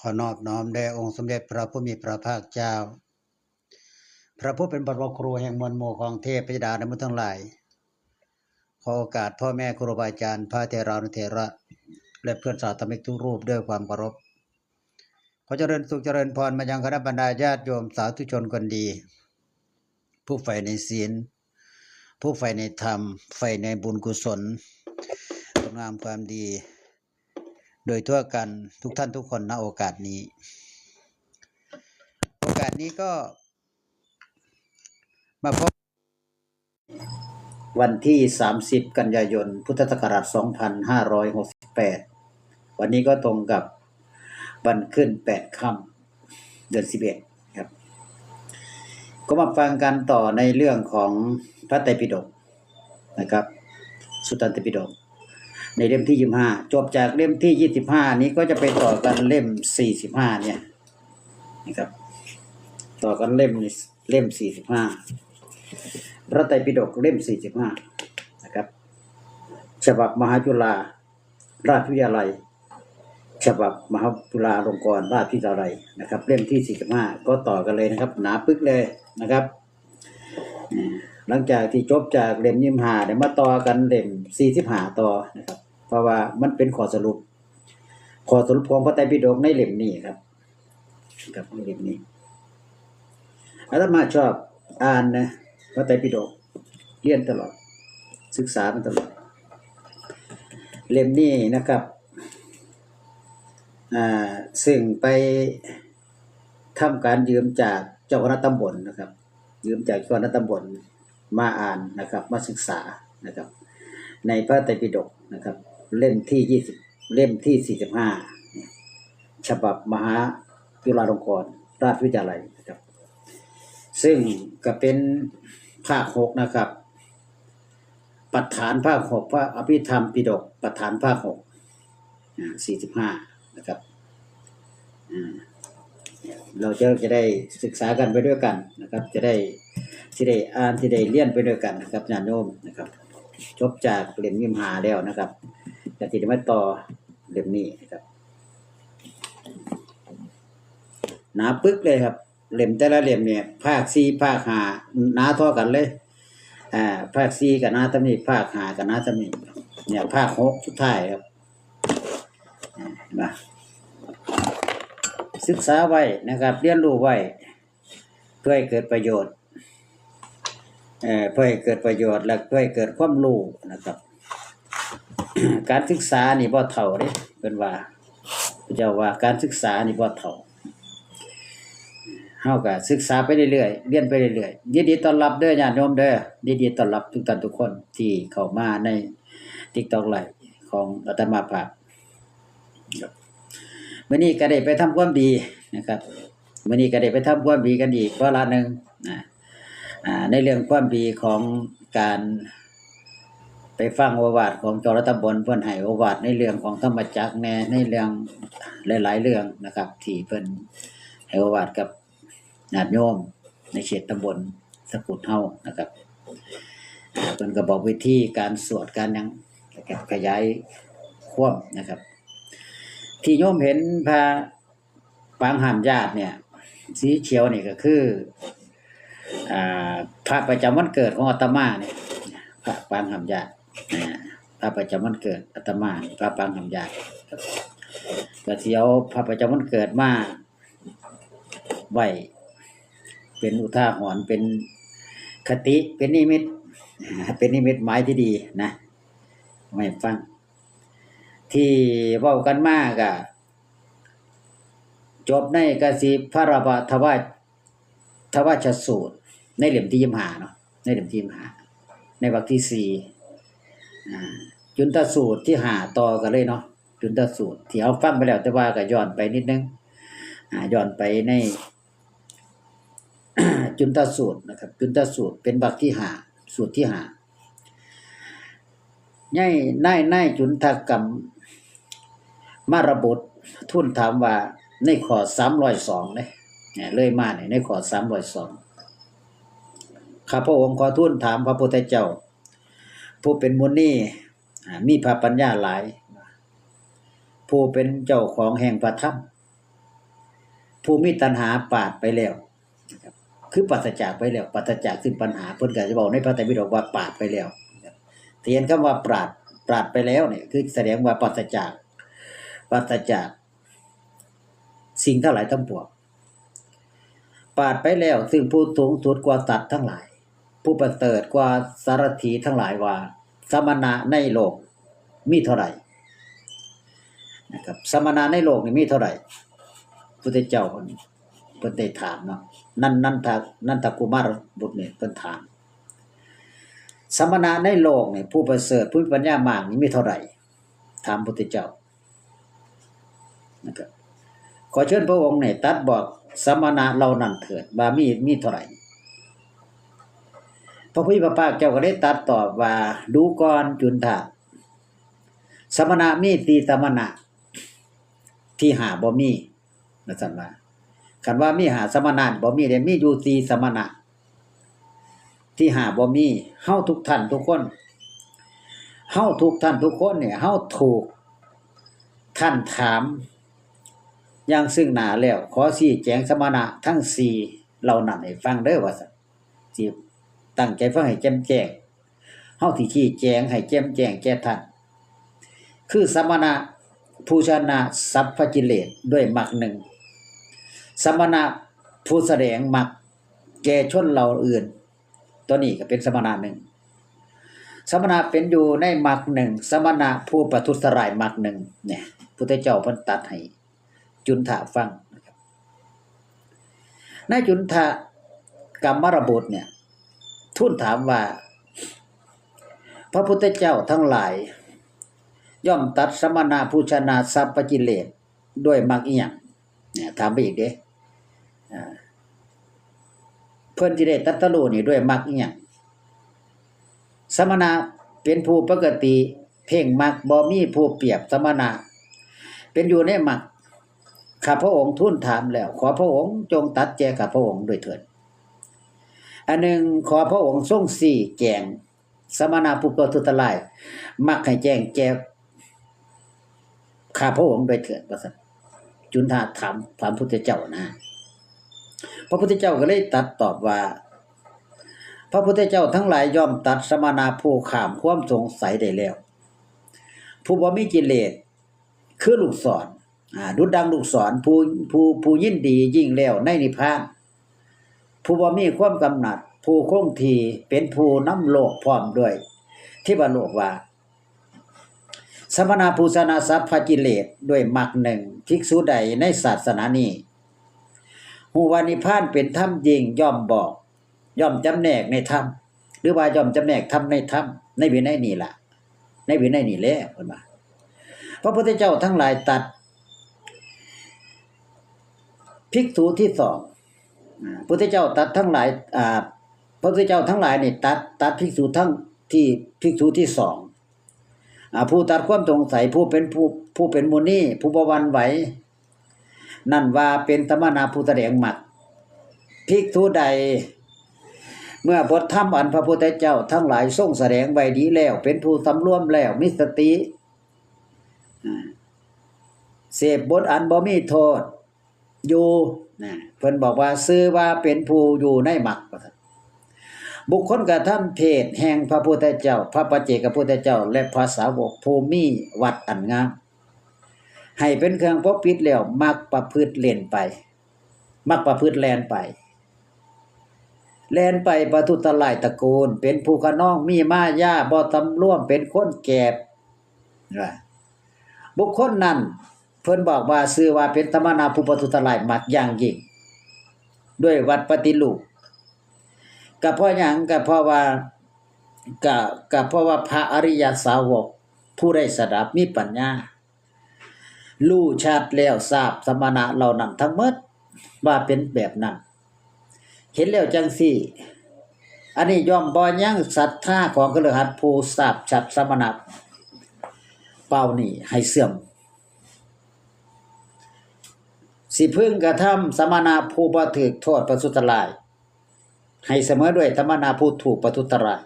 อนอบน้อมแด่องค์สมเด็จพระผู้มีพระภาคเจ้าพระผู้เป็นบรมครูแห่งมวลหมู่ของเทพธิดาและมนุษย์ทั้งหลายขอโอกาสพ่อแม่ครูบาอาจารย์พระเถรานุเถระและเพื่อนสาธมิกทุกรูปด้วยความเคารพขอเจริญสุขเจริญพรมายังคณะบรรดาญาติโยมสาธุชนคนดีผู้ใฝ่ในศีลผู้ใฝ่ในธรรมใฝ่ในบุญกุศลคุณงามความดีโดยทั่วกันทุกท่านทุกคนณโอกาสนี้ก็มาพบวันที่30กันยายนพุทธศักราช2568วันนี้ก็ตรงกับวันขึ้น8ค่ำเดือน11ครับก็มาฟังกันต่อในเรื่องของพระไตรปิฎกนะครับสุตตันตปิฎกในเล่มที่25จบจากเล่มที่25นี้ก็จะไปต่อกันเล่ม45เนี่ยนะครับต่อกันเล่ม45พระไตรปิฎกเล่ม45นะครับฉบับมหาจุฬาราชวิทยาลัยฉบับมหาจุฬาลงกรณราชวิทยาลัยนะครับเล่มที่45ก็ต่อกันเลยนะครับหนาปึ๊กเลยนะครับหลังจากที่จบจากเล่ม25เดี๋ยวมาต่อกันเล่ม45ต่อนะครับเพราะว่ามันเป็นข้อสรุปของพระไตรปิฎกในเล่มนี้ครับกับเล่มนี้อาตมาชอบอ่านนะพระไตรปิฎกเรียนตลอดศึกษามันตลอดเล่มนี้นะครับซึ่งไปทำการยืมจากเจ้าคณะตำบลนะครับยืมจากเจ้าคณะตำบลมาอ่านนะครับมาศึกษานะครับในพระไตรปิฎกนะครับเล่มที่20เล่มที่45ฉบับมหาจุฬาลงกรณราชวิทยาลัยนะครับซึ่งก็เป็นภาค6นะครับปัฏฐานภาค6พระอภิธรรมปิฎกปัฏฐานภาค6 45นะครับเราจะได้ศึกษากันไปด้วยกันนะครับจะได้อ่านที่ได้เรียนไปด้วยกันนะครับญาติโยมนะครับจบจากเล่ม25แล้วนะครับจะที่มาต่อเล่มนี้นะครับหนาปึ๊กเลยครับเล่มแต่ละเล่มเนี่ยภาค4ภาค5หนาเท่ากันเลยภาค4กับหนาตำนี้ภาค5กับหนาตำนี้เนี่ยภาค6สุดท้ายครับนะศึกษาไว้นะครับเรียนรู้ไว้เพื่อให้เกิดประโยชน์เพื่อให้เกิดประโยชน์และเพื่อให้เกิดความรู้นะครับ การศึกษานี่บ่เท่าเด้เป็นว่าเจ้าว่าการศึกษานี่บ่เท่าเฮาก็ศึกษาไปเรื่อยๆเรียนไปเรื่อยๆยินดีต้อนรับเด้อญาติโยมเด้อยินดีต้อนรับทุกท่านทุกคนที่เข้ามาใน TikTok Live ของอาตมาภาพมื้อนี้ก็ได้ไปทำความดีนะครับมื้อนี้ก็ได้ไปทำความดีกันอีกวาระนึงในเรื่องความดีของการไปฟังโอวาทของเจ้ารัฐบลเพิ่นให้โอวาทในเรื่องของธรรมจักรแน่ในเรื่องหลายๆเรื่องนะครับที่เพิ่นให้โอวาทกับญาติโยมในเขตตำบลสะกุดเฮานะครับเพิ่นก็บอกวิธีการสวดการหยังขยายความนะครับที่โยมเห็นพระปางห้ามญาติเนี่ยสีเขียวนี่ก็คือพระประจำวันเกิดของอาตมาเนี่ยพระปางห้ามญาติพระประจำวันเกิดอาตมาพระปางห้ามญาติก็สิเอาพระประจำวันเกิดมาไว้เป็นอุทาหรณ์เป็นคติเป็นนิมิตหมายที่ดีนะไม่ฟังที่เว้ากันมากอ่ะจบในกสิพระราภทวชสูตรในเล่มที่25เนาะในเล่มที่25ในวรรคที่4จุนตสูตรที่5ต่อกันเลยเนาะจุนตสูตรที่เอาฟังไปแล้วแต่ว่าก็ย้อนไปนิดนึงย้อนไปใน จุนตสูตรนะครับจุนตสูตรเป็นวรรคที่5สูตรที่5ในจุนทกรรมมารบุตรทูลถามว่าในข้อ302เลยมาในข้อ302ข้าพระองค์ขอทูลถามพระพุทธเจ้าผู้เป็นมุนีมีพระปัญญาหลายผู้เป็นเจ้าของแห่งพระธรรม ผู้มีตัณหาปราดไปแล้วนะครับคือปราศจากไปแล้วปราศจากสิ้นปัญหาเพิ่นก็จะบอกในพระไตรปิฎกว่าปราดไปแล้วที่เห็นคำว่าปราดไปแล้วเนี่ยคือแสดงว่าปราศจากสิ่งทั้งหลายทั้งปวงปราดไปแล้วซึ่งผู้สูงสุดกว่าสัตว์ทั้งหลายผู้ประเสริฐกว่าสารถีทั้งหลายว่าสมณะในโลกมีเท่าไหร่นะครับสมณะในโลกนี่มีเท่าไหร่พุทธเจ้าเพิ่นได้ถามเนาะนันทกุมารบุตรเนี่ยเพิ่นถามสมณะในโลกเนี่ยผู้ประเสริฐผู้มีปัญญามากนี่มีเท่าไหร่ถามพุทธเจ้านะครับขอเชิญพระองค์เนี่ยตรัสบอกสมณะเหล่านั้นเถิดว่ามีเท่าไหร่พระพุทธพระภาคเจ้าก็ได้ตรัสตอบว่าดูก่อนจุนทะสมณะมี4สมณะที่หาบ่มีนะซั่นว่าคันว่ามีหาสมณะบ่มีได้มีอยู่4สมณะที่หาบ่มีเฮาทุกท่านทุกคนเนี่ยเฮาถูกท่านถามอย่างซึ่งหน้าแล้วขอชี้แจงสมณะทั้ง4เหล่านั้นให้ฟังเด้อว่าซั่นสิตั้งใจฟังให้แจ่มแจ้งเฮาสิชี้แจงให้แจ่มแจ้งแก่ท่านคือสมณะผู้ชนะสัพพกิเลสด้วยมรรคหนึ่งสมณะผู้แสดงมรรคแก่ชนเหล่าอื่นตัวนี้ก็เป็นสมณะหนึ่งสมณะเป็นอยู่ในมรรคหนึ่งสมณะผู้ประทุษร้ายมรรคหนึ่งเนี่ยพุทธเจ้าเพิ่นตรัสให้จุนทะฟังนะครับในจุนทะกัมมรบุตรเนี่ยทูลถามว่าพระพุทธเจ้าทั้งหลายย่อมตัดสมณะผู้ชนะสัพพกิเลสด้วยมรรคอีหยังเนี่ยถามไปอีกเด้เพิ่นสิได้ตรัสรู้นี่ด้วยมรรคอีหยังสมณะเป็นผู้ปกติเพ่งมรรคบ่มีผู้เปรียบสมณะเป็นอยู่ในมรรคข้าพระองค์ทูลถามแล้วขอพระองค์จงตัดแจข้าพระองค์ด้วยเถิดอันหนึ่งขอพระองค์ทรงชี้แจงสมณะผู้ประทุษร้ายมรรคให้แจ้งแก่ข้าพระองค์ด้วยเถิดว่าซั่นจุนทะถามพระพุทธเจ้านะพระพุทธเจ้าก็เลยตรัสตอบว่าพระพุทธเจ้าทั้งหลายย่อมตัดสมณะผู้ข้ามความสงสัยได้แล้วผู้บ่มีกิเลสคือลูกศรดุจดังลูกศรผู้ยินดียิ่งแล้วในนิพพานผู้บ่มีความกำหนัดผู้คงที่เป็นผู้นำโลกพร้อมด้วยที่ว่าโลกว่าสมณะผู้ชนะสัพพกิเลสด้วยมรรคหนึ่งภิกษุใดในศาสนานี้ฮู้ว่านิพพานเป็นธรรมจริงย่อมบอกย่อมจำแนกในธรรมหรือว่าย่อมจำแนกธรรมในธรรมในวินัยนี้ล่ะในวินัยนี้แหละเพิ่นว่าพระพุทธเจ้าทั้งหลายตัดภิกษุที่2พุทธเจ้าตัดทั้งหลายพระพุทธเจ้าทั้งหลายนี่ตัดภิกษุทั้งที่ภิกษุที่2ผู้ตัดความสงสัยผู้เป็นมุนีผู้บ่หวั่นไหวนั่นว่าเป็นสมณะผู้แสดงมรรคภิกษุใดเมื่อบทธรรมอันพระพุทธเจ้าทั้งหลายทรงแสดงไว้ดีแล้วเป็นผู้สำรวมแล้วมีสติเสพบทอันบ่มีโทษอยู่เพิ่นบอกว่าชื่อว่าเป็นผู้อยู่ในมรรคบุคคลกระทำเพศแห่งพระพุทธเจ้าพระปัจเจกพุทธเจ้าและพระสาวกผู้มีวัดอันงามให้เป็นเครื่องปกปิดแล้วมักประพฤติเล่นไปมักประพฤติแล่นไปประทุษร้ายตระกูลเป็นผู้ขนองมีมายาบ่สำรวมเป็นคนแก่บุคคลนั้นเพิ่นบอกว่าชื่อว่าเป็นสมณะผู้ประทุษร้ายมากอย่างยิ่งด้วยวัดปฏิรูปก็เพราะหยังก็เพราะว่าพระอริยสาวกผู้ได้สดับมีปัญญารู้ชัดแล้วทราบสมณะเหล่านั้นทั้งหมดว่าเป็นแบบนั้นเห็นแล้วจังซี่อันนี้ย่อมบ่ยังศรัทธาของคฤหัสถ์ผู้ทราบชัดสมณะเป้านี่ให้เสื่อมสิพึงกระทำสมณะผู้บ่ถูกโทษประทุษร้ายให้เสมอด้วยสมณะผู้ถูกประทุษร้าย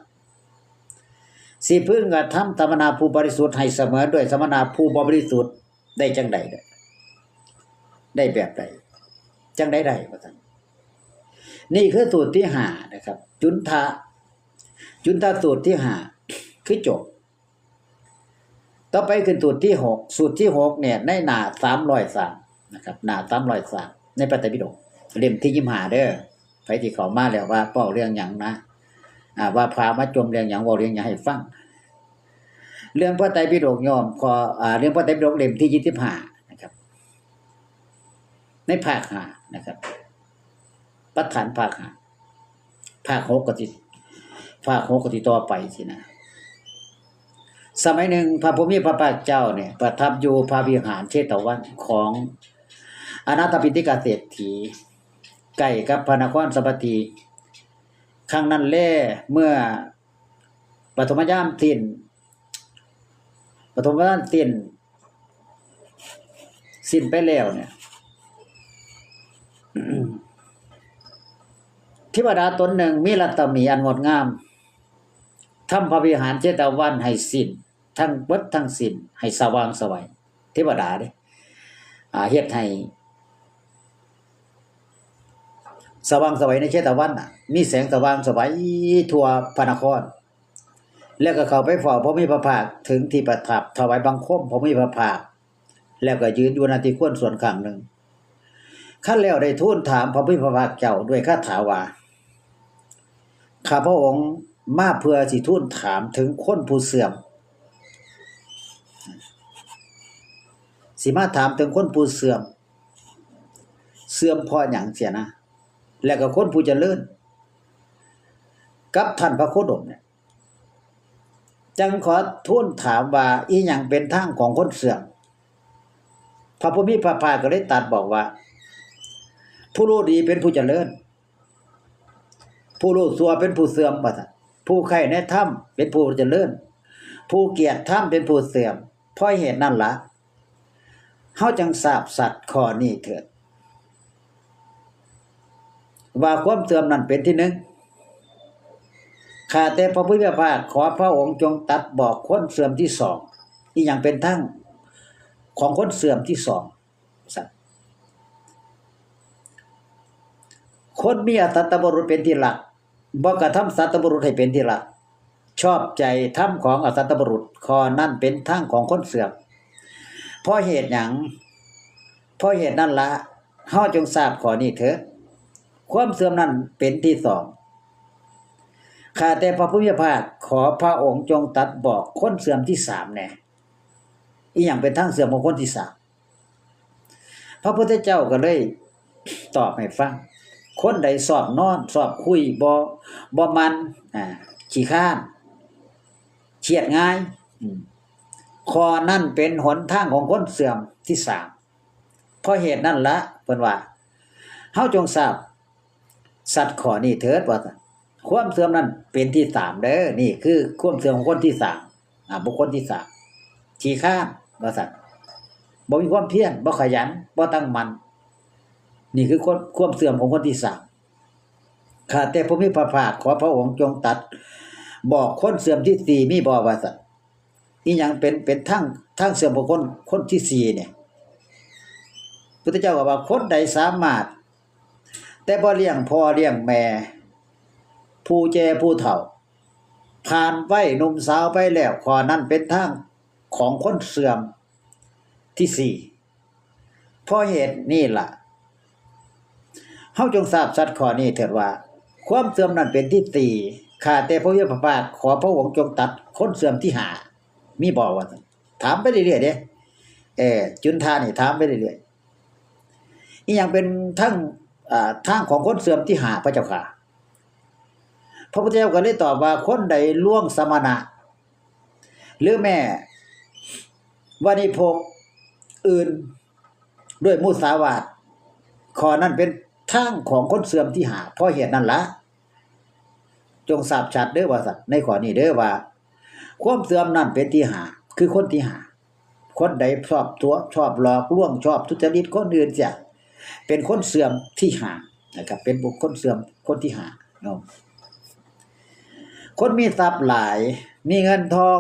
สิพึงกระทำสมณะผู้บริสุทธิ์ให้เสมอด้วยสมณะผู้บ่บริสุทธิ์ได้จังใดได้แบบใด จังได้ว่าซั่นนี่คือสูตรที่5นะครับจุนทะสูตรที่5คือจบต่อไปคือสูตรที่6สูตรที่6เนี่ยในหน้า303นะครับหน้า303ในพระไตรปิฎกเล่มที่25เด้อไผที่เข้ามาแล้วว่าเว้าเรื่องหยังนะว่าพามาจมเรื่องหยังเว้าเรื่องหยังให้ฟังเรื่องพระไตรปิฎกยอมขอเรื่องพระไตรปิฎกเล่มที่25นะครับในภาค5นะครับปัฏฐานภาค5ภาค6ก็สิต่อไปสินะสมัยหนึ่งพระผู้มีพระภาคเจ้าเนี่ยประทับอยู่พระวิหารเชตวันของอนาถปิณฑิกเศรษฐีใกล้กับพระนครสัพพทีครั้งนั้นแลเมื่อปฐมยามสิ้นไปแล้วเนี่ยเทวดาตนหนึ่งมีรัตมีอันงดงามทำพระวิหารเชตวันให้สิ้นทั้งเบิดทั้งสิ้นให้สว่างไสวเทวดาเด้เฮ็ดให้สว่างไสวในเชตวันน่ะมีแสงสว่างไสวทั่วพระนครแล้วก็เข้าไปเฝ้าพระมีพระภาคถึงที่ประทับถวายบังคมพระมีพระภาคแล้วก็ยืนอยู่ณที่ควรส่วนข้างหนึ่งขั้นแล้วได้ทูลถามพระมีพระภาคเจ้าด้วยคาถาว่าข้าพระองค์มาเพื่อสิทูลถามถึงคนผู้เสื่อมสิมาถามถึงคนผู้เสื่อมเพราะหยังเสียนะแล้วก็คนผู้เจริญกับท่านพระโคดมเนี่ยจังขอทูลถามว่าอีหยังเป็นทางของคนเสื่อมพระผู้มีพระภาคก็ได้ตรัสบอกว่าผู้รู้ดีเป็นผู้เจริญผู้รู้ชั่วเป็นผู้เสื่อมว่าซั่นผู้ใคร่ในธรรมเป็นผู้เจริญผู้เกียรติธรรมเป็นผู้เสื่อมเพราะเหตุนั้นล่ะเฮาจังทราบสัตว์ข้อนี้เถิดว่าความเสื่อมนั้นเป็นที่หนึ่งข้าแต่พระพุทธเจ้าขอพระองค์จงตรัสบอกคนเสื่อมที่2อีหยังเป็นทางของคนเสื่อมที่2สัตว์คนมีอสัตตบุรุษเป็นที่รักบ่กระทำสัตตบุรุษให้เป็นที่รักชอบใจธรรมของอสัตตบุรุษข้อนั้นเป็นทางของคนเสื่อมเพราะเหตุหยังเพราะเหตุนั้นละเฮาจงทราบข้อนี้เถิดความเสื่อมนั้นเป็นที่2ข้าแต่พระผู้มีพระภาคขอพระองค์จงตรัสบอกคนเสื่อมที่3แน่อีหยังเป็นทางเสื่อมของคนที่3พระพุทธเจ้าก็เลยตอบให้ฟังคนใดชอบนอนชอบคุยบ่มันขี้คร้านเครียดง่ายข้อนั้นเป็นหนทางของคนเสื่อมที่3เพราะเหตุนั้นละเพิ่นว่าเฮาจงทราบสัตว์ข้อนี้เถิดว่าความเสื่อมนั้นเป็นที่3เด้อนี่คือความเสื่อมของคนที่3บุคคลที่3ขี้คร้านว่าซั่นบ่มีความเพียรบ่ขยันบ่ตั้งมั่นนี่คือความเสื่อมของคนที่3ข้าแต่พระผู้มีพระภาคขอพระองค์จงตรัสบอกคนเสื่อมที่4มีบ่ว่าซั่นอีหยังเป็นทางเสื่อมของคนที่4เนี่ยพุทธเจ้าก็ว่าคนใดสามารถแต่บ่เลี้ยงพ่อเลี้ยงแม่ผู้แก่ผู้เฒ่าผ่านวัยหนุ่มสาวไปแล้วข้อนั้นเป็นทางของคนเสื่อมที่4เพราะเหตุนี้ล่ะเฮาจงทราบสัตว์ข้อนี้เถิดว่าความเสื่อมนั้นเป็นที่4ข้าแต่พระผู้มีพระภาคขอพระองค์จงตรัสคนเสื่อมที่5มีบ่ว่าถามไปเรื่อยๆเด้จุนทานี่ถามไปเรื่อยๆอีหยังเป็นทางของคนเสื่อมที่5พระเจ้าค่ะพระพุทธเจ้าก็เลยตอบว่าคนใดล่วงสมณะหรือแม่วานิพกอื่นด้วยมุสาวาทข้อนั้นเป็นทางของคนเสื่อมที่5เพราะเหตุนั้นละจงทราบชัดเด้อว่าสัตว์ในข้อนี้เด้อว่าความเสื่อมนั้นเป็นที่5คือคนที่5คนใดชอบตัวชอบหลอกลวงชอบทุจริตคนอื่นจะเป็นคนเสื่อมที่5นะครับเป็นบุคคลเสื่อมคนที่5เนาะคนมีทรัพย์หลายมีเงินทอง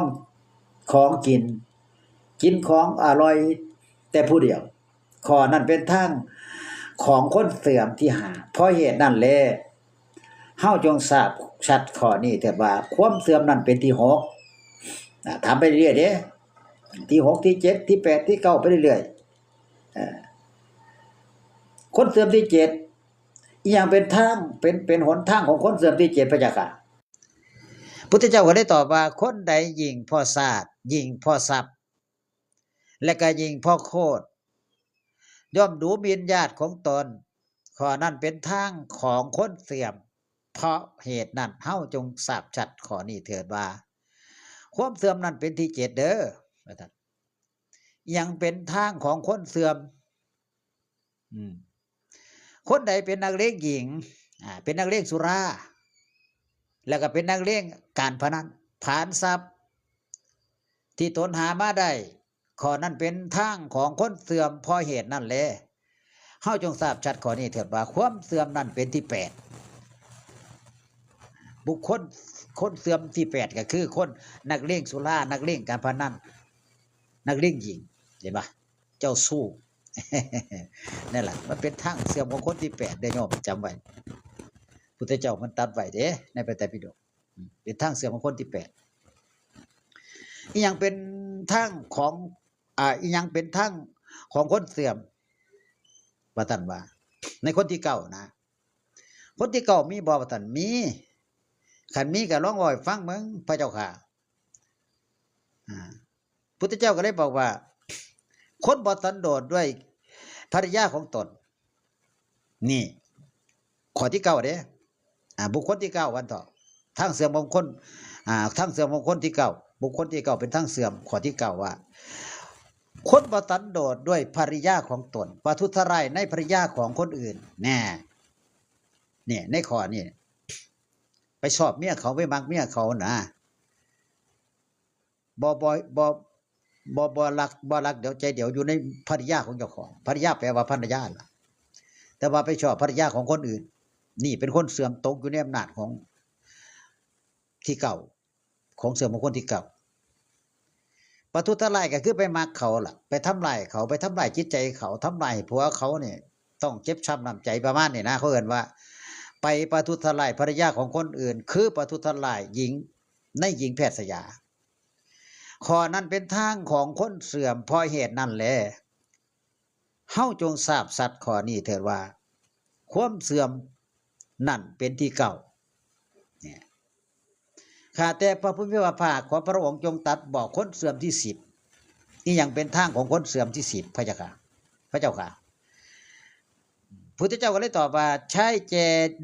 ของกินของอร่อยแต่ผู้เดียวข้อนั้นเป็นทาง ของคนเสื่อมที่หาเพราะเหตุนั้นแลเฮาจงทราบชัดข้อนี้เถิดว่าความเสื่อมนั้นเป็นที่6ถามไปเรื่อยๆเด้ที่6ที่7ที่8ที่9ไปเรื่อยๆคนเสื่อมที่7อีหยังเป็นทางเป็นหนทางของคนเสื่อมที่7พระเจ้าค่ะพุทธเจ้าก็ได้ตอบว่าคนใดยิ่งพอศาสตร์ยิ่งพอทรัพย์และก็ยิ่งพอโคตรย่อมดูหมิ่นญาติของตนข้อนั้นเป็นทางของคนเสื่อมเพราะเหตุนั้นเฮาจงทราบชัดข้อนี้เถิดว่าความเสื่อมนั้นเป็นที่7เด้อว่าซั่นยังเป็นทางของคนเสื่อมคนใดเป็นนักเลงหญิงเป็นนักเลงสุราแล้วก็เป็นนักเลงการพนันผลาญทรัพย์ที่ตนหามาได้ข้อนั้นเป็นทางของคนเสื่อมเพราะเหตุนั่นแหละเฮาจงทราบชัดข้อนี้เถิดว่าความเสื่อมนั้นเป็นที่8บุคคลคนเสื่อมที่8ก็คือคนนักเลงสุรานักเลงการพนันนักเลงหญิงเห็นปะเจ้าสู้ นั่นแหละมันเป็นทางเสื่อมของคนที่8ได้โยมจำไว้พุทธเจ้ามันตัดไว้เด้ในพระไตรปิฎกเป็นทางเสื่อมของคนที่8อีหยังเป็นทางของอีหยังเป็นทางของคนเสื่อมว่าท่านว่าในคนที่9นะคนที่9มีบ่ว่าท่านมีคันมีก็ลองเว้าให้ฟังมึงพระเจ้าค่ะพุทธเจ้าก็เลยบอกว่าคนบ่สันโดษด้วยภรรยาของตนนี่ข้อที่9เด้บุคคลที่9วันต่อทางเสื่อมของคนทางเสื่อมของคนที่9บุคคลที่9เป็นทางเสื่อมข้อที่9ว่าคนบ่สันโดษด้วยภริยาของตนประทุษร้ายในภริยาของคนอื่นแน่เนี่ยในข้อนี้ไปชอบเมียเขาไปมักเมียเขานะบ่รักเดี๋ยวใจเดี๋ยวอยู่ในภริยาของเจ้าของภริยาแปลว่าภรรยาล่ะแต่ว่าไปชอบภรรยาของคนอื่นนี่เป็นคนเสื่อมตกอยู่ในอำนาจของที่เก่าของเสื่อมของคนที่เก่าประทุษร้ายก็คือไปมักเขาล่ะไปทำลายเขาไปทำลายจิตใจเขาทำลายผัวเขาเนี่ยต้องเจ็บช้ำน้ำใจประมาณนี้นะเขาเอ่นว่าไปประทุษร้ายภรรยาของคนอื่นคือประทุษร้ายหญิงในหญิงแพทย์สยาข้อนั้นเป็นทางของคนเสื่อมเพราะเหตุนั้นแหละเฮาจงทราบสัตว์ข้อนี้เถิดว่าความเสื่อมนั่นเป็นที่เก่าเนี่ยข้าแต่พระผู้มีพระภาคขอพระองค์จงตรัสบอกคนเสื่อมที่10นี่ยังเป็นทางของคนเสื่อมที่10พระเจ้าค่ะพระเจ้าค่ะพุทธเจ้าก็เลยตอบว่าใช้แจ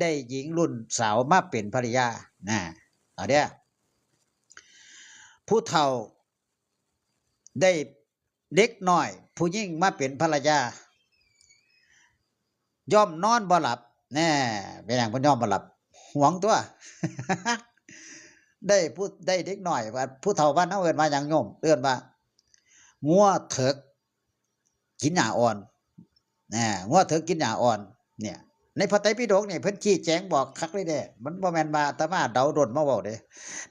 ได้หญิงรุ่นสาวมาเป็นภริยาเอาเด้อผู้เฒ่าได้เด็กน้อยผู้หญิงมาเป็นภรรยาย่อมนอนบ่หลับแน่เป็นอย่างเพิ่นยอมบ่หลับหวงตัว ได้เด็กน้อยว่าผู้เฒ่าบ้านเฮาเอิ้นว่าหยังโยมเอิ้นว่างัวเถิกกินหญ้าอ่อนงัวเถิกกินหญ้าอ่อนเนี่ยในพระไตรปิฎกนี่เพิ่นชี้แจงบอกคักเลยเด้มันบ่แม่นว่าอาตมาเดาดนมาเว้าเด้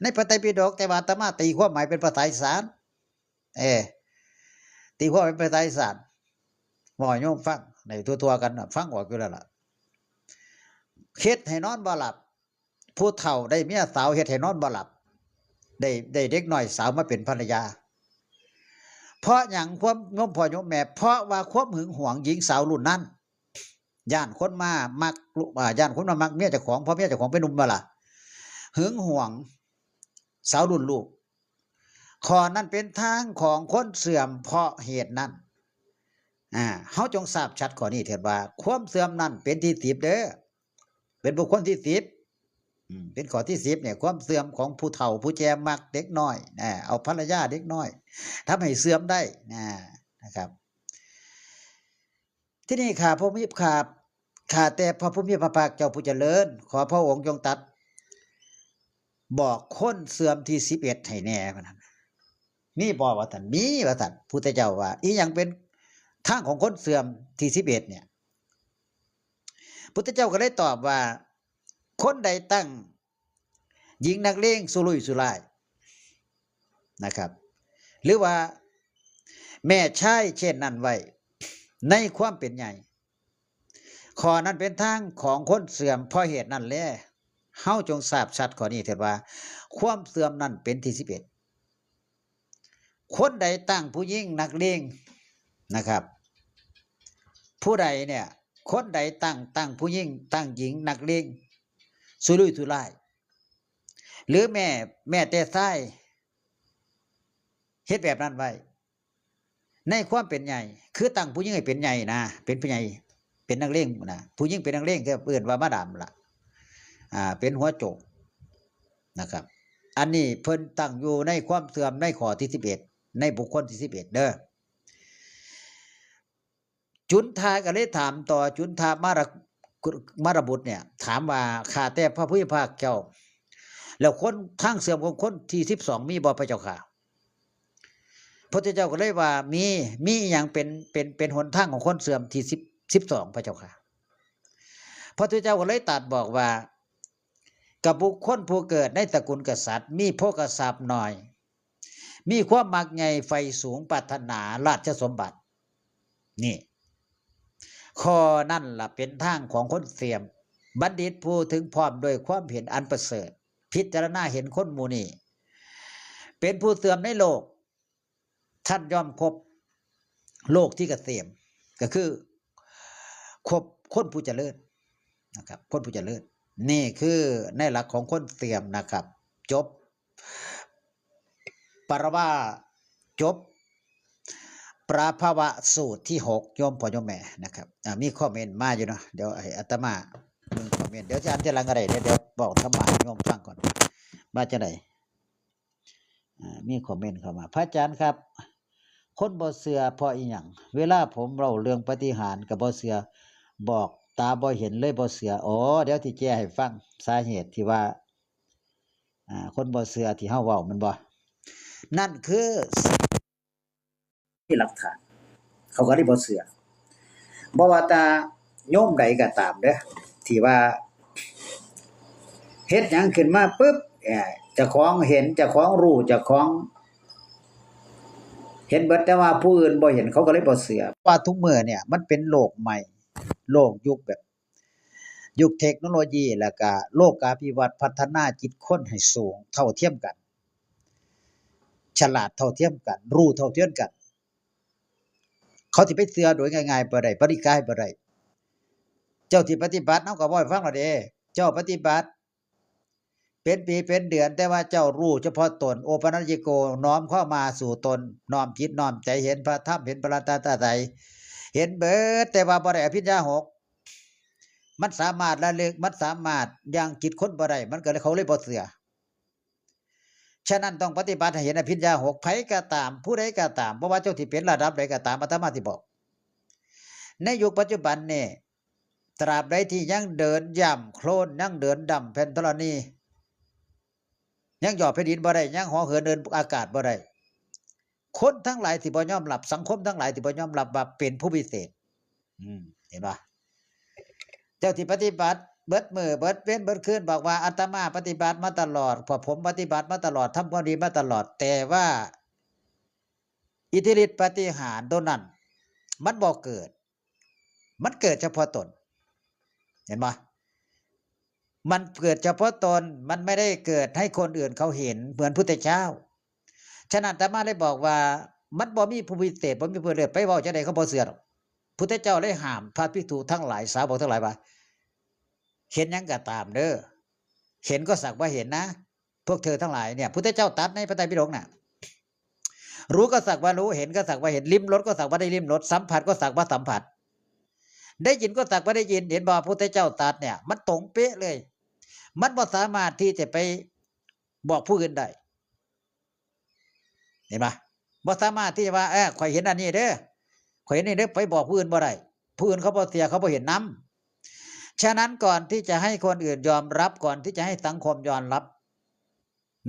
ในพระไตรปิฎกแต่ว่าอาตมาตีความหมายเป็นภาษาอีสานตีความเป็นภาษาอีสานบ่ให้โยมฟังในทั่วๆกันฟังออกอยู่แล้วล่ะเฮ็ดให้นอนบ่หลับผู้เฒ่าได้เมียสาวเฮ็ดให้นอนบ่หลับได้เด็กน้อยสาวมาเป็นภรรยาเพราะหยังความโยมพ่อโยมแม่เพราะว่าความหึงหวงหญิงสาวรุ่นนั้นย่านคนมามักย่านคนมามักเมียเจ้าของเพราะเมียเจ้าของเป็นหนุ่มบ่ล่ะหึงหวงสาวรุ่นลูกข้อนั้นเป็นทางของคนเสื่อมเพราะเหตุนั้นเฮาจงทราบชัดข้อนี้เถิดว่าความเสื่อมนั้นเป็นที่10เด้อเป็นบุคคลที่10เป็นข้อที่10เนี่ยความเสื่อมของผู้เฒ่าผู้แก่มักเด็กน้อยเอาภรรยาเด็กน้อยทำให้เสื่อมได้นะครับที่นี่ข้าแต่พระผู้มีพระภาคเจ้าผู้เจริญขอพระองค์จงตรัสบอกคนเสื่อมที่11ให้แน่ว่านั้นมีบ่ว่าท่านมีว่าท่านพุทธเจ้าว่าอีหยังเป็นทางของคนเสื่อมที่11เนี่ยพุทธเจ้าก็เลยตอบว่าคนใดตั้งหญิงนักเลงสุรุ่ยสุร่ายนะครับหรือว่าแม่ชายเช่นนั้นไว้ในความเป็นใหญ่ ข้อนั้นเป็นทางของคนเสื่อมเพราะเหตุนั้นแลเฮาจงทราบชัดข้อนี้เถิดว่าความเสื่อมนั้นเป็นที่11คนใดตั้งผู้หญิงนักเลงนะครับผู้ใดเนี่ยคนใดตั้งผู้หญิงตั้งหญิงนักเลงสุรุ่ยสุร่ายหรือแม่แต่ซ้ายเฮ็ดแบบนั้นไว้ในความเป็นใหญ่คือตั้งผู้หญิงให้เป็นใหญ่นะเป็นผู้ใหญ่เป็นนักเลงนะผู้หญิงเป็นนักเลงก็เอิ้นว่ามาดามล่ะเป็นหัวโจกนะครับอันนี้เพิ่นตั้งอยู่ในความเสื่อมในข้อที่11ในบุคคลที่11เด้อจุนทาก็เลยถามต่อจุนทามารบุตรเนี่ยถามว่าข้าแต่พระผู้เป็นพระเจ้าแล้วคนทางเสื่อมของคนที่12มีบ่พระเจ้าค่ะพระเจ้าก็เลยว่ามีอหย่างเป็นหนทางของคนเสื่อมที่12พระเจ้าค่ะพระเจ้าก็เลยตรัสบอกว่ากับบุคคลผู้เกิดในตระกูลกษัตริย์มีโภคทรัพย์น้อยมีความมักใหญ่ไฟสูงปรารถนาราชสมบัตินี่ข้อนั่นล่ะเป็นทางของคนเสื่อมบัณฑิตผู้ถึงพร้อมโดยความเห็นอันประเสริฐพิจารณาเห็นคนหมู่นี้เป็นผู้เสื่อมในโลกท่านย่อมครบโลกที่เกษมก็คือครบคนผู้เจริญนะครับคนผู้เจริญนี่คือในหลักของคนเสื่อมนะครับจบปรว่าจบปราภวะสูตรที่6โยมพ่อโยมแม่นะครับมีคอมเมนต์มาอยู่เนาะเดี๋ยวอาตมามึงคอมเมนต์เดี๋ยวจะอ่านทีหลังก็ได้เดี๋ยวบอกธรรมะโยมฟังก่อนมาจังได๋มีคอมเมนต์เข้ามาพระอาจารย์ครับคนบ่เชื่อเพราะอีหยังเวลาผมเล่าเรื่องปาฏิหาริย์ก็บ่เชื่อบอกตาบ่เห็นเลยบ่เชื่ออ๋อเดี๋ยวสิแก้ให้ฟังสาเหตุที่ว่าคนบ่เชื่อที่เฮาเว้ามันบ่นั่นคือที่หลักฐานเขาก็เลยบ่เชื่อบ่ว่าแต่โยมใดก็ตามเด้อที่ว่าเฮ็ดหยังขึ้นมาปึ๊บเจ้าของเห็นเจ้าของรู้เจ้าของเห็นเบิดแต่ว่าผู้อื่นบ่เห็นเขาก็เลยบ่เชื่อว่าทุกมื้อเนี่ยมันเป็นโลกใหม่โลกยุคแบบยุคเทคโนโลยีแล้วก็โลกาภิวัตน์พัฒนาจิตคนให้สูงเท่าเทียมกันฉลาดเท่าเทียมกันรู้เท่าเทียมกันเขาสิไปเชื่อโดยง่ายๆบ่ได้ปริกายบ่ได้เจ้าที่ปฏิบัติเฮาก็บ่ให้ฟังแล้วเด้เจ้าปฏิบัติเป็นปีเป็นเดือนแต่ว่าเจ้ารู้เฉพาะตนโอปัญญิโกน้อมเข้ามาสู่ตนน้อมจิตน้อมใจเห็นพระธรรมเห็นพระรัตนตรัยเห็นเบิดแต่ว่าบ่ได้อภิญญา6มันสามารถระลึกมันสามารถยังจิตคนบ่ได้มันก็เลยเขาเลยบ่เชื่อฉะนั้นต้องปฏิบัติให้เห็นอภิญญา6ไผก็ตามผู้ใดก็ตามบ่ว่าเจ้าที่เป็นระดับใดก็ตามอาตมาสิบอกในยุคปัจจุบันนี่ตราบใดที่ยังเดินย่ำโคลนยังเดินดำแผ่นธรณียังหยอดแผ่นดินบ่ได้ยังห่อเหินเดินอากาศบ่ได้คนทั้งหลายที่บ่ยอมรับสังคมทั้งหลายที่บ่ยอมรับว่าเป็นผู้พิเศษเห็นบ่เจ้าที่ปฏิบัติเบิดมื้อเบิดเว้นเบิดคืนบอกว่าอาตมาปฏิบัติมาตลอดพวกผมปฏิบัติมาตลอดทำความดีมาตลอดแต่ว่าอิทธิฤทธิ์ปาฏิหาริย์ตัวนั้นมันบ่เกิดมันเกิดเฉพาะตนเห็นบ่มันเกิดเฉพาะตนมันไม่ได้เกิดให้คนอื่นเขาเห็นเหมือนพุทธเจ้าฉะนั้นอาตมาเลยบอกว่ามันบ่มีผู้พิเศษบ่มีผู้เลิศไปเว้าจังได๋เขาบ่เชื่อหรอกพุทธเจ้าเลยห้ามพระภิกษุทั้งหลายสาวกทั้งหลายว่าเห็นหยังก็ตามเด้อเห็นก็สักว่าเห็นนะพวกเธอทั้งหลายเนี่ยพุทธเจ้าตรัสในพระไตรปิฎกน่ะรู้ก็สักว่ารู้เห็นก็สักว่าเห็นลิ้มรสก็สักว่าได้ลิ้มรสสัมผัสก็สักว่าสัมผัสได้ยินก็สักว่าได้ยินเห็นบ่พุทธเจ้าตรัสเนี่ยมันตรงเป๊ะเลยมันบ่สามารถที่จะไปบอกผู้อื่นได้เห็นป่ะบ่สามารถที่จะว่าข่อยเห็นอันนี้เด้อข่อยเห็นนี่เด้อไปบอกผู้อื่นบ่ได้ผู้อื่นเขาบ่เสียเขาบ่เห็นนำฉะนั้นก่อนที่จะให้คนอื่นยอมรับก่อนที่จะให้สังคมยอมรับ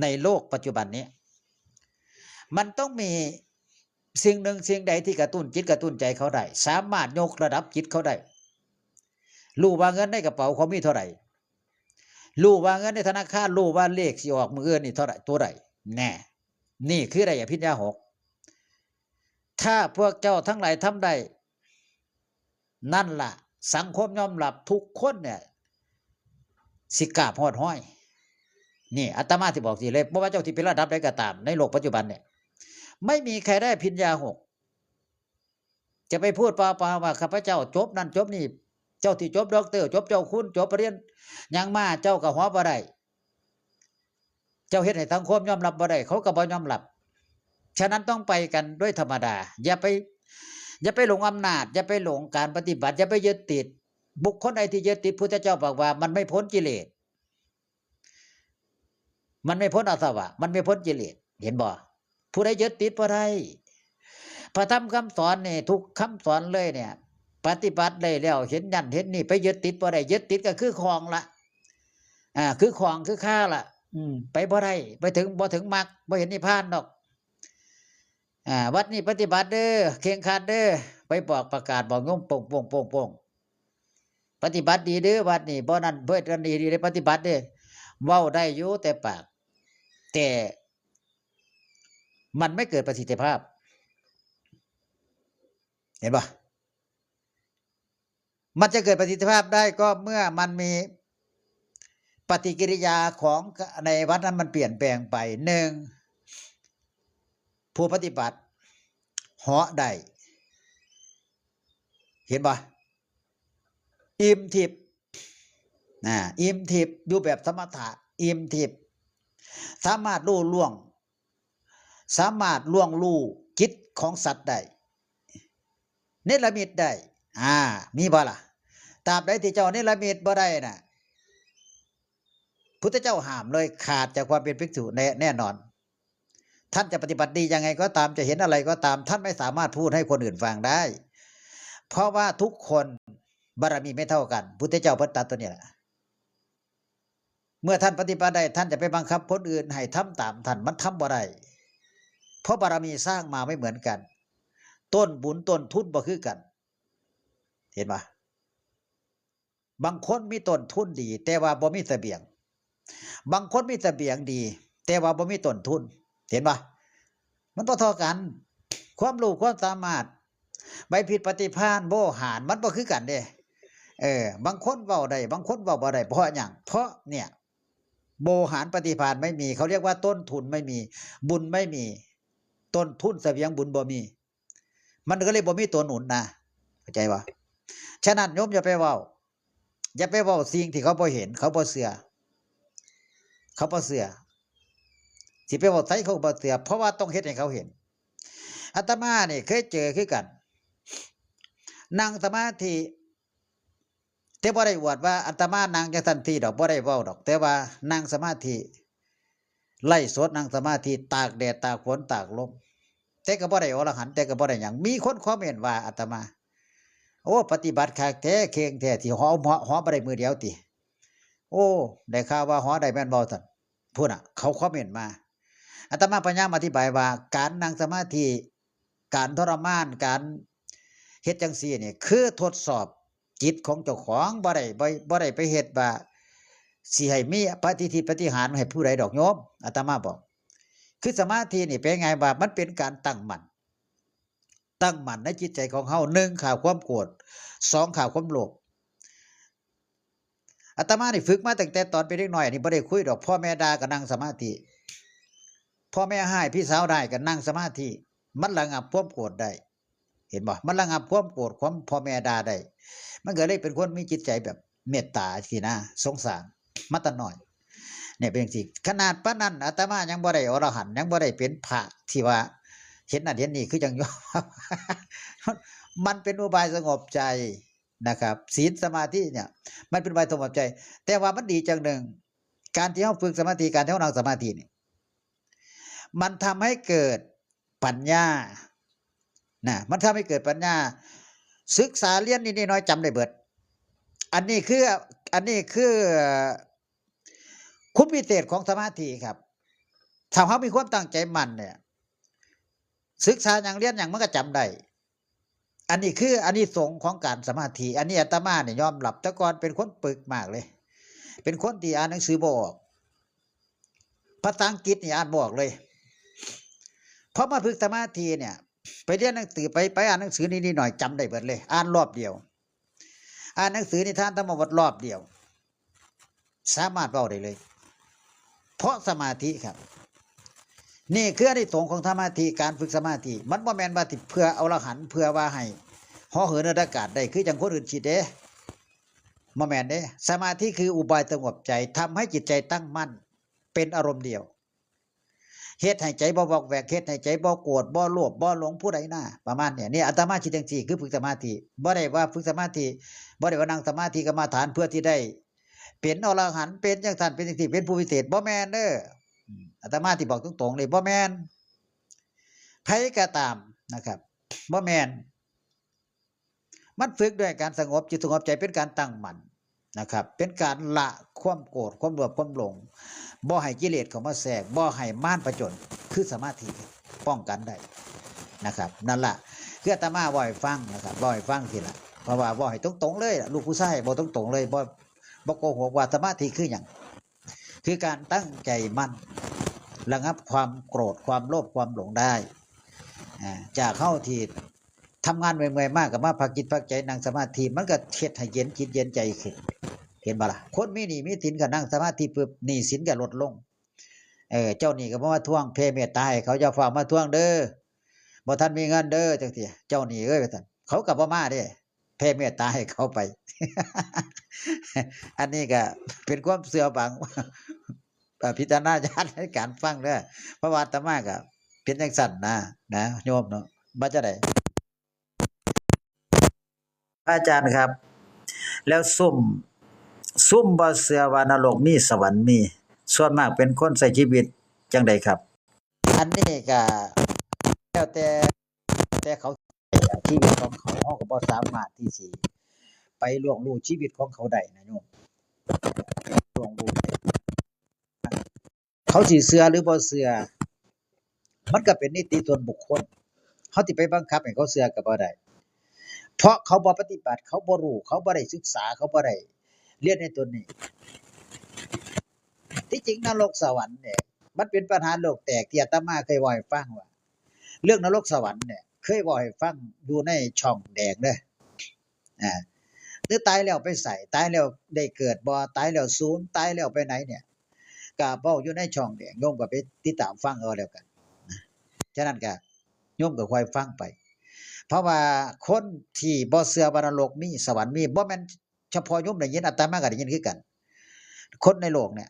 ในโลกปัจจุบันนี้มันต้องมีสิ่งหนึ่งสิ่งใดที่กระตุ้นจิตกระตุ้นใจเขาได้สามารถยกระดับจิตเขาได้รู้ว่าเงินในกระเป๋าเขามีเท่าไหร่รู้ว่าเงินในธนาคารรู้ว่าเลขสิออกมื้ออื่นนี่เท่าไหร่ตัวใดแน่นี่คือได้อภิญญา6ถ้าพวกเจ้าทั้งหลายทำได้นั่นล่ะ สังคมยอมรับทุกคนเนี่ยสิกราบฮอดห้อยนี่อาตมาที่บอกสิเลยบ่ว่าเจ้าที่เป็นระดับใดก็ตามในโลกปัจจุบันเนี่ยไม่มีใครได้ปริญญา6จะไปพูดเปล่าๆว่าข้าพเจ้าจบนั่นจบนี่เจ้าที่จบด็อกเตอร์จบเจ้าคุณจบปริญญายังมาเจ้าก็ฮอดบ่ได้เจ้าเฮ็ดให้สังคมยอมรับบ่ได้เขาก็บ่ยอมรับฉะนั้นต้องไปกันด้วยธรรมดาอย่าไปหลงอำนาจอย่าไปหลงการปฏิบัติอย่าไปยึดติดบุคคลใดที่ยึดติดพุทธเจ้าบอกว่ามันไม่พ้นกิเลสมันไม่พ้นอาสวะมันไม่พ้นกิเลสเห็นบ่ผู้ใดยึดติดบ่ได้พระธรรมคำสอนนี่ทุกคำสอนเลยเนี่ยปฏิบัติได้แล้วเห็นนั่นเห็นนี่ไปยึดติดบ่ได้ยึดติดก็คือครองละคือครองคือฆ่าละไปบ่ได้ไปถึงบ่ถึงมรรคบ่เห็นนิพพานดอกวัดนี้ปฏิบัติเด้อเข่งขันเด้อไปบอกประกาศบอกโยมโป่งปฏิบัติดีเด้อวัดนี้บ่นั่นเพิ่นกันดีได้ปฏิบัติเด้อเว้าได้อยู่แต่ปากแต่มันไม่เกิดประสิทธิภาพเห็นป่ะมันจะเกิดประสิทธิภาพได้ก็เมื่อมันมีปฏิกิริยาของในวัดนั้นมันเปลี่ยนแปลงไป1ผู้ปฏิบัติเหาะได้เห็นป่ะอิ่มทิพย์อิ่มทิพย์อยู่แบบสมถะอิ่มทิพย์สามารถรู้ล่วงรู้จิตของสัตว์ได้เนรมิตได้มีบ่ล่ะตราบใดที่เจ้าเนรมิตบ่ได้น่ะพุทธเจ้าห้ามเลยขาดจากความเป็นภิกษุแน่นอนท่านจะปฏิบัติดียังไงก็ตามจะเห็นอะไรก็ตามท่านไม่สามารถพูดให้คนอื่นฟังได้เพราะว่าทุกคนบารมีไม่เท่ากันพุทธเจ้าเพิ่นตรัสตัวนี้แหละเมื่อท่านปฏิบัติได้ท่านจะไปบังคับคนอื่นให้ทำตามท่านมันทำบ่ได้เพราะบารมีสร้างมาไม่เหมือนกันต้นบุญต้นทุนบ่คือกันเห็นป่ะบางคนมีต้นทุนดีแต่ว่าบ่มีเสบียงบางคนมีเสบียงดีแต่ว่าบ่มีต้นทุนเห็นป่ะมันบ่เท่ากันความรู้ความสามารถใบผิดปฏิภาณโวหารมันบ่คือกันเด้บางคนเว้าได้บางคนเว้าบ่ได้เพราะหยังเพราะเนี่ยโวหารปฏิภาณไม่มีเขาเรียกว่าต้นทุนไม่มีบุญไม่มีต้นทุนเสบียงบุญบ่มีมันก็เลยบ่มีตัวหนุนนะเข้าใจป่ะฉะนั้นโยมอย่าไปเว้าสิ่งที่เขาบ่เห็นเขาบ่เชื่อสิไปเว้าใส่เขาบ่เชื่อเพราะว่าต้องเฮ็ดให้เขาเห็นอาตมานี่เคยเจอคือกันนั่งสมาธิแต่บ่ได้อวดว่าอาตมานั่งจังซั่นที่ดอกบ่ได้เว้าดอกแต่ว่านั่งสมาธิไล่สดนั่งสมาธิตากแดดตากฝนตากลมแต่ก็บ่ได้อรหันต์แต่ก็บ่ได้หยังมีคนคอมเมนต์ว่าอาตมาโอ้ปฏิบัติคักแท้เข่งแท้ที่หอบ่ได้มือเดียวติโอ้ได้ข่าวว่าหอได้แม่นบ่ซั่นพุ่นน่ะเขาคอมเมนต์มาอาตมาพยายามอธิบายว่าการนั่งสมาธิการทรมานการเฮ็ดจังซี่นี่คือทดสอบจิตของเจ้าของบ่ได้ไปเฮ็ดว่าสิให้มีปฏิทินปฏิหารให้ผู้ใดดอกโยมอาตมาบอกคือสมาธินี่เป็นไงว่ามันเป็นการตั้งมั่นในจิตใจของเฮา1ข่าวความโกรธ2ข่าวความโลภอาตมานี่ฝึกมาตั้งแต่ตอนเป็นเด็กน้อยนี่บ่ได้คุยดอกพ่อแม่ด่าก็นั่งสมาธิพ่อแม่ให้พี่สาวได้ก็นั่งสมาธิมันระงับความโกรธได้เห็นบ่มันระงับความโกรธความพ่อแม่ด่าได้มันก็เลยเป็นคนมีจิตใจแบบเมตตาสินะสงสารมาแต่น้อยเนี่ยเป็นจังซี่ขนาดปานนั้นอาตมายังบ่ได้อรหันต์ยังบ่ได้เป็นพระที่ว่าเห็นนั่นเห็นนี่คือจังยอม มันเป็นอุบายสงบใจนะครับศีลสมาธิเนี่ยมันเป็นอุบายสงบใจแต่ว่ามันดีจังหนึ่งการที่เฮาฝึกสมาธิการที่เฮานั่งสมาธินี่มันทำให้เกิดปัญญามันทำให้เกิดปัญญาศึกษาเรียนนิดๆน้อยๆจำได้เบิดอันนี้คือคุณวิเศษของสมาธิครับถ้าเฮามีความตั้งใจมั่นเนี่ยศึกษาหยังเรียนหยังมันก็จำได้อันนี้คืออานิสงส์ของการสมาธิอันนี้อาตมาเนี่ยยอมรับแต่ก่อนเป็นคนปึกมากเลยเป็นคนที่อ่านหนังสือบ่ออกภาษาอังกฤษนี่อ่านบ่ออกเลยพอมาฝึกสมาธิเนี่ยไปเรียนหนังสือไปอ่านหนังสือนิดๆหน่อยๆจำได้เบิดเลยอ่านรอบเดียว อ่านหนังสือนิทานธรรมบทรอบเดียวสามารถเว้าได้เลยเพราะสมาธิครับนี่คืออนิสงส์ของสมาธิการฝึกสมาธิมันบ่แม่นว่าเพื่อเอาละหันเพื่อว่าให้ห่อเหินอากาศได้คือจังคนอื่นคิดเด้บ่แม่นเด้สมาธิคืออุบายสงบใจทำให้จิตใจตั้งมั่นเป็นอารมณ์เดียวเฮ็ดให้ใจบ่วอกแวกเฮ็ดให้ใจบ่โกรธบ่โลภบ่หลงผู้ใดหน้าประมาณเนี่ยนี่อาตมาคิดจังซี่คือฝึกสมาธิบ่ได้ว่าฝึกสมาธิบ่ได้ว่านั่งสมาธิกรรมฐานเพื่อที่ได้เป็นอรหันต์เป็นจังซั่นเป็นจังซี่เป็นผู้พิเศษบ่แม่นเด้ออาตมาที่บอกตรงๆเลยบ่แม่นไผก็ตามนะครับบ่แม่นมันฝึกด้วยการสงบจิตสงบใจเป็นการตั้งมั่นนะครับเป็นการละความโกรธความโลภความหลงบ่ให้กิเลสเข้ามาแทรกบ่ให้มารผจญคือสมาธิป้องกันได้นะครับนั่นล่ะคืออาตมาบ่ให้ฟังนะครับบ่ให้ฟังทีละเพราะว่าบ่ให้ตรงๆเลยลูกผู้ชายบ่ตรงๆเลยบ่โกหกว่าสมาธิคือหยังคือการตั้งใจมั่นระงับความโกรธความโลภความหลงได้จากเข้าที่ทำงานเมื่อยๆมากกับมาพักจิตพักใจนั่งสมาธิมันก็เฮ็ดให้เย็นจิตเย็นใจขึ้นเห็นบ่ล่ะคนมีหนี้มีสินก็นั่งสมาธิปุ๊บหนี้สินก็ลดลงเจ้าหนี้ก็บ่มาทวงเพเมตตาให้เขาจะฝากมาทวงเด้อบ่ทันมีเงินเด้อจังซี่เจ้าหนี้เอ้ยว่าซั่นเขาก็บ่มาเด้เพเมตตาให้เขาไป อันนี้ก็เป็นความเชื่อบาง พิจารณาญาณในการฟังเด้อเพราะว่าอาตมาก็เป็นจังซั่นนะโยมเนาะบ่จะได้อาจารย์ครับแล้วซุ่มบ่เชื่อว่านรกมีสวรรค์มีส่วนมากเป็นคนใช้ชีวิตจังไดครับอันนี้ก็แล้วแต่เขาชีวิตของเขาเฮาก็บ่สามารถที่สิไปล่วงรู้ชีวิตของเขาได้นะโยมล่วงรู้เขาสิเชื่อหรือบ่เชื่อมันก็เป็นนิติส่วนบุคคลเฮาสิไปบังคับให้เขาเชื่อก็บ่ได้เพราะเขาบ่ปฏิบัติเขาบ่รู้เขาบ่ได้ศึกษาเขาบ่ได้เรียนในตัวนี้ที่จริงนรกสวรรค์เนี่ยมันเป็นปัญหาโลกแตกที่อาตมาเคยเว้าให้ฟังว่าเรื่องนรกสวรรค์เนี่ยเคยเว้าให้ฟังอยู่ในช่องแดงเด้อหรือตายแล้วไปไสตายแล้วได้เกิดบ่ตายแล้วสูญตายแล้วไปไหนเนี่ยก็เว้าอยู่ในช่องแดงโยมก็ไปติดตามฟังเอาแล้วกันฉะนั้นก็โยมก็ค่อยฟังไปเพราะว่าคนที่บ่เชื่อว่านรกมีสวรรค์มีบ่แม่นเฉพาะโยมได้ยินอาตมาก็ได้ยินคือกันคนในโลกเนี่ย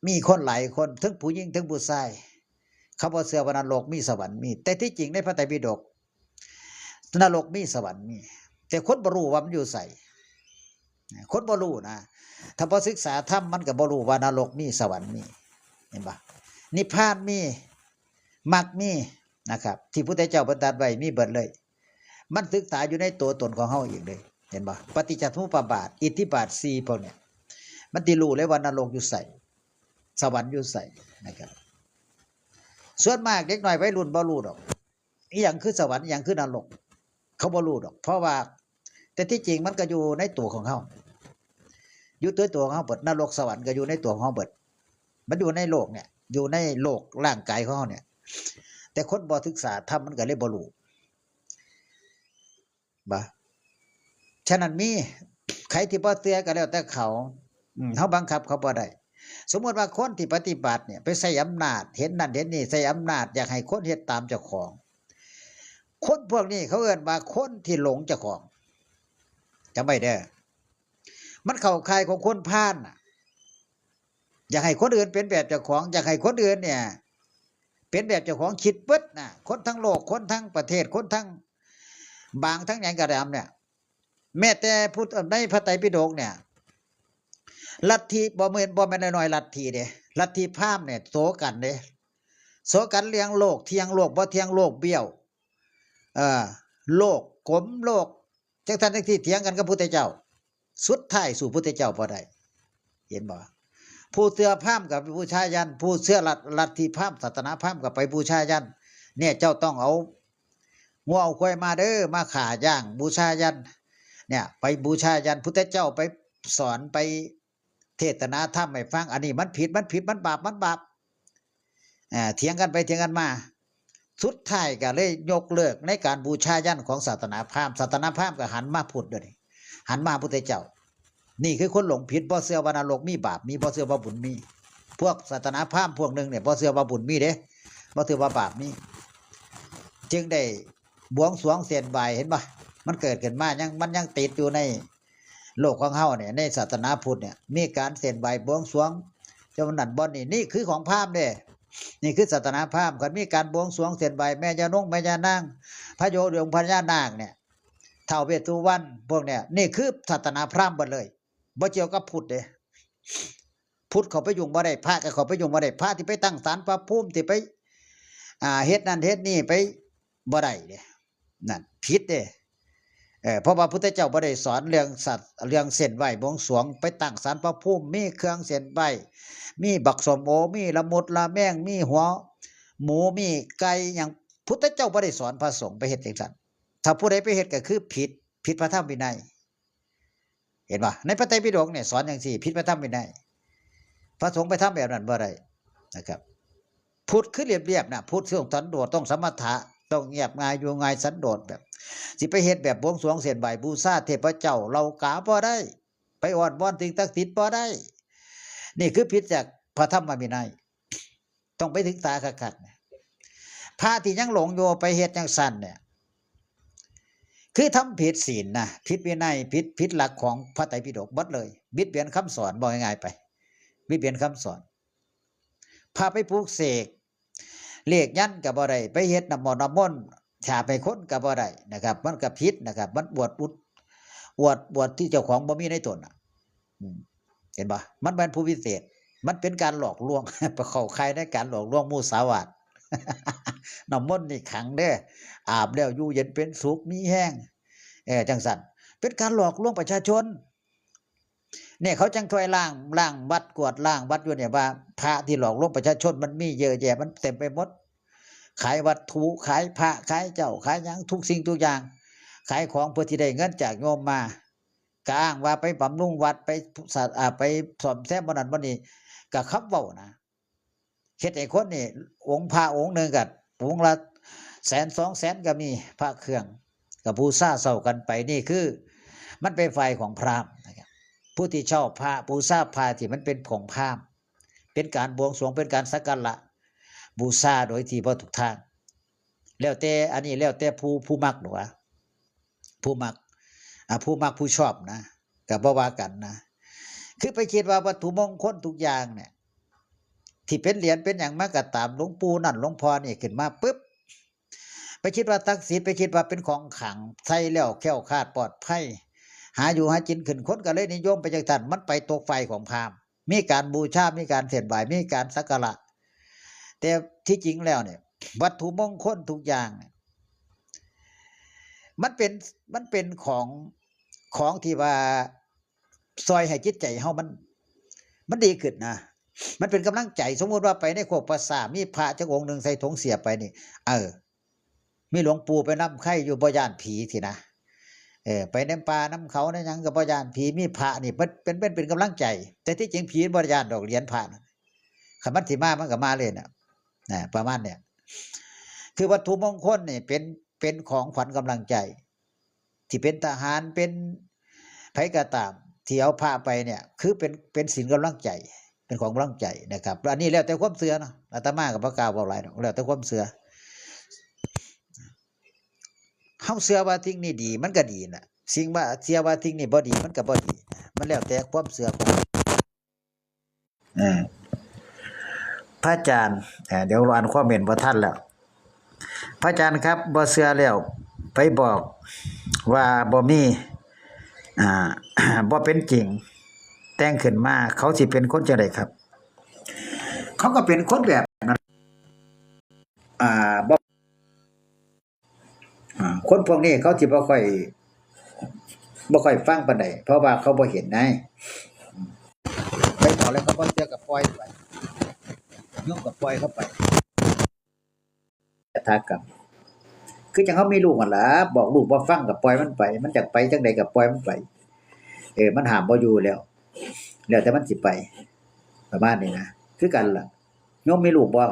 มีคนหลายคนทั้งผู้หญิงทั้งผู้ชายเขาบ่เชื่อว่านรกมีสวรรค์มีแต่ที่จริงในพระไตรปิฎกนรกมีสวรรค์มีแต่คนบ่รู้ว่ามันอยู่ไสคนบ่รู้นะถ้าบ่ศึกษาธรรมมันก็บ่รู้ว่านรกมีสวรรค์มีเห็นบ่นิพพานมีมรรคมีนะครับที่พุทธเจ้าประทานไว้มีเบิดเลยมันศึกษาอยู่ในตัวตนของเฮาอีกเลยเห็นบ่ปฏิจจสมุปบาทอิทธิบาท4พวกเนี้ยมันสิรู้เลยว่านรกอยู่ไสสวรรค์อยู่ไสนะครับส่วนมากเด็กน้อยวัยรุ่นบ่รู้ดอกอีหยังคือสวรรค์อีหยังคือนรกเขาบ่รู้ดอกเพราะว่าแต่ที่จริงมันก็อยู่ในตัวของเฮาอยู่ตัวของเฮาเบิดนรกสวรรค์ก็อยู่ในตัวของเฮาเบิดมันอยู่ในโลกเนี่ยอยู่ในโลกร่างกายของเฮาเนี่ยแต่คนบ่ศึกษาธรรมมันก็เลยบ่รู้บ่ฉะนั้นมีใครที่บ่เชื่อก็แล้วแต่เขาเฮาบังคับเขาบ่ได้สมมุติว่าคนที่ปฏิบัติเนี่ยไปใช้อำนาจเห็นนั่นเห็นนี่ใช้อำนาจอยากให้คนเฮ็ดตามเจ้าของคนพวกนี้เขาเอิ้นว่าคนที่หลงเจ้าของจำไว้เด้อมันเข้าข่ายของคนพาลน่ะอยากให้คนอื่นเป็นแบบเจ้าของอยากให้คนอื่นเนี่ยเป็นแบบเจ้าของคิดเบิดน่ะคนทั้งโลกคนทั้งประเทศคนทั้งบางทั้งหยังก็ตามเนี่ยแม้แต่พุทธในพระไตรปิฎกเนี่ยลัทธิบ่แม่นน้อยๆลัทธิเด้ลัทธิพราหมณ์เนี่ยโศกันเด้โศกันเลี้ยงโลกเที่ยงโลกบ่เที่ยงโลกเบี้ยวโลกกลมโลกจังซั่นจังซี่เถียงกันกับพุทธเจ้าสุดท้ายสู่พุทธเจ้าบ่ได้เห็นบ่ผู้เชื่อพราหมณ์กับบูชายันผู้เชื่อลัทธิพราหมณ์ศาสนาพราหมณ์ก็ไปบูชายันเนี่ยเจ้าต้องเอางัวเอาควายมาเด้อมาฆ่าย่างบูชายันเนี่ยไปบูชายันพุทธเจ้าไปสอนไปเทศนาธรรมให้ฟังอันนี้มันผิดมันบาปเถียงกันไปเถียงกันมาสุดท้ายก็เลยยกเลิกในการบูชายันของศาสนาพราหมณ์ก็หันมาพุทธเด้อนี่ หันมาพุทธเจ้านี่คือคนหลงผิดบ่เชื่อว่านรกมีบาปมีบ่เชื่อว่าบุญมีพวกศาสนาพราหมณ์พวกหนึ่งเนี่ยบ่เชื่อว่าบุญมีเด้บ่เชื่อว่าบาปมีจึงได้บวงสรวงเส้นไหว้เห็นป่ะมันเกิดขึ้นมามันยังติดอยู่ในโลกของเฮาเนี่ยในศาสนาพุทธเนี่ยมีการเส้นไหว้บวงสรวงเจ้านั่นบ่นี่คือของพราหมณ์เด้นี่คือศาสนาพราหมณ์คันมีการบวงสรวงเส้นไหว้แม่ย่านงแม่ย่านางพระโยดวงพญานาคเนี่ยท้าวเวสสุวรรณพวกเนี่ยนี่คือศาสนาพราหมณ์หมดเลยบ่เกี่ยวกับพุทธเด้พุทธเขาไปยุ่งบ่ได้พระก็เขาไปยุ่งบ่ได้พระที่ไปตั้งศาลพระภูมิที่ไปเฮ็ดนั่นเฮ็ดนี่ไปบ่ได้เด้นั่นผิดเด้เพราะว่าพุทธเจ้าบ่ได้สอนเรื่องสัตว์เรื่องเส้นไหว้บวงสรวงไปตั้งศาลพระภูมิมีเครื่องเส้นไหว้มีบักสมโอมีละมุดละแมงมีหัวหมูมีไก่หยังพุทธเจ้าบ่ได้สอนพระสงฆ์ไปเฮ็ดจังซั่นถ้าผู้ใดไปเฮ็ดก็คือผิดพระธรรมวินัยเห็นป่ะในพระไตรปิฎกเนี่ยสอนจังซี่ผิดพระธรรมวินัยพระสงฆ์ไปทำแบบนั้นบ่ได้นะครับพุทธคือเรียบๆนะพุทธต้องสันโดษต้องสมถะต้องเงียบง่ายอยู่ง่ายสันโดษแบบสิไปเฮ็ดแบบบวงสรวงเส้นไหว้บูชาเทพเจ้าเหล่ากาบ่ได้ไปอ้อนวอนสิ่งศักดิ์สิทธิ์บ่ได้นี่คือผิดจากพระธรรมวินัยต้องไปถึงตาคักๆพระที่ยังหลงอยู่ไปเฮ็ดจังซั่นเนี่ยคือทำผิดศีลนะผิดวินัยผิดหลักของพระไตรปิฎกหมดเลยบิดเบียนคำสอนบอกง่ายๆไปบิดเบียนคำสอนพาไปปลูกเสกเลขยันก็บ่ได้ไปเฮ็ดน้ำมนต์ฉาไปคนก็บ่ได้นะครับมันก็ผิดนะครับมันบวชที่เจ้าของบ่มีในตนเห็นป่ะมันเป็นผู้พิเศษมันเป็นการหลอกลวงเข้าข่ายในการหลอกลวงมุสาวาทน้ำมนต์นี่ขังเด้ออาบแล้วอยู่เย็นเป็นสุขมีแห้งจังซั่นเป็นการหลอกลวงประชาชนเนี่ยเขาจังถอยล้างวัดกวดล้างวัดอยู่เนี่ยว่าพระที่หลอกลวงประชาชนมันมีเยอะแยะมันเต็มไปหมดขายวัตถุขายพระขายเจ้าขายหยังทุกสิ่งทุกอย่างขายของเพื่อที่ได้เงินจากโยมมาก็อ้างว่าไปบำรุงวัดไปไปซ่อมแซมบ่นั้นบ่นี้ก็คำเว้านะเฮ็ดให้คนนี่องค์พระองค์นึงก็องค์ละ100,000 200,000ก็มีพระเครื่องก็บูชาเซากันไปนี่คือมันเป็นฝ่ายของพราหมณ์นะครับผู้ที่ชอบพระบูชาพระที่มันเป็นของพราหมณ์เป็นการบวงสรวงเป็นการสักการะบูชาโดยที่บ่ถูกทางแล้วแต่อันนี้แล้วแต่ผู้มักหรอวะผู้มักผู้ชอบนะก็บ่ว่ากันนะคือไปคิดว่าวัตถุมงคลทุกอย่างเนี่ยที่เป็นเหรียญเป็นหยังมาก็ตามหลวงปู่นั่นหลวงพ่อนี่ขึ้นมาปึ๊บไปคิดว่าศักดิ์สิทธิ์ไปคิดว่าเป็นของขลังใส่แล้วแคล้วคลาดปลอดภัยหาอยู่หากินขึ้นคนก็เลยนิยมไปจังซั่นมันไปตกไฟของพราหมณ์มีการบูชามีการเส้นไหว้มีการสักการะแต่ที่จริงแล้วเนี่ยวัตถุมงคลทุกอย่างมันเป็นของที่ว่าซอยให้จิตใจเฮามันดีขึ้นนะมันเป็นกำลังใจสมมุติว่าไปในโคกประสาทมีพระจักองค์นึงใส่ถุงเสียบไปนี่มีหลวงปู่ไปนำไข่อยู่บ่ย่านผีสินะไปในป่าน้ำเขาในหยังก็บ่ย่านผีมีพระนี่เป็นกำลังใจแต่ที่จริงผีบ่ย่านดอกเหรียญพระนะคันมันสิมามันก็มาเลยน่ะประมาณเนี่ยคือวัตถุมงคลนี่เป็นของขวัญกำลังใจที่เป็นทหารเป็นไผก็ตามที่เอาพระไปเนี่ยคือเป็นสินกำลังใจเป็นของกำลังใจนะครับอันนี้แล้วแต่ความเชื่อเนาะอาตมาก็บ่กล่าวว่าหลายดอกแล้วแต่ความเชื่อเฮาเชื่อว่าสิ่งนี้ดีมันก็ดีน่ะสิ่งว่าเชื่อว่าสิ่งนี้บ่ดีมันก็บ่ดีมันแล้วแต่ความเชื่อของพระอาจารย์เดี๋ยวอ่านคอมเมนต์บ่ทันแล้วพระอาจารย์ครับบ่เชื่อแล้วไปบอกว่าบ่มีบ่เป็นจริงแต่งขึ้นมาเขาสิเป็นคนจังได๋ครับเขาก็เป็นคนแบบนั้นบ่คนพวกนี้เขาสิบ่ค่อยฟังปานใดเพราะว่าเขาบ่เห็นไงไปบอกแล้วเขาบ่เชื่อก็ปล่อยไปยกก็ปล่อยเขาไปยถากรรมคือจังเขามีลูกหั่นล่ะบอกลูกบ่ฟังก็ปล่อยมันไปมันจักไปจังได๋ก็ปล่อยมันไปมันห้ามบ่อยู่แล้วแต่มันสิไปประมาณนี้นะคือกันล่ะโยมมีลูกบ่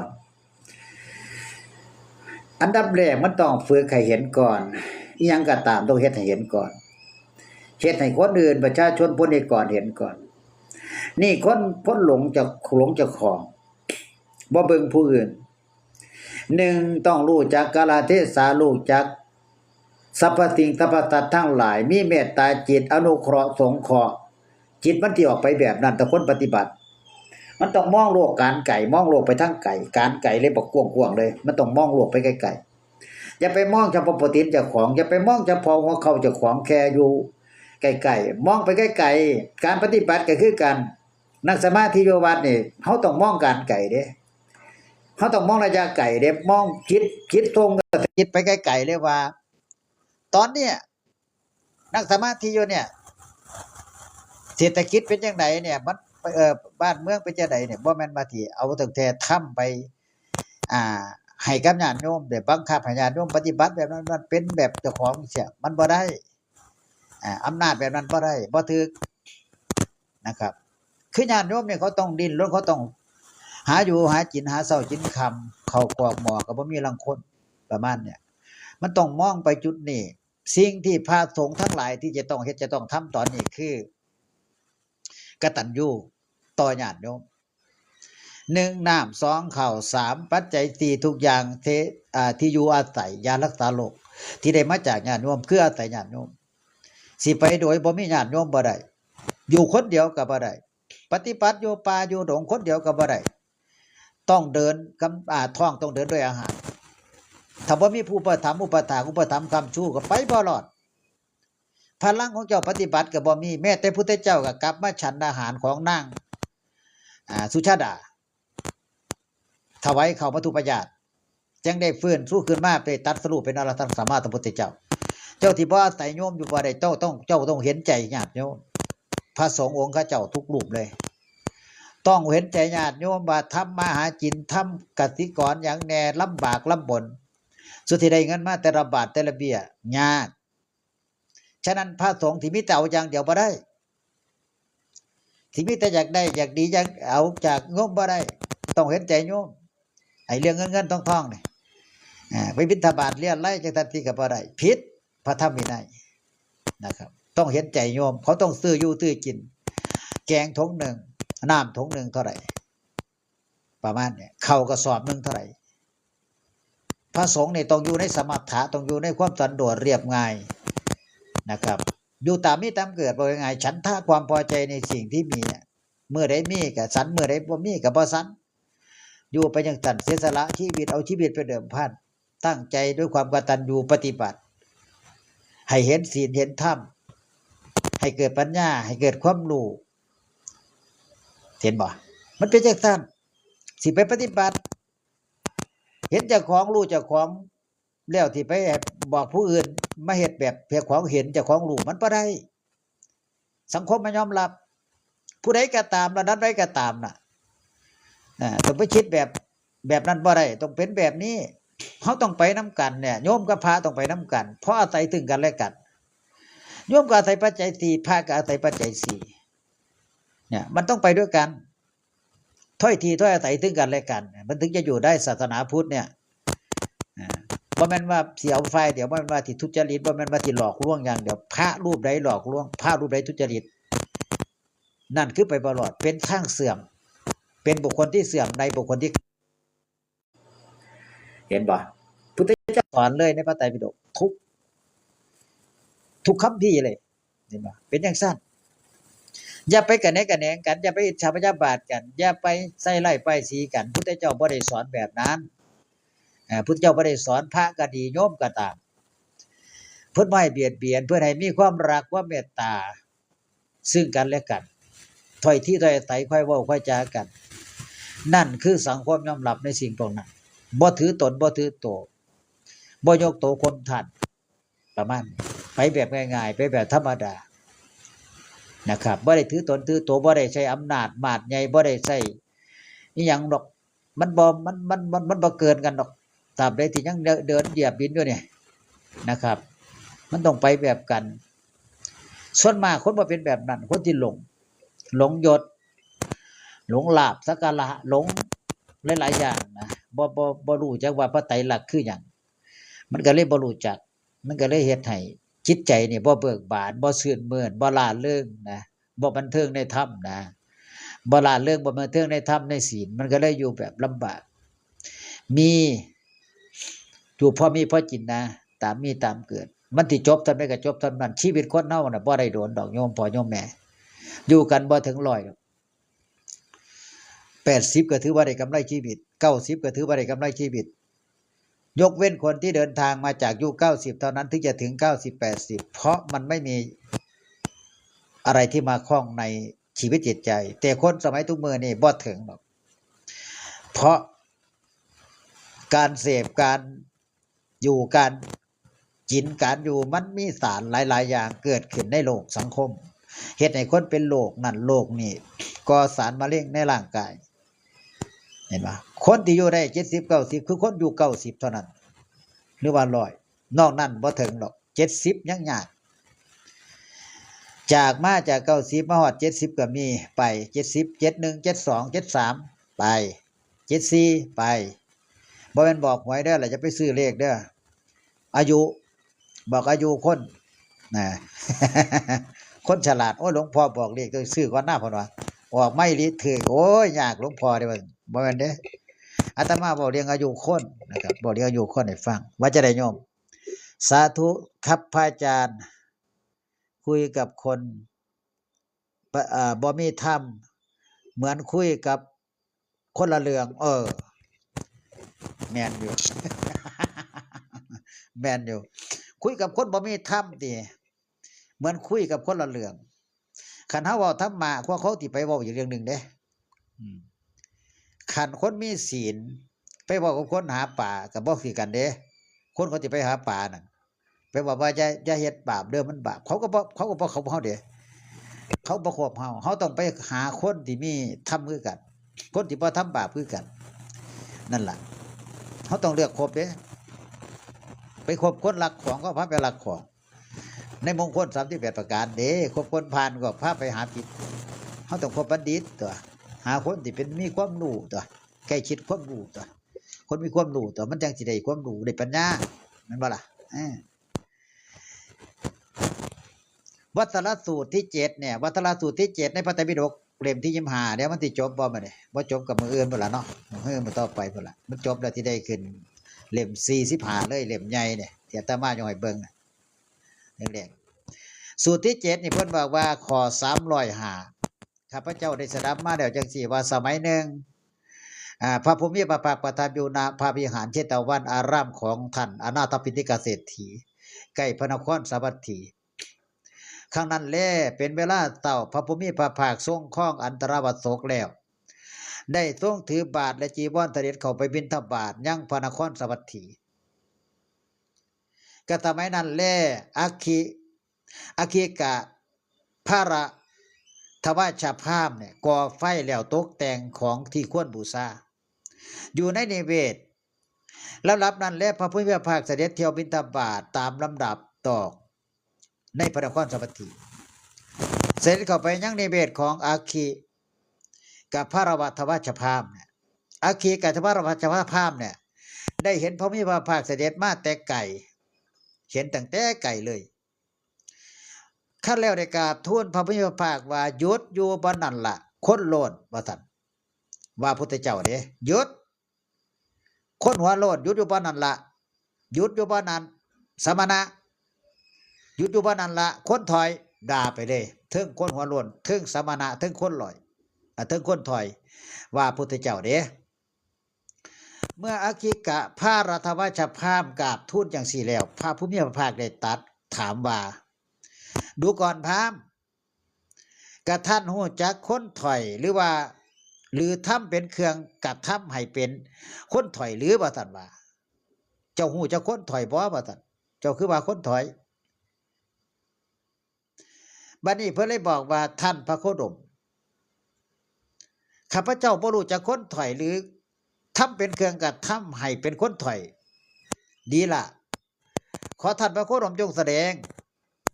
อันดับแรกมันต้องฝึกให้เห็นก่อนอีหยังก็ตามต้องเฮ็ดให้เห็นก่อน เฮ็ดให้คนอื่นประชาชนพ้นได้ก่อนเห็นก่อนนี่คนพ้นหลงจากของบ่เบิ่งผู้อื่นหนึ่งต้องรู้จักกาลเทศะรู้จักสรรพสิ่งสรรพสัตว์ทั้งหลายมีเมตตาจิตอนุเคราะห์สงเคราะห์จิตมันสิออกไปแบบนั้นแต่คนปฏิบัติมันต้องมองโลกการไก่มองโลกไปทางไก่การไก่เลยบอกกว้างๆเลยมันต้องมองโลกไปไกลๆอย่าไปมองเฉพาะปฏิทินเจ้าของอย่าไปมองเฉพาะหัวเข้าเจ้าของแค่อยู่ไกลๆมองไปไกลๆการปฏิบัติก็คือการนั่งสมาธิอยู่วัดนี่เฮาต้องมองการไก่เด้เฮาต้องมองระยะไกลเด้มองคิดตรงคิดไปไกลๆเลยว่าตอนเนี้ยนั่งสมาธิอยู่เนี่ยเศรษฐกิจเป็นจังไดเนี่ยมันบ้านเมืองเป็นจังไดเนี่ยบ่แม่นว่าที่เอาตั้งแต่ทํไปให้กับญาติโยมได้บังคับให้ญาติโยมปฏิบัติแบบนั้นมันเป็นแบบเจ้าของเสียมันบ่ได้อำนาจแบบนั้นบ่ได้บ่ถูกนะครับคือญาติโยมเนี่ยเขาต้องดิ้นรนเขาต้องหาอยู่หากินหาเช้ากินค่ำเข้ากอกหม้อก็บ่มีลังคนประมาณเนี่ยมันต้องมองไปจุดนี้สิ่งที่พระสงฆ์ทั้งหลายที่จะต้องเฮ็ดจะต้องทำตอนนี้คือกตัญญูต่อญาติโยม1น้ำ2ข้าว3ปัจจัย4ทุกอย่างที่อยู่อาศัยยารักษาโรคที่ได้มาจากญาติโยมคืออาศัยญาติโยมสิไปโดยบ่มีญาติโยมบ่ได้อยู่คนเดียวก็บ่ได้ปฏิบัติอยู่ป่าอยู่ดงคนเดียวก็บ่ได้ต้องเดินท้องต้องเดินด้วยอาหารถ้าบ่มีผู้อุปถัมภ์อุปถากอุปถัมภ์คำชูก็ไปบ่รอดพลังของเจ้าปฏิบัติก็บ่มีแม้แต่พุทธเจ้าก็กลับมาฉันอาหารของนางสุชาดาถวายเข้ามัทุปยาตจังได้ฟื้นสู้ขึ้นมาไปตัดสรุปเป็นอรหันตสัมมาสัมพุทธเจ้าเจ้าที่บ่อาศัยโยมอยู่บ่ได้เจ้าต้องเห็นใจญาติโยมพระสงฆ์องค์ข้าเจ้าทุกรูปเลยต้องเห็นใจญาติโยมว่าทำมาหากินทำกสิกรอย่างแน่ลำบากลำบนสุดที่ได้เงินมาแต่ละบาทแต่ละเบี้ยยากฉะนั้นพระสงฆ์ที่มีแต่เอาอย่างเดียวบ่ได้ที่มีแต่อยากได้อยากดีอยากเอาจากโยมบ่ได้ต้องเห็นใจโยมไอ้เรื่องเงินทองนี่ไปบิณฑบาตเลี้ยไล่จังทันทีก็บ่ได้ผิดพระธรรมวินัยนะครับต้องเห็นใจโยมเขาต้องซื้ออยู่ซื้อกินแกงถุงหนึ่งน้ำถุงหนึ่งเท่าไหร่ประมาณเนี่ยข้าวกระสอบหนึ่งเท่าไหร่พระสงฆ์เนี่ยต้องอยู่ในสมถะต้องอยู่ในความสันโดษเรียบง่ายนะครับอยู่ตามมีตามเกิดบ่ง่ายฉันท่าความพอใจในสิ่งที่มีเมื่อใดมีก็สันเมื่อใดบ่มีก็บ่สันอยู่ไปจังซั่นเสียสละชีวิตเอาชีวิตไปเดิมพันตั้งใจด้วยความกตัญญูปฏิบัติให้เห็นศีลเห็นธรรมให้เกิดปัญญาให้เกิดความรู้เห็นบ่มันเป็นจังซั่นสิไปปฏิบัติเห็นเจ้าของรู้เจ้าของแล้วที่ไปบอกผู้อื่นมาเฮ็ดแบบเพียงของเห็นเจ้าของรู้มันบ่ได้สังคมไม่ยอมรับผู้ใดก็ตามระดับใดก็ตามน่ะต้องไปคิดแบบนั้นบ่ได้ต้องเป็นแบบนี้เฮาต้องไปนํกันเนี่ยโยมกับพระต้องไปนํกันเพราะอาศัยถึงกันและกันโยมก็อาศัยปัจจัย4พระก็อาศัยปัจจัย4เนี่ยมันต้องไปด้วยกันถ้อยทีถ้อยอาศัยถึงกันและกันมันถึงจะอยู่ได้ศาสนาพุทธเนี่ยบ่แม่นว่าสิเอาฝ่ายเดี๋ยวบ่แม่นว่าที่ทุจริตบ่แม่นว่าที่หลอกลวงอย่างเดียวพระรูปใดหลอกลวงพระรูปใดทุจริตนั่นคือไปบ่รอดเป็นทางเสื่อมเป็นบุคคลที่เสื่อมในบุคคลที่เห็นบ่พุทธเจ้าสอนเลยในพระไตรปิฎกทุกคำพีเลยเห็นบ่เป็นจังซั่นอย่าไปกระแหนงกันอย่าไปอิจฉาพยาบาทกันอย่าไปใส่ไล่ป้ายสีกันพุทธเจ้าบ่ได้สอนแบบนั้นพุทธเจ้าบ่ได้สอนพระก็ดีโยมก็ตามเพิ่นบ่ให้เบียดเบียนเพื่อให้มีความรักความเมตตาซึ่งกันและกันถ้อยทีถ้อยอาศัยค่อยเว้าค่อยจากันนั่นคือสังคมยอมรับในสิ่งพวกนั้นบ่ถือตนบ่ถือโตบ่ยกโตคนท่านประมาณไปแบบง่ายๆไปแบบธรรมดานะครับบ่ได้ถือตนถือโตบ่ได้ใช้อำนาจมาดใหญ่บ่ได้ใช้อีหยังดอกมันบ่เกินกันดอกตราบใดที่ยังเดินเหยียบดินอยู่เนี่ยนะครับมันต้องไปแบบกันส่วนมากคนบ่เป็นแบบนั้นคนที่หลงยศหลงลาภสักการะหลงหลายๆอย่างนะบ่รู้จักว่าพระไตรลักษณ์คือหยังมันก็เลยบ่รู้จักมันก็เลยเฮ็ดให้ จิตใจนี่บ่เบิกบานบ่ชื่นมื่นบ่ล่าเริงนะบ่บันเทิงในธรรมนะบ่ล่าเริงบ่บันเทิงในธรรมในศีลมันก็เลยอยู่แบบลำบากมีอยู่พอมีพอกินนะตามมีตามเกิดมันสิจบเท่าใดก็จบเท่านั้นชีวิตคนเฮาน่ะบ่ได้โดนดอกโยมพ่อโยมแม่อยู่กันบ่ถึง100ดอก80ก็ถือว่าได้กำไรชีวิต90ก็ถือว่าได้กำไรชีวิตยกเว้นคนที่เดินทางมาจากยุค90เท่านั้นถึงจะถึง90 80เพราะมันไม่มีอะไรที่มาคล้องในชีวิตจิตใจ แต่คนสมัยทุกมื้อนี่บ่ถึงหรอกเพราะการเสพการอยู่การกินการอยู่มันมีสารหลายๆอย่างเกิดขึ้นในโลกสังคมเฮ็ดให้คนเป็นโรคนั่นโรคนี่ก่อสารมะเร็งในร่างกายเห็นป่ะคนที่อยู่ได้70 90คือคนอยู่90เท่านั้นหรือว่า100นอกนั้นบ่ถึงหรอก70ยังยากจากมาจาก90มาฮอด70ก็มีไป70 71 72 73ไป74ไปบ่แม่นบอกหวยเด้อแล้วจะไปซื้อเลขเด้ออายุบอกอายุคนนะ คนฉลาดโอ้ยหลวงพ่อบอกเลขต้องซื้อก่อนหน้าเพิ่นว่าออกไม่ลิถือโอ้ยยากหลวงพ่อเด้อบ่แม่นเด้อาตมาบอกเรื่องอายุคนนะครับบอกเรื่องอายุคนให้ฟังว่าจะได้โยมสาธุครับพระอาจารย์คุยกับคนบ่มีธรรมเหมือนคุยกับคนละเรื่องแม่นอยู่ แม่นอยู่คุยกับคนบ่มีธรรมติเหมือนคุยกับคนละเรื่องคันเฮาเว้าธรรมะพวกเขาสิไปเว้าอีกเรื่องหนึงเด้คันคนมีศีลไปเว้ากับคนหาปลาก็บ่คือกันเด้คนเขาสิไปหาปลานั่นไปบอกว่าอย่าเฮ็ดบาปเด้อมันบาปเขาก็บ่เขาเฮาเด้เขาบ่ควบเฮาต้องไปหาคนที่มีธรรมคือกันคนที่บ่ทำบาปคือกันนั่นล่ะเฮาต้องเลือกคบเด้ไปคบคนรักของก็พาไปรักของในมงคล38ประการเด้คบคนพาลก็พาไปหาผิดเฮาต้องคบบัณฑิตตัวหาคนที่เป็นมีความรู้ตัวใกล้ชิดความรู้ตัวคนมีความรู้ตัวมันจังสิได้ความรู้ได้ปัญญาแม่นบ่ล่ะวัตรสูตรที่7เนี่ยวัตรสูตรที่7ในพระไตรปิฎกเล่มที่25เดี๋ยวมันสิจบบ่มื้อนี้บ่จบกับมื้ออื่นพุ่นล่ะเนาะมื้อมื้อต่อไปพุ่นล่ะมันจบแล้วสิได้ขึ้นเล่ม45เลยเล่มใหญ่เนี่ยที่อาตมาย่อให้เบิ่งแรกๆสูตรที่7นี่เพิ่นบอกว่าข้อ305ข้าพเจ้าได้สดับมาแล้วจังซี่ว่าสมัยหนึ่งพระภูมิพระภาคประทับอยู่ณพระวิหารเชตวันอารามของท่านอนาถปิณกเศรษฐีใกล้พระนครสาวัตถีครั้งนั้นแลเป็นเวลาเต่าพระภูมิพระภาคทรงครองอันตรวัตโศกแล้วได้ทรงถือบาทและจีวรเสด็จเข้าไปบิณฑบาตยังพระนครสาวัตถีก็สมัยนั้นแลอัคคีกะพระทวชพามเนี่ยก่อไฟแล้วตกแต่งของที่ควรบูชาอยู่ในนิเวศลำดับนั้นแลพระพุทธภาคเสด็จเที่ยวบิณฑบาตตามลำดับต่อในพระนครสาวัตถีเสด็จเข้าไปยังนิเวศของอาคีกับพระทวชพามเนี่ยอาคีกับพระทวชพามเนี่ยได้เห็นพระพุทธภาคเสด็จมาแต่ไกลเห็นตั้งแต่ไกลเลยขั้นแล้วได้กราบทูลพระพุทธภาคว่าหยุดอยู่บ่นั่นล่ะคนโลดว่าซั่นว่าพุทธเจ้าเด้หยุดคนหัวโลดหยุดอยู่บ่นั่นล่ะหยุดอยู่บ่นั่นสมณะหยุดอยู่บ่นั่นล่ะคนถอยด่าไปเลยถึงคนหัวโลดถึงสมณะถึงคนลอยถึงคนถอยว่าพุทธเจ้าเด้เมื่ออาคิกะพระรัตวชพามกราบทูลจังสี่แล้วพระผู้มีพระภาคได้ตรัสถามว่าดูก่อนพราหมณ์กระท่านหูจักคนถอยหรือทำเป็นเครื่องกระทำให้เป็นคนถอยหรือบ่ซั่นว่าเจ้าหูจักคนถอยบ่ว่าซั่นเจ้าคือว่าคนถอยบัดนี้เพิ่นเลยบอกว่าท่านพระโคดมข้าพเจ้าบ่รู้จักคนถอยหรือทำเป็นเครื่องกระทำให้เป็นคนถอยดีล่ะขอท่านพระโคดมจงแสดง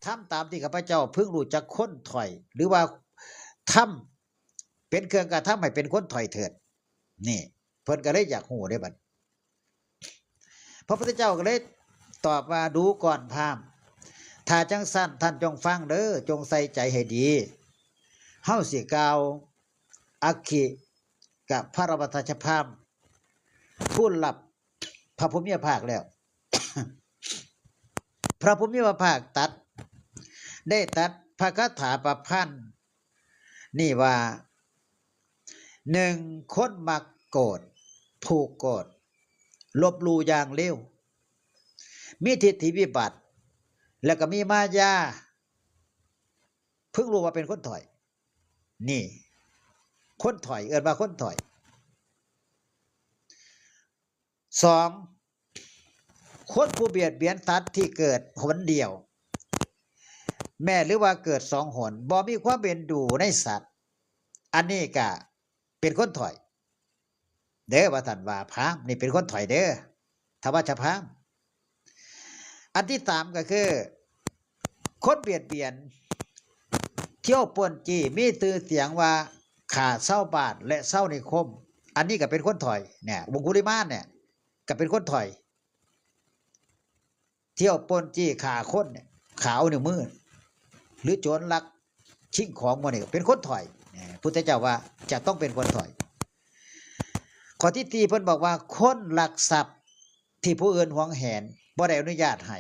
ทำตามที่ข้าพเจ้าเพิ่งรู้จักคนถอยหรือว่าทำเป็นเครื่องกระทำให้เป็นคนถอยเถิดนี่เพิ่นก็เลยอยากฮู้ได้บัดพระพุทธเจ้าก็เลยตอบว่าดูก่อนพราหมณ์ ถ้าจังสั้นท่านจงฟังเด้อจงใส่ใจให้ดีเฮาสิกล่าวอัคคิกับพระรมราชภาพผู้หลับพระพุทธเจ้าภาคแล้ว พระพุทธเจ้าภาคได้ตัดพระคาถาประพันธ์นี่ว่า1คนมักโกรธถูกโกรธลบลู่อย่างเร็วมีทิฏฐิวิบัติแล้วก็มีมายาเพิ่งรู้ว่าเป็นคนถอยนี่คนถอยเอิ้นว่าคนถอย2คนผู้เบียดเบียนสัตว์ที่เกิดหนเดียวแม่หรือว่าเกิด2หนบ่มีความเป็นดูในสัตว์อันนี้ก็เป็นคนถอยเด้อว่าท่านว่าพราหมณ์นี่เป็นคนถอยเด้อถ้าว่าจะพราหมณ์อันที่3ก็คือคนเบียดเบียนเที่ยวป่วนจี้มีชื่อเสียงว่าฆ่าชาวบ้านและชาวนิคมอันนี้ก็เป็นคนถอยเนี่ยวงคุลิมานเนี่ยก็เป็นคนถอยเที่ยวป่วนจี้ฆ่าคนเนี่ยขาวนิ้วมือหรือโจรลักชิงของมาเนี่ยเป็นคนถอยพุทธเจ้าว่าจะต้องเป็นคนถอยข้อที่4เพิ่นบอกว่าคนลักทรัพย์ที่ผู้อื่นหวงแหนบ่ได้อนุญาตให้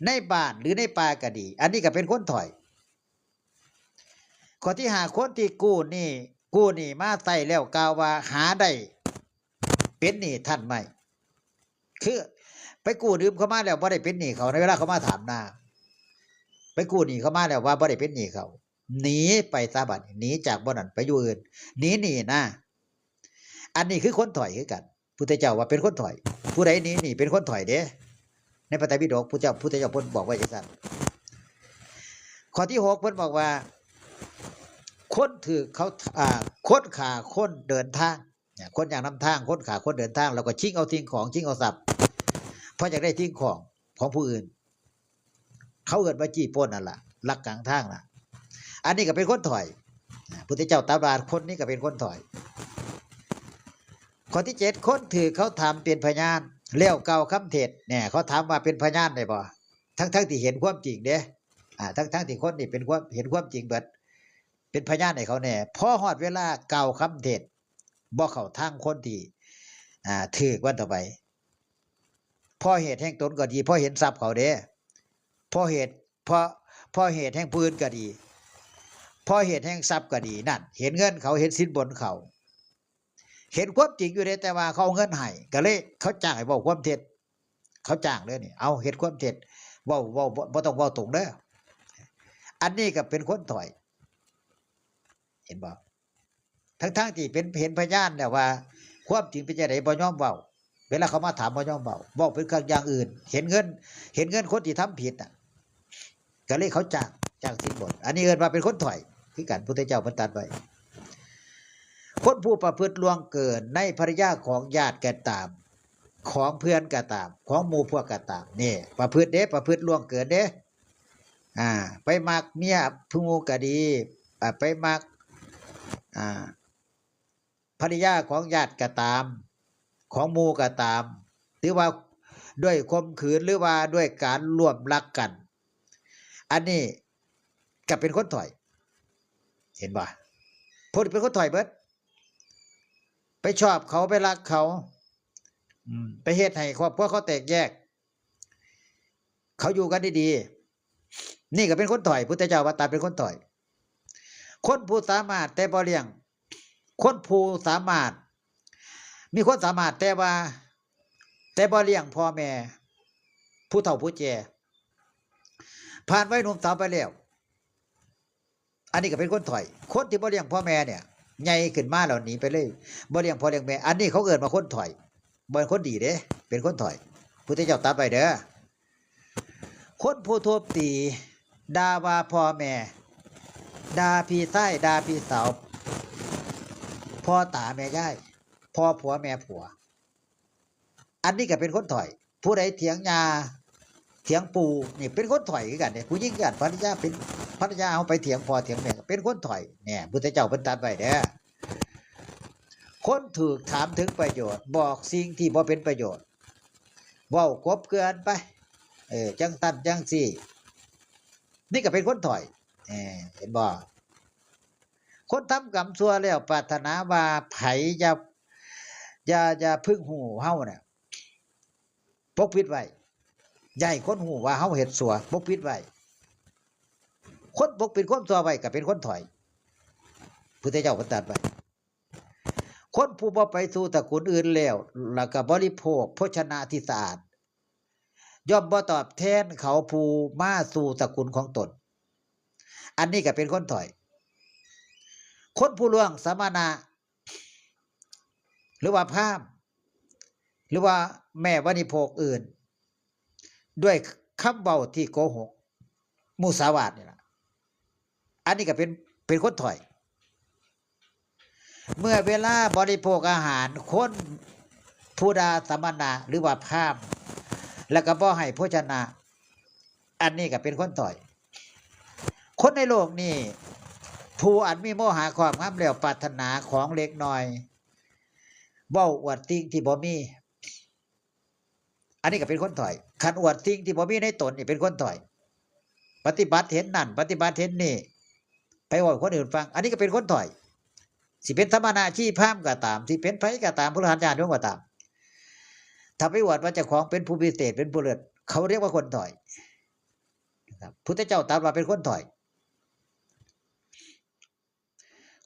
ในบ้านหรือในป่าก็ดีอันนี้ก็เป็นคนถอยข้อที่5คนที่กู้หนี้มาใส่แล้วกล่าวว่าหาได้เป็นหนี้ท่านไม่คือไปกู้ยืมเขามาแล้วบ่ได้เป็นหนี้เขาในเวลาเขามาถามหน้าไปกู้หนี้เขามาแล้วว่าบ่ได้เป็นหนี้เขาหนีไปซะบัดหนีจากบ่นั้นไปอยู่อื่นหนีหนี้นะอันนี้คือคนถอยคือกันพุทธเจ้าว่าเป็นคนถอยผู้ใดหนีหนี้เป็นคนถอยเด้ในพระไตรปิฎกพุทธเจ้าเพิ่นบอกไว้จังซั่นข้อที่6เพิ่นบอกว่าคนถือเขาคนฆ่าคนเดินทางเนี่ยคนอย่างนำทางคนฆ่าคนเดินทางแล้วก็ชิงเอาสิ่งของชิงเอาทรัพย์เพราะอยากได้สิ่งของผู้อื่นเขาเอิ้นว่าจี้ปล้นนั่นล่ะลักกลางทางน่ะอันนี้ก็เป็นคนถอยพุทธเจ้าตรัสว่าคนนี้ก็เป็นคนถอยข้อที่7คนถือเขาถามเป็นพยานแล้วเก่าคำเทศเนี่ยเขาถามว่าเป็นพยานได้บ่ทั้งที่เห็นความจริงเด้ทั้งที่คนนี่เป็นความเห็นความจริงเบิดเป็นพยานให้เขาแน่พอฮอดเวลาเก่าคำเทศบ่เข้าทางคนที่ถือวันต่อไปพอเหตุแห่งตนก็ดีพอเห็นทรัพย์เขาเด้พอเหตุแห่งปืนก็ดีพอเหตุแห่งทรัพย์ก็ดีนั่นเห็นเงินเขาเห็นสินบนเขาเห็นความจริงอยู่เด้แต่ว่าเขาเอาเงินให้ก็เลยเขาจ้างให้เว้าความเท็จเขาจ้างเลยนี่เอาเฮ็ดความเท็จเว้าบ่ต้องเว้าตรงเด้ออันนี้ก็เป็นคนถอยเห็นบ่ทั้งที่เป็นเห็นพยานแล้วว่าความจริงเป็นจังได๋บ่ยอมเว้าเวลาเขามาถามบ่ยอมเว้าเป็นอย่างอื่นเห็นเงินคนที่ทำผิดน่ะก็เลยเขาจ้างสินบนอันนี้เอิ้นว่าเป็นคนถอยคือกันพุทธเจ้าเพิ่นตรัสไว้คนผู้ประพฤติล่วงเกินในภริยาของญาติก็ตามของเพื่อนก็ตามของหมู่พวกก็ตามนี่ประพฤติล่วงเกินเด้ไปมักเมียผู้ก็ดีไปมักภริยาของญาติก็ตามของหมู่ก็ตามหรือว่าด้วยข่มขืนหรือว่าด้วยการร่วมรักกันอันนี้ก็เป็นคนถอยเห็นบ่พูดเป็นคนถอยเบิดไปชอบเขาไปรักเขาไปเฮ็ดให้ครอบครัวเขาแตกแยกเขาอยู่กันดีๆนี่ก็เป็นคนถอยพุทธเจ้าว่าตาเป็นคนถอยคนผู้สามารถแต่บ่เลี้ยงคนผู้สามารถมีคนสามารถแต่บ่เลี้ยงพ่อแม่ผู้เฒ่าผู้แก่ผ่านวัยหนุ่มสาวไปแล้วอันนี้ก็เป็นคนถอยคนที่บ่เลี้ยงพ่อแม่เนี่ยใหญ่ขึ้นมาแล้วหนีไปเลยบ่เลี้ยงพ่อเลี้ยงแม่อันนี้เขาเอิ้นว่าคนถอยบ่เป็นคนดีเด้เป็นคนถอยพุทธเจ้าตรัสไว้เด้อคนผู้ทุบตีด่าว่าพ่อแม่ด่าพี่ชายด่าพี่สาวพ่อตาแม่ยายพ่อผัวแม่ผัวอันนี้ก็เป็นคนถอยผู้ใดเถียงยาเถียงปู่นี่เป็นคนถอยคือกันเนี่ยผู้หญิงกันภรรยาเป็นภรรยาเอาไปเถียงพ่อเถียงแม่เป็นคนถอยเนี่ยพุทธเจ้าเพิ่นตรัสไว้เด้อคนถูกถามถึงประโยชน์บอกสิ่งที่บ่เป็นประโยชน์เว้ากบเกินไป จังตันจังสี่นี่ก็เป็นคนถอยเห็นบ่คนทำกรรมชั่วแล้วปรารถนาว่าไผอย่าพึ่งหูเฮาเนี่ยปกปิดไว้อย่าให้คนหูว่าเฮาเฮ็ดชั่วปกปิดไว้คนปกปิดความชั่วไว้ก็เป็นคนถอยพุทธเจ้าประทานไว้คนผู้บ่ไปสู่ตระกูลอื่นแล้วก็บริโภคโภชนะที่สะอาดย่อมบ่ตอบแทนเขาผู้มาสู่ตระกูลของตนอันนี้ก็เป็นคนถอยคนผู้ล่วงสมณะหรือว่าพราหมณ์หรือว่าแม่วณิโภคอื่นด้วยคำเว้าที่โกหกมุสาวาทนี่ล่ะอันนี้ก็เป็นคนถอยเมื่อเวลาบริโภคอาหารคนผู้ดาสมณะหรือว่าพราหมณ์แล้วก็บ่ให้โภชนะอันนี้ก็เป็นคนถอยคนในโลกนี้ผู้อันมีโมหะครอบงำแล้วปรารถนาของเล็กน้อยเว้าอวดสิ่งที่บ่มีอันนี้ก็เป็นคนถอยคันอวดสิ่งที่บ่มีในตนนี่เป็นคนถอยปฏิบัติเห็นนั่นปฏิบัติเห็นนี่ไปเว้าคนอื่นฟังอันนี้ก็เป็นคนถอยสิเป็นธรรมนาชีพราหมณ์ก็ตามสิเป็นไผก็ตามพระอรหันต์ญาณโยมก็ตามถ้าไปอวดว่าเจ้าของเป็นผู้พิเศษเป็นผู้เลิศเขาเรียกว่าคนถอยนะครับพุทธเจ้าตรัสว่าเป็นคนถอย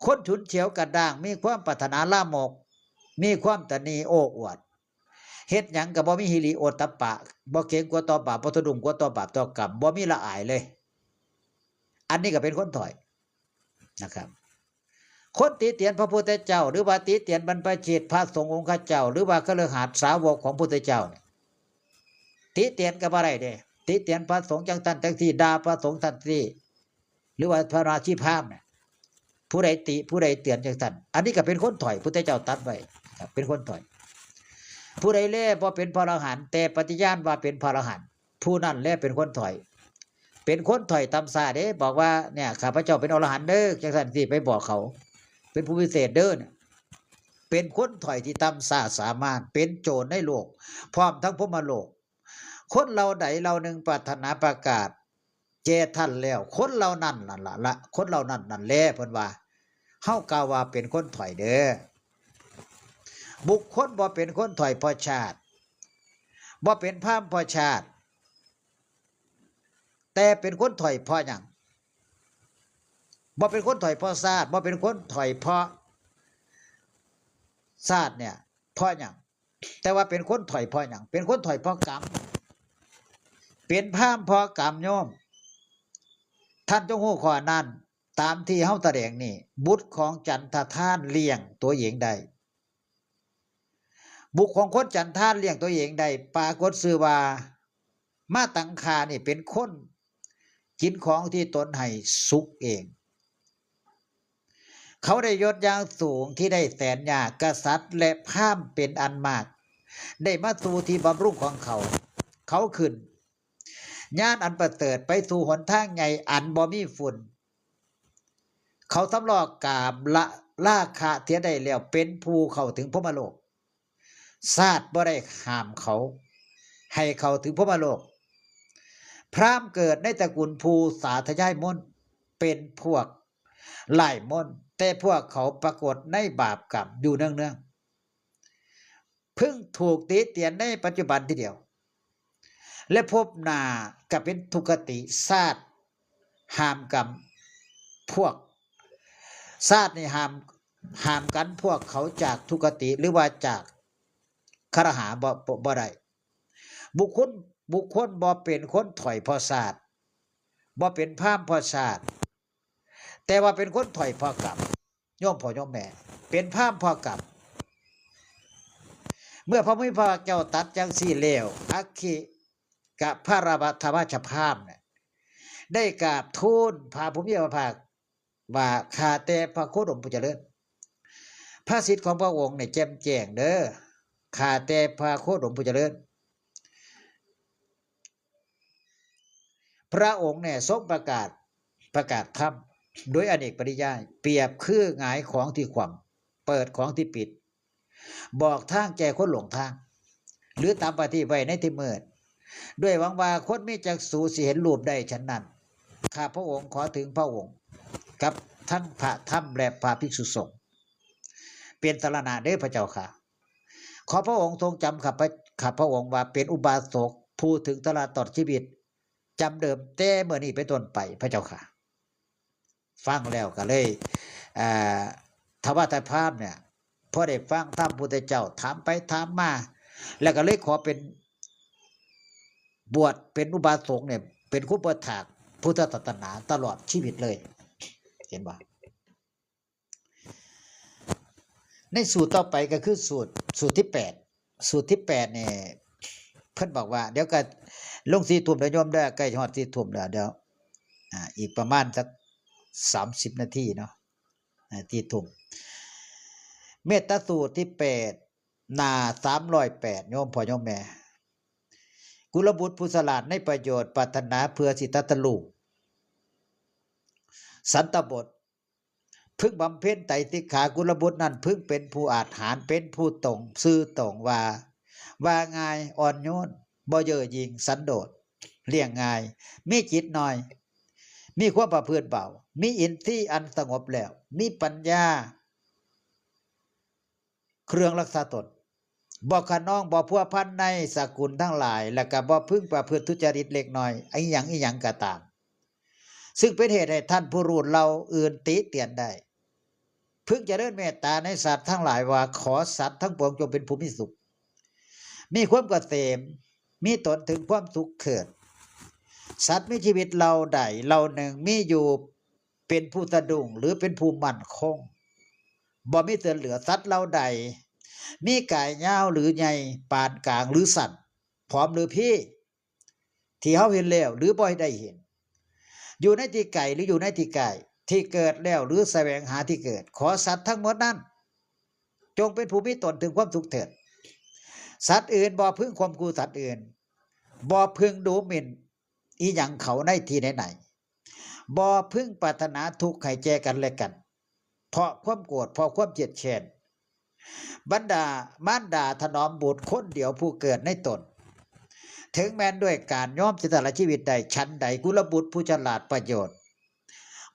คนฉุนเฉียวกระด้างมีความปรารถนาลามกมีความตนีโอ้อวดเฮ็ดหยังก็บ่มีหิริโอตตัปปะบ่เกรงกลัวต่อบาปบ่สะดุ้งกลัวต่อบาปต่อกรรมบ่มีละอายเลยอันนี้ก็เป็นคนถอยนะครับคนติเตียนพระพุทธเจ้าหรือว่าติเตียนบรรพชิตพระสงฆ์องค์เจ้าหรือว่าคฤหัสถ์สาวกของพุทธเจ้าเนี่ยติเตียนก็บ่ได้เด้ติเตียนพระสงฆ์จังตันจังที่ด่าพระสงฆ์ทันทีหรือว่าพระราชีพราหมณ์เนี่ยผู้ใดติผู้ใดเตือนจังซั่นอันนี้ก็เป็นคนถอยพุทธเจ้าตรัสไว้ครับเป็นคนถอยผู้ใดแลบ่เป็นพระอรหันต์แต่ปฏิญาณว่าเป็นพระอรหันต์ผู้นั้นแลเป็นคนถอยเป็นคนถอยตำซาเด้บอกว่าเนี่ยข้าพเจ้าเป็นอรหันต์เด้อจังซั่นสิไปบอกเขาเป็นผู้พิเศษเด้อเนี่ยเป็นคนถอยที่ตำซาสามารถเป็นโจรในโลกพร้อมทั้งพรหมโลกคนเราใดเราหนึ่งปรารถนาประกาศเจท่านแล้วคนเรานั่นละคนเรานั่นแลเพิ่นว่าเฮากล่าวว่าเป็นคนถอยเด้อบุคคลบ่เป็นคนถอยเพราะชาติบ่เป็นพราหมณ์เพราะชาติแต่เป็นคนถอยเพราะหยังบ่เป็นคนถอยเพราะชาติบ่เป็นคนถอยเพราะชาติเนี่ยเพราะหยังแต่ว่าเป็นคนถอยเพราะหยังเป็นคนถอยเพราะกรรมเป็นพราหมณ์เพราะกรรมโยมท่านจงฮู้ข้อนั้นตามที่เฮาแสดงนี่บุตรของจันททานเลี้ยงตัวเองได้บุตรของคนจันทานเลี้ยงตัวเองได้ปรากฏชื่อว่ามาตังคานี่เป็นคนกินของที่ตนให้สุกเองเขาได้ยศอย่างสูงที่ได้แสนยากกษัตริย์และพราหมณ์เป็นอันมากได้มาสู่ที่บำรุงของเขาขึ้นญาณอันประเสริฐไปสู่หนทางใหญ่อันบ่มีฝุ่นเขาสำรอกกามละราคะเทียได้แล้วเป็นผู้เข้าถึงพรหมโลกชาติบ่ได้ห้ามเขาให้เข้าถึงพรหมโลกพราหมณ์เกิดในตระกูลภูสาธยายมนต์เป็นพวกไล่มนต์แต่พวกเขาปรากฏในบาปกรรมอยู่เนืองๆเพิ่งถูกติเตียนในปัจจุบันทีเดียวและพบหน้าก็เป็นทุกขติชาติห้ามกรรมพวกชาตินี่ห้ามกันพวกเขาจากทุกขติหรือว่าจากคฤหาบ่ได้บุคคลบ่เป็นคนถอยเพราะชาติบ่เป็นพราหมณ์เพราะชาติแต่ว่าเป็นคนถอยเพราะกรรมโยมพ่อโยมแม่เป็นพราหมณ์เพราะกรรมเมื่อพระมุนีพระเจ้าตัดจังสี่แล้วอัคคิกับพระราชธรรมชพราหมณ์ได้กราบทูลพระผู้มีพระภาคว่าข้าแต่พระโคดมผู้เจริญพระสิทธิ์ของพระองค์เนี่ยแจ่มแจ้งเด้อข้าแต่พระโคดมผู้เจริญพระองค์เนี่ยทรงประกาศธรรมโดยอเนกปริยายเปรียบคือหงายของที่ขวางเปิดของที่ปิดบอกทางแก่คนหลงทางหรือตามปฏิไว้ในที่มืด ด้วยหวังว่าคนมีจักษุสิเห็นรูปได้ฉะนั้นข้าพระองค์ขอถึงพระองค์กับทั้งพระธรรมและพระภิกษุสงฆ์เป็นสรณะเด้อพระเจ้าค่ะขอพระองค์ทรงจำข้าพระองค์ว่าเป็นอุบาสกผู้ถึงตลอดชีวิตจำเดิมแต่เมื่อนี้เป็นต้นไปพระเจ้าค่ะฟังแล้วก็เลยทวารภาพเนี่ยพอได้ฟังธรรมพุทธเจ้าถามไปถามมาแล้วก็เลยขอเป็นบวชเป็นอุบาสกเนี่ยเป็นผู้ประถากพุทธศาสนาตลอดชีวิตเลยเห็นบ่ในสูตรต่อไปก็คือสูตรที่8สูตรที่8เนี่ยเพิ่นบอกว่าเดี๋ยวก็ลง4 ทุ่มเดี๋ยวโยมได้ใกล้ฮอด4 ทุ่มแล้วเดี๋ยวอีกประมาณสัก30 นาทีเนาะ4 ทุ่มเมตตาสูตรที่8หน้า308โยมพ่อโยมแม่กุลบุตรผู้ฉลาดในประโยชน์ปรารถนาเพื่อสิตรัสรู้สันตบทพึงบำเพ็ญไตรสิกขากุลบุตรนั้นพึงเป็นผู้อาจหารเป็นผู้ตรงซื่อตรงว่าง่ายอ่อนโยนบ่เย่อหยิ่งสันโดษเลี้ยงง่ายมีจิตน้อยมีความประพฤติเบามีอินทรีย์อันสงบแล้วมีปัญญาเครื่องรักษาตนบ่ขนองบ่พัวพันในสกุลทั้งหลายแล้วก็บ่พึงประพฤติทุจริตเล็กน้อยอีหยังก็ตามซึ่งเป็นเหตุให้ท่านผู้รู้เราอื่นติเตียนได้พึงเจริญเมตตาในสัตว์ทั้งหลายว่าขอสัตว์ทั้งปวงจงเป็นผู้มีสุขมีความเกษมมีตนถึงความสุขเถิดสัตว์มีชีวิตเราใดเราหนึ่งมีอยู่เป็นผู้สะดุ้งหรือเป็นผู้มั่นคงบ่มีเตือนเหลือสัตว์เราใดมีกายยาวหรือใหญ่ปานกลางหรือสั้นผอมหรือพี่ที่เฮาเห็นแล้วหรือบ่ได้เห็นอยู่ในที่ไกลหรืออยู่ในที่ไกลที่เกิดแล้วหรือแสวงหาที่เกิดขอสัตว์ทั้งหมดนั้นจงเป็นผู้มีตนถึงความสุขเถิดสัตว์อื่นบ่พึงข่มขู่สัตว์อื่นบ่พึงดูหมิ่นอีหยังเขาในที่ไหนๆบ่พึงปรารถนาทุกข์ให้แก่กันและกันเพราะความโกรธเพราะความเจียดแค้นบรรดามารดาถนอมบุตรคนเดียวผู้เกิดในตนถึงแม้นด้วยการยอมเสียสละชีวิตใดชั้นใดกุลบุตรผู้ฉลาดประโยชน์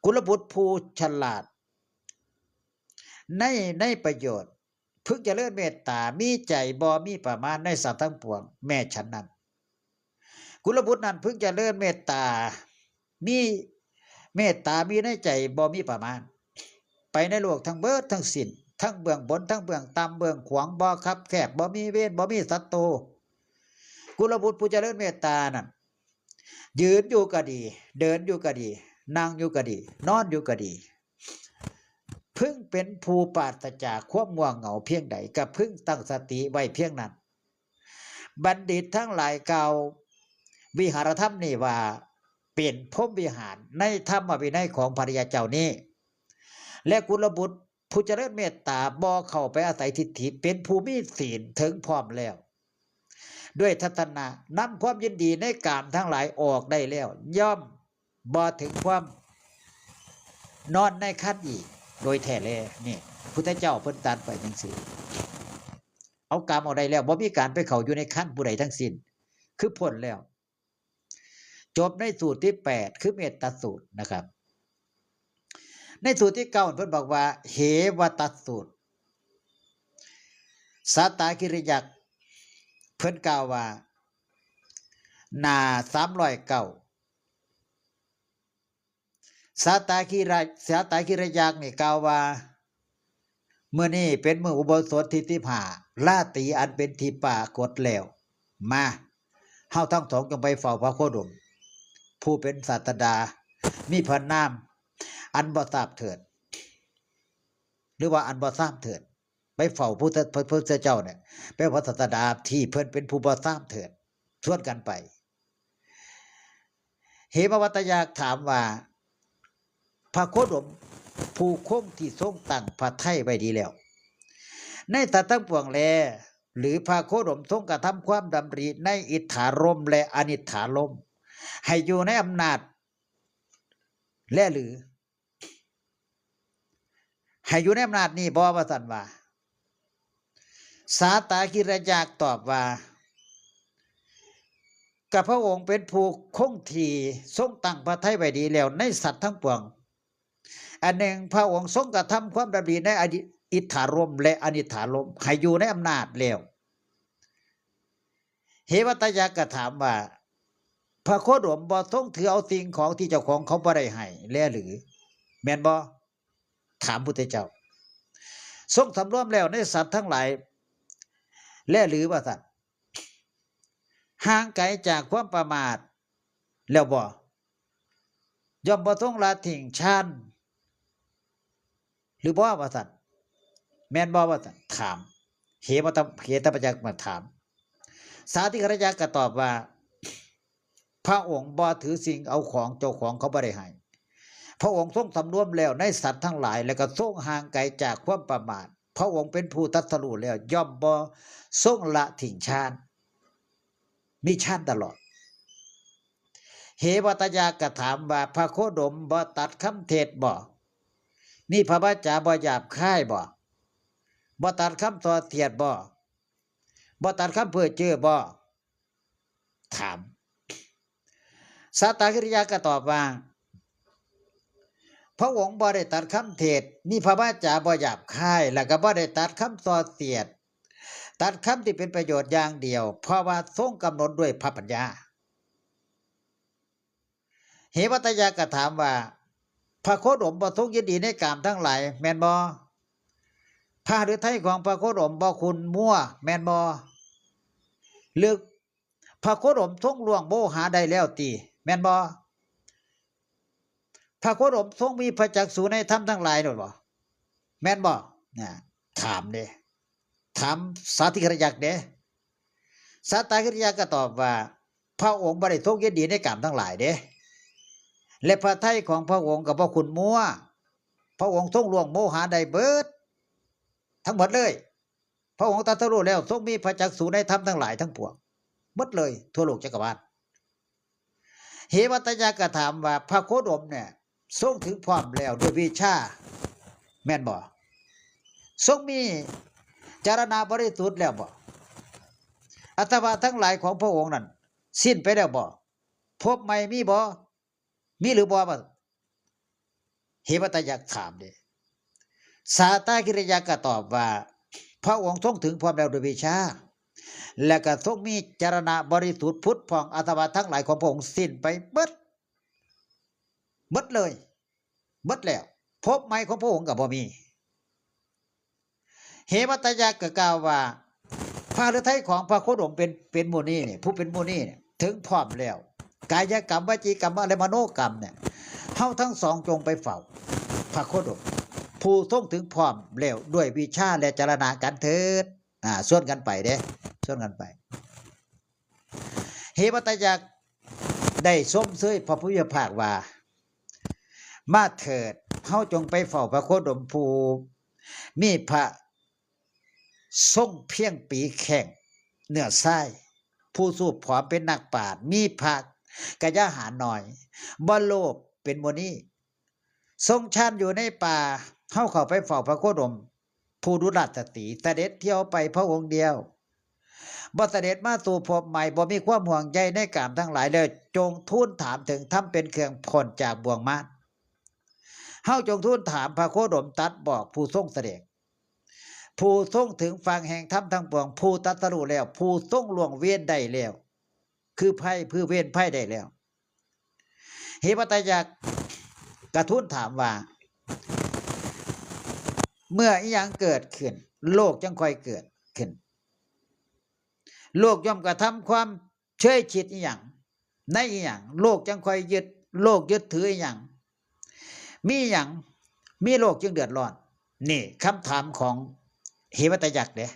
กุลบุตรผู้ฉลาดในประโยชน์พึงเจริญเมตตามีใจบ่มีประมาณในสัตว์ทั้งปวงแม่ฉันนั้นกุลบุตรนั้นพึงเจริญเมตตามีเมตตามีในใจบ่มีประมาณไปในโลกทั้งเบิดทั้งสิ้นทั้งเบื้องบนทั้งเบื้องต่ำเบื้องขวางบ่คับแคบบ่มีเวรบ่มีศัตรูกุลบุตรผู้เจริญเมตตานั้นยืนอยู่ก็ดีเดินอยู่ก็ดีนั่งอยู่ก็ดีนอนอยู่ก็ดีพึงเป็นผู้ปราศจากความง่วงเหงาเพียงใดก็พึงตั้งสติไว้เพียงนั้นบัณฑิตทั้งหลายกล่าววิหารธรรมนี่ว่าเป็นพรหมวิหารในธรรมวินัยของภริยาเจ้านี้และกุลบุตรผู้เจริญเมตตาบ่เข้าไปอาศัยทิฏฐิเป็นผู้มีศีลถึงพร้อมแล้วด้วยทัศนะนำความยินดีในกามทั้งหลายออกได้แล้วย่อมบ่ถึงความนอนในคันอีกโดยแท้แลนี่พุทธเจ้าเพิ่นตรัสไปจังซี่เอากามออกได้แล้วบ่มีการไปเข้าอยู่ในคันผู้ใดทั้งสิ้นคือพ้นแล้วจบในสูตรที่8คือเมตตาสูตรนะครับในสูตรที่9เพิ่นบอกว่าเหวตสูตรสาตากิริยักษ์เพิ่นกล่าวว่าหน้า309สาตากิริยักษ์นี่กล่าวว่ามื้อนี้เป็นมื้ออุโบสถที่15ราตรีอันเป็นที่ปรากฏแล้วมาเฮาทั้งสองจงไปเฝ้าพระโคดมผู้เป็นศาสดามีพระนามอันบ่ทราบเถิดหรือว่าอันบ่ทราบเถิดไปเฝ้าพระพุทธเจ้าเนี่ยเป็นพระศาสดาที่เพิ่นเป็นผู้บ่ทราบเถิดชวนกันไปเหมวัตยาถามว่าพระโคดมผู้คงที่ทรงตั้งพระทัยไว้ดีแล้วในสัตว์ทั้งปวงแลหรือพระโคดมทรงกระทำความดำริในอิทธารมและอนิทธารมให้อยู่ในอำนาจและหรือให้อยู่ในอำนาจนี้บ่ว่าซั่นว่าสาตากิริยักษ์ตอบว่า กับพระองค์เป็นผู้คงที่ทรงตั้งพระทัยไว้ดีแล้วในสัตว์ทั้งปวงอันหนึ่งพระองค์ทรงกระทำความดำริในอิทธารมและอนิถารมให้อยู่ในอำนาจแล้วเหวัตยะก็ถามว่าพระโคดมบ่ทรงถือเอาสิ่งของที่เจ้าของเขาบ่ได้ให้แลหรือแม่นบ่ถามพุทธเจ้าทรงสำรวมแล้วในสัตว์ทั้งหลายแลหรือว่าสัตว์ห่างไกลจากความประมาทแล้วบ่ย่อมบ่ทรงละทิ้งชันหรือบ่ว่าสัตว์แม่นบ่ว่าสัตว์ถามเหตปัจจักมาถามสาธิกรยะก็ตอบว่าพระองค์บ่ถือสิ่งเอาของเจ้าของเขาบ่ได้ให้พระองค์ทรงสำรวมแล้วในสัตว์ทั้งหลายแล้วก็ทรงห่างไกลจากความประมาทพระองค์เป็นผู้ตรัสรู้แล้วย่อมบ่ทรงละทิ้งชาญมีชาญตลอดเหวัตยะก็ถามว่าพระโคดมบ่ตัดคำเทศบ่นี่พระวาจาบ่หยาบคายบ่ตัดคำส่อเสียดบ่ตัดคำเพ้อเจ้อบ่ถามสัตตกิริยาก็ตอบว่าพระองค์บ่ได้ตัดคำเทศมีพระวาจาบ่หยาบคายแล้วก็บ่ได้ตัดคำส่อเสียดตัดคำที่เป็นประโยชน์อย่างเดียวเพราะว่าทรงกำหนดด้วยพระปัญญาเหวัตยะก็ถามว่าพระโคดมบ่ทรงยินดีในกามทั้งหลายแม่นบ่พระฤทัยของพระโคดมบ่คุณมั่วแม่นบ่หรือพระโคดมทรงล่วงโมหะได้แล้วติแม่นบ่พระโคดมทรงมีพระจักษุในธรรมทั้งหลายนั่นบ่แม่นบ่นะถามเด้ถามสาธิกรยักษ์เด้สัตตกิริยะก็ตอบว่าพระองค์บ่ได้ทรงยินดีในกามทั้งหลายเด้และพระทัยของพระองค์ก็บ่คุณมั่วพระองค์ทรงล่วงโมหะได้เบิดทั้งหมดเลยพระองค์ตรัสรู้แล้วทรงมีพระจักษุในธรรมทั้งหลายทั้งปวงหมดเลยทั่วโลกจักรวาลเหวัตยะก็ถามว่าพระโคดมเนี่ยทรงถึงพร้อมแล้วด้วยวิชาแม่นบ่ทรงมีจารณะบริสุทธิ์แล้วบ่อัตวะทั้งหลายของพระองค์นั้นสิ้นไปแล้วบ่พบใหม่มีบ่มีหรือบ่บ่เหวัตยะถามเด้สาตกิริยะก็ตอบว่าพระองค์ทรงถึงพร้อมแล้วด้วยวิชาและก็ทรงมีจารณะบริสุทธิ์พุทธผ่องอัตวะทั้งหลายของพระองค์สิ้นไปเบิดเลยเบิดแล้วพบใหม่ของพระองค์ก็บ่มีเหวัตยะก็กล่าวว่าพระฤทัยของพระโคดมเป็นมุนีเนี่ยผู้เป็นมุนีเนี่ยถึงพร้อมแล้วกายกรรมวจีกรรมและมโนกรรมเนี่ยเฮาทั้งสองจงไปเฝ้าพระโคดมผู้ทรงถึงพร้อมแล้วด้วยวิชาและจารณะกันเถิดส่วนกันไปเด้ส่วนกันไปเหวัตยะได้สมเสยพระพุทธภาคว่ามาเถิดเฮาจงไปเฝ้าพระโคดมผู้มีพระทรงเพียงปีแข้งเนื้อทรายผู้สูบผอมเป็นนักปราชญ์มีพระกะยาหารหน่อยบ่โลภเป็นมุนีทรงชันอยู่ในป่าเฮาเข้าไปเฝ้าพระโคดมผู้ดุราชตีเสด็จเที่ยวไปพระองค์เดียวบ่เสด็จมาสู่ภพใหม่บ่มีความห่วงใยในกามทั้งหลายเลยจงทูลถามถึงทำเป็นเครื่องพ้นจากบ่วงมารเฮาจงทูลถามพระโคดมตัดบอกผู้ทรงเสด็จผู้ทรงถึงฝั่งแห่งธรรมทั้งปวงผู้ตรัสรู้แล้วผู้ทรงล่วงเว้นได้แล้วคือภัยเว้นภัยได้แล้วเหวัตยะกระทูลถามว่าเมื่ออีหยังเกิดขึ้นโลกจังค่อยเกิดขึ้นโลกย่อมกระทำความเชยชิดอีหยังในอีหยังโลกจังค่อยยึดโลกยึดถืออีหยังมีหยังมีโลกจึงเดือดร้อนนี่คำถามของเหวัตยักษ์เด้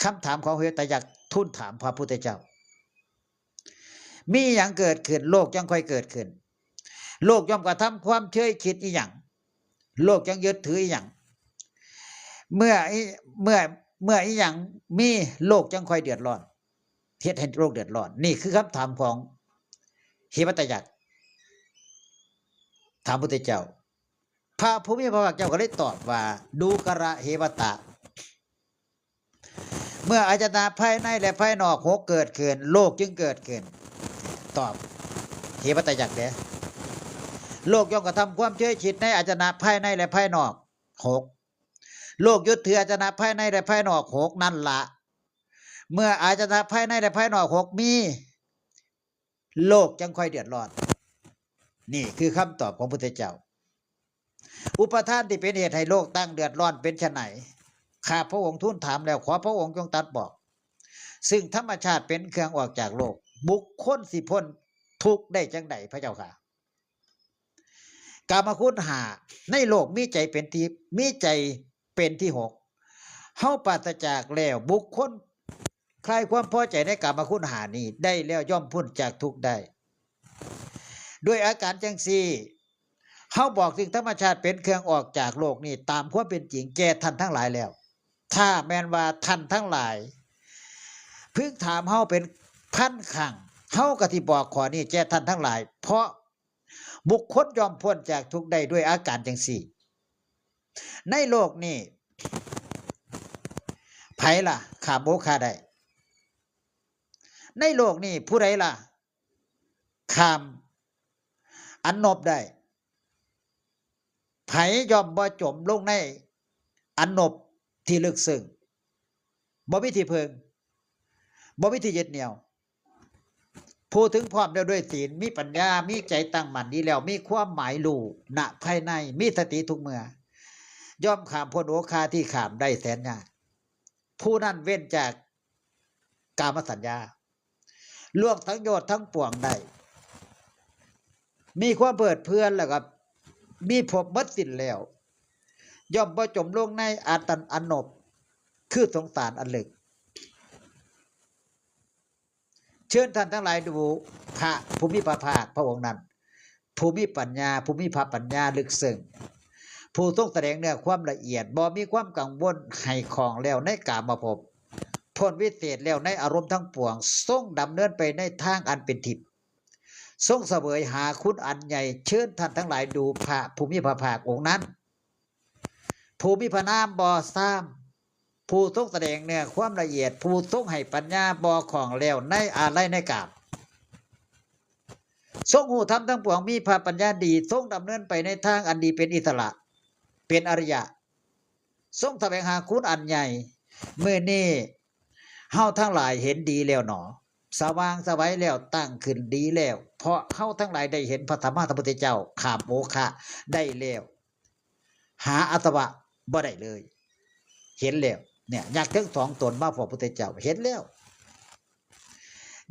คำถามของเหวัตยักษ์ทูลถามพระพุทธเจ้ามีหยังเกิดขึ้นโลกจังค่อยเกิดขึ้นโลกย่อมกระทำความเชยชิดอีหยังโลกจังยึดถืออีหยังเมื่ออีหยังมีโลกจังค่อยเดือดร้อนเฮ็ดให้โลกเดือดร้อนนี่คือคำถามของเหวัตยักษ์ถามพุทธเจ้าพระผู้มีพระภาคเจ้าก็เลยตอบว่าดูกระเหวตะเมื่ออายตนะภายในและภายนอกหกเกิดขึ้นโลกจึงเกิดขึ้น ตอบเหตุปัจจัยเด้โลกย่อมกระทำความเชื่อชิดในอาจนะภายในและภายนอก6โลกยึดถืออาจนะภายในและภายนอก6นั่นละเมื่ออาจนะภายในและภายนอก6มีโลกจังค่อยเดือดร้อนนี่คือคำตอบของพระพุทธเจ้าอุปทานที่เป็นเหตุให้โลกตั้งเดือดร้อนเป็นไฉนข้าพระองค์ทูลถามแล้วขอพระองค์จงตรัสบอกซึ่งธรรมชาติเป็นเครื่องออกจากโลกบุคคลสิพ้นทุกข์ได้จังใดพระเจ้าค่ะกามคุณ5ในโลกมีใจเป็นที่6เฮาปราศจากแล้วบุคคลคลายความพอใจในกามคุณ5นี้ได้แล้วย่อมพ้นจากทุกข์ได้ด้วยอาการจังซี่เฮาบอกถึงธรรมชาติเป็นเครื่องออกจากโลกนี้ตามความเป็นจริงแก่ท่านทั้งหลายแล้วถ้าแม่นว่าท่านทั้งหลายพึงถามเฮาเป็นพันครั้งเฮาก็สิบอกข้อนี้แก่ท่านทั้งหลายเพราะบุคคลยอมพ้นจากทุกข์ได้ด้วยอาการจังซี่ในโลกนี้ไผล่ะข้าโมฆะได้ในโลกนี้ผู้ใดล่ะข้ามอันนบได้ไผยอมบ่จมลงในอันนบที่ลึกซึ้งบ่มีที่พึ่งบ่มีที่ยึดเหนี่ยวผู้ถึงพร้อมแล้วด้วยศีลมีปัญญามีใจตั้งมั่นดีแล้วมีความหมายรู้ณภายในมีสติทุกเมื่อยอมข้ามพ้นโอคาที่ข้ามได้แสนยากผู้นั้นเว้นจากกามสัญญาล่วงทั้งโยชน์ทั้งปวงได้มีความเปิดเพื่อนแล้วก็มีภพหมดสิ้นแล้วย่อมบ่จมลงในอันนบคือสงสารอันลึกเชิญท่านทั้งหลายดูพระภูมิพระภาคพระองค์นั้นภูมิปัญญาภูมิภาปัญญาลึกซึ้งผู้ทรงแสดงเนื้อความละเอียดบ่มีความกังวลให้ของแล้วในกามภพพ้นวิเศษแล้วในอารมณ์ทั้งปวงทรงดำเนินไปในทางอันเป็นทิพย์ทรงเสวยหาคุณอันใหญ่เชิญท่านทั้งหลายดูพระภูมิพระภาคองค์นั้นภูมิพระนามบ่ซ้ำผู้ทรงแสดงเนื้อความละเอียดผู้ทรงให้ปัญญาบ่ของแล้วในอะไรในกามทรงหูธรรมทั้งปวงมีพระปัญญาดีทรงดำเนินไปในทางอันดีเป็นอิสระเป็นอริยะทรงแสวงหาคุณอันใหญ่เมื่อนี้เฮาทั้งหลายเห็นดีแล้วหนอสว่างสวัยแล้วตั้งขึ้นดีแล้วเพราะเฮาทั้งหลายได้เห็นพระธรรมพระพุทธเจ้าข้ามโมฆะได้แล้วหาอัตวะบ่ได้เลยเห็นแล้วเนี่ยอยากถึง2 ตนมาพระพุทธเจ้าเห็นแล้ว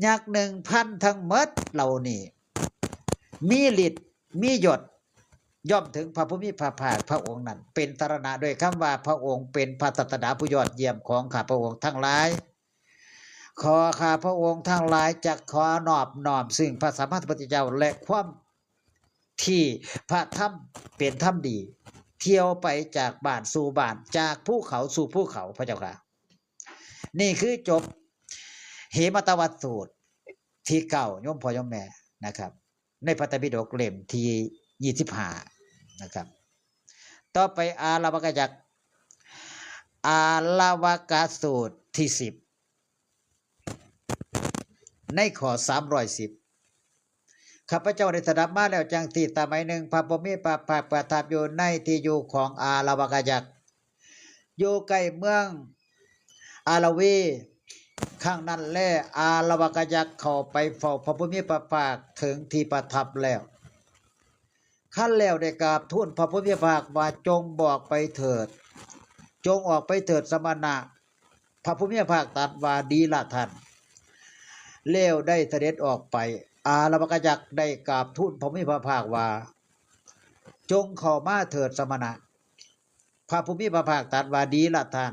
อยาก 1,000 ทั้งหมดเหล่านี้มีฤทธิ์มียศย่อมถึงพระภูมิพระภาคพระองค์นั้นเป็นสรณะด้วยคำว่าพระองค์เป็นพระศาสดาผู้ยอดเยี่ยมของข้าพระองค์ทั้งหลายขอข้าพระองค์ทั้งหลายจะขอนอบน้อมซึ่งพระสัมมาสัมพุทธเจ้าและความที่พระธรรมเป็นธรรมดีเที่ยวไปจากบ้านสู่บ้านจากภูเขาสู่ภูเขาพระเจ้าค่ะนี่คือจบเหมตวัตสูตรที่9โยมพ่อโยมแม่นะครับในพระไตรปิฎกเล่มที่25นะครับต่อไปอาลวกยักษ์อาลวกสูตรที่10ในข้อ310ข้าพเจ้าได้สดับมาแล้วจังที่สมัยหนึ่งพระภูมิพระภาคประทับอยู่ในที่อยู่ของอาลวกยักษ์อยู่ใกล้เมืองอาลวีข้างนั้นแลอาลวกยักษ์เข้าไปเฝ้าพระภูมิพระภาคถึงที่ประทับแล้วขั้นแล้วได้กราบทูลพระภูมิพระภาคว่าจงบอกไปเถิดจงออกไปเถิดสมณะพระภูมิพระภาคตรัสว่าดีละท่านแล้วได้เสด็จออกไปอาลวกยักษ์ได้กราบทูลพระภูมิพระภาคว่าจงเข้ามาเถิดสมณะพระภูมิพระภาคตรัสว่าดีละท่าน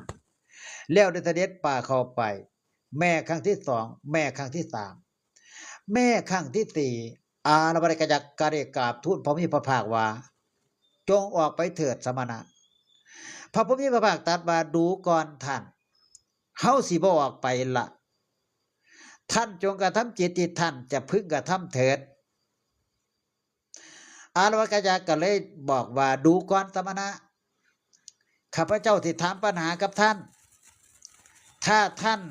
แล้วได้เสด็จป่าเข้าไปแม่ครั้งที่2แม่ครั้งที่3แม่ครั้งที่4อาลวกยักษ์ก็ได้กราบทูลพระภูมิพระภาคว่าจงออกไปเถิดสมณะพระภูมิพระภาคตรัสว่าดูก่อนท่านเฮาสิบ่ออกไปละท่านจงกระทำจิตที่ท่านจะพึงกระทำเถิดอาลวกยักษ์ก็เลยบอกว่าดูก่อนสมณะข้าพเจ้าที่ถามปัญหากับท่านถ้าท่าน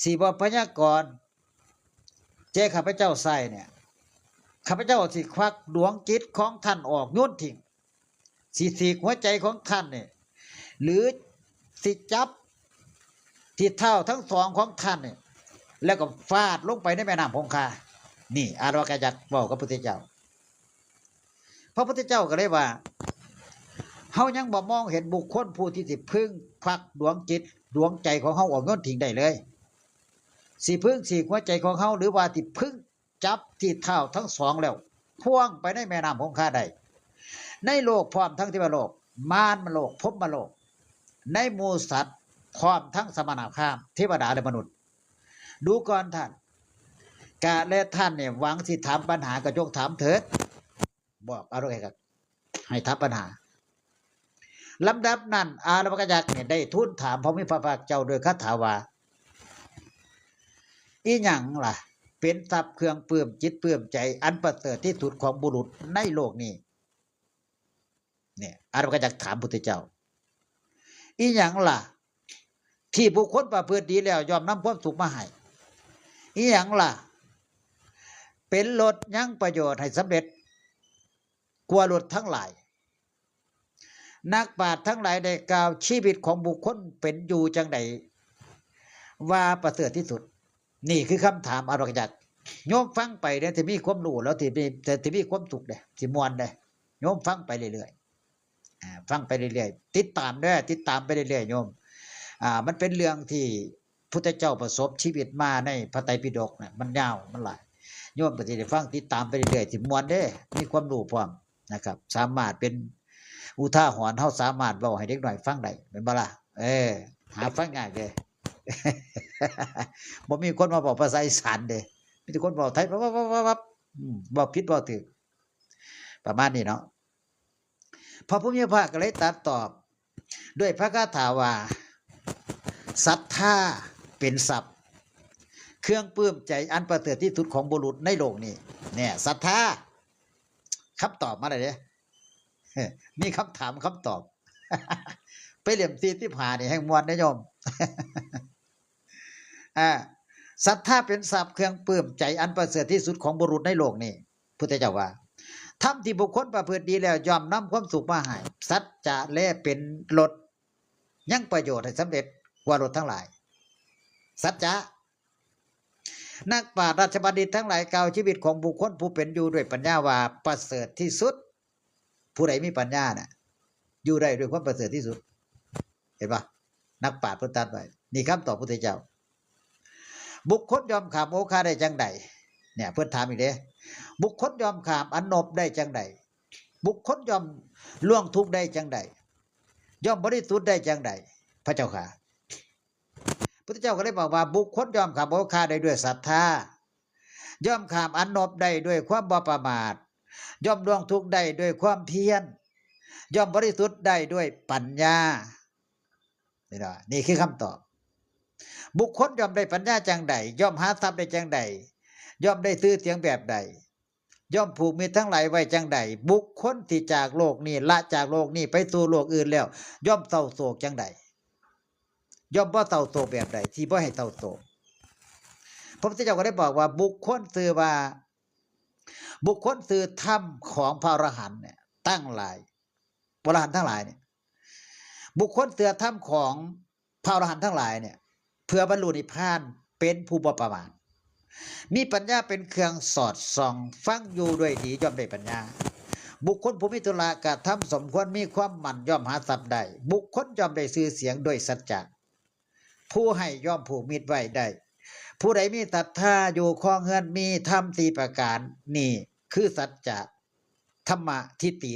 สิบ่พยากรณ์ เจ้ข้าพเจ้าใส่เนี่ยข้าพเจ้าสิควักดวงจิตของท่านออกโยนทิ้งสิสีกหัวใจของท่านเนี่ยหรือสิจับที่เท้าทั้งสองของท่านเนี่ยแล้วก็ฟาดลงไปในแม่น้ำคงคานี่อารวากาจักบอกกับพระพุทธเจ้าพระพุทธเจ้าก็เลยว่าเฮายังบ่มองเห็นบุคคลผู้ที่สิพึ่งควักดวงจิตดวงใจของเฮาออกโยนทิ้งได้เลยสิพึ่งสีหัวใจของเฮาหรือว่าที่พึ่งจับที่เท้าทั้งสองแล้วพ่วงไปในแม่น้ำคงคาได้ในโลกพร้อมทั้งเทวโลกมารโลกภพโลกในหมู่สัตว์พร้อมทั้งสมณะข้ามเทวดาและมนุษย์ดูก่อนท่านกะและท่านเนี่ยหวังสิถามปัญหาก็จงถามเถิดบอกเอาด้วยกันให้ถามปัญหาลำดับนั้นอารวากยักษ์เนี่ยได้ทูลถามพระมิตรพระภาคเจ้าโดยคาถาว่าอีหยังล่ะเป็นทรัพย์เครื่องปลื้มจิตปลื้มใจอันประเสริฐที่สุดของบุรุษในโลกนี้เนี่ยอารวากยักษ์ถามพุทธเจ้าอีหยังล่ะที่บุคคลประพฤติดีแล้วยอมนำความสุขมาให้อีหยังล่ะเป็นรถยังประโยชน์ให้สำเร็จกว่ารถทั้งหลายนักปราชญ์ทั้งหลายได้กล่าวชีวิตของบุคคลเป็นอยู่จังใดว่าประเสริฐที่สุดนี่คือคำถามอารวากยักษ์โยมฟังไปเนี่ยจะมีความรู้แล้วที่มีความสุขเลยสิมวนเลยโยมฟังไปเรื่อยๆฟังไปเรื่อยๆติดตามด้วยติดตามไปเรื่อยๆโยมมันเป็นเรื่องที่พุทธเจ้าประสบชีวิตมาในพระไตรปิฎกเนี่ยมันยาวมันหลายโยมก็สิได้ฟังติดตามไปเรื่อยๆสิม่วนเด้มีความรู้พร้อมนะครับสามารถเป็นอุทาหรณ์เฮาสามารถเว้าให้เด็กน้อยฟังได้แม่นบ่ล่ะหาฟังง่ายเด้ บ่มีคนมาบอกภาษาอีสานเด้มีแต่คนบอกไทยปั๊บบ่ผิดบ่ถูกประมาณนี้เนาะพระพุทธเจ้าก็เลยตรัสตอบด้วยพระคาถาว่าศรัทธาเป็นทรัพย์เครื่องปลื้มใจอันประเสริฐที่สุดของบุรุษในโลกนี้เนี่ยศรัทธาคำตอบมาเลยเด้มีคำถามคำตอบ ไปเหลี่ยมซีที่ผ่านี่แห่งมวลนะโยม ศรัทธาเป็นทรัพย์เครื่องปลื้มใจอันประเสริฐที่สุดของบุรุษในโลกนี้พุทธเจ้าว่าทำที่บุคคลประพฤติดีแล้วยอมนำความสุขมาให้สัจจะแลเป็นรถยังประโยชน์ให้สำเร็จกว่ารถทั้งหลายสัจจะนักปราชญ์ราชบัณฑิตทั้งหลายกล่าวชีวิตของบุคคลผู้เป็นอยู่ด้วยปัญญาว่าประเสริฐที่สุดผู้ใดมีปัญญาน่ะอยู่ได้ด้วยความประเสริฐที่สุดเห็นปะนักปราชญ์พุทธะไว้นี่คำตอบพุทธเจ้าบุคคลยอมขามโอคาได้จังใดเนี่ยเพื่อนถามอีกเด้บุคคลยอมขามอนนบได้จังใดบุคคลยอมล่วงทุกข์ได้จังใดยอมบริสุทธิ์ได้จังใดพระเจ้าค่ะพุทธเจ้าก็เลยบอกว่าบุคคลยอมขามโอคาได้ด้วยศรัทธายอมขามอนนบได้ด้วยความบ่ประมาทยอมล่วงทุกข์ได้ด้วยความเพียรยอมบริสุทธิ์ได้ด้วยปัญญานี่คือคำตอบบุคคลยอมได้ปัญญาจังใดย่อมหาทรัพย์ได้จังใดย่อมได้ซื้อเสียงแบบใดย่อมผูกมิตรทั้งหลายไว้จังใดบุคคลที่จากโลกนี้ละจากโลกนี้ไปสู่โลกอื่นแล้วย่อมเศร้าโศกจังใดย่อมบ่เศร้าโศกแบบใดที่บ่ให้เศร้าโศกพระพุทธเจ้าก็ได้บอกว่าบุคคลซื่อว่าบุคคลซื่อธรรมของพระอรหันต์เนี่ยตั้งหลายพระอรหันต์ทั้งหลายเนี่ยบุคคลซื่อธรรมของพระอรหันต์ทั้งหลายเนี่ยเพื่อบรรลุนิพพานเป็นผู้บ่ประมาทมีปัญญาเป็นเครื่องสอดส่องฟังอยู่ด้วยดีย่อมได้ปัญญาบุคคลผู้มีธุระกระทำสมควรมีความหมั่นย่อมหาทรัพย์ได้บุคคลย่อมได้ชื่อเสียงด้วยสัจจะผู้ให้ย่อมผูกมิตรไว้ได้ผู้ใดมีศรัทธาอยู่ครองเฮือนมีธรรมสี่ประการนี่คือสัจจะธรรมะทิฏฐิ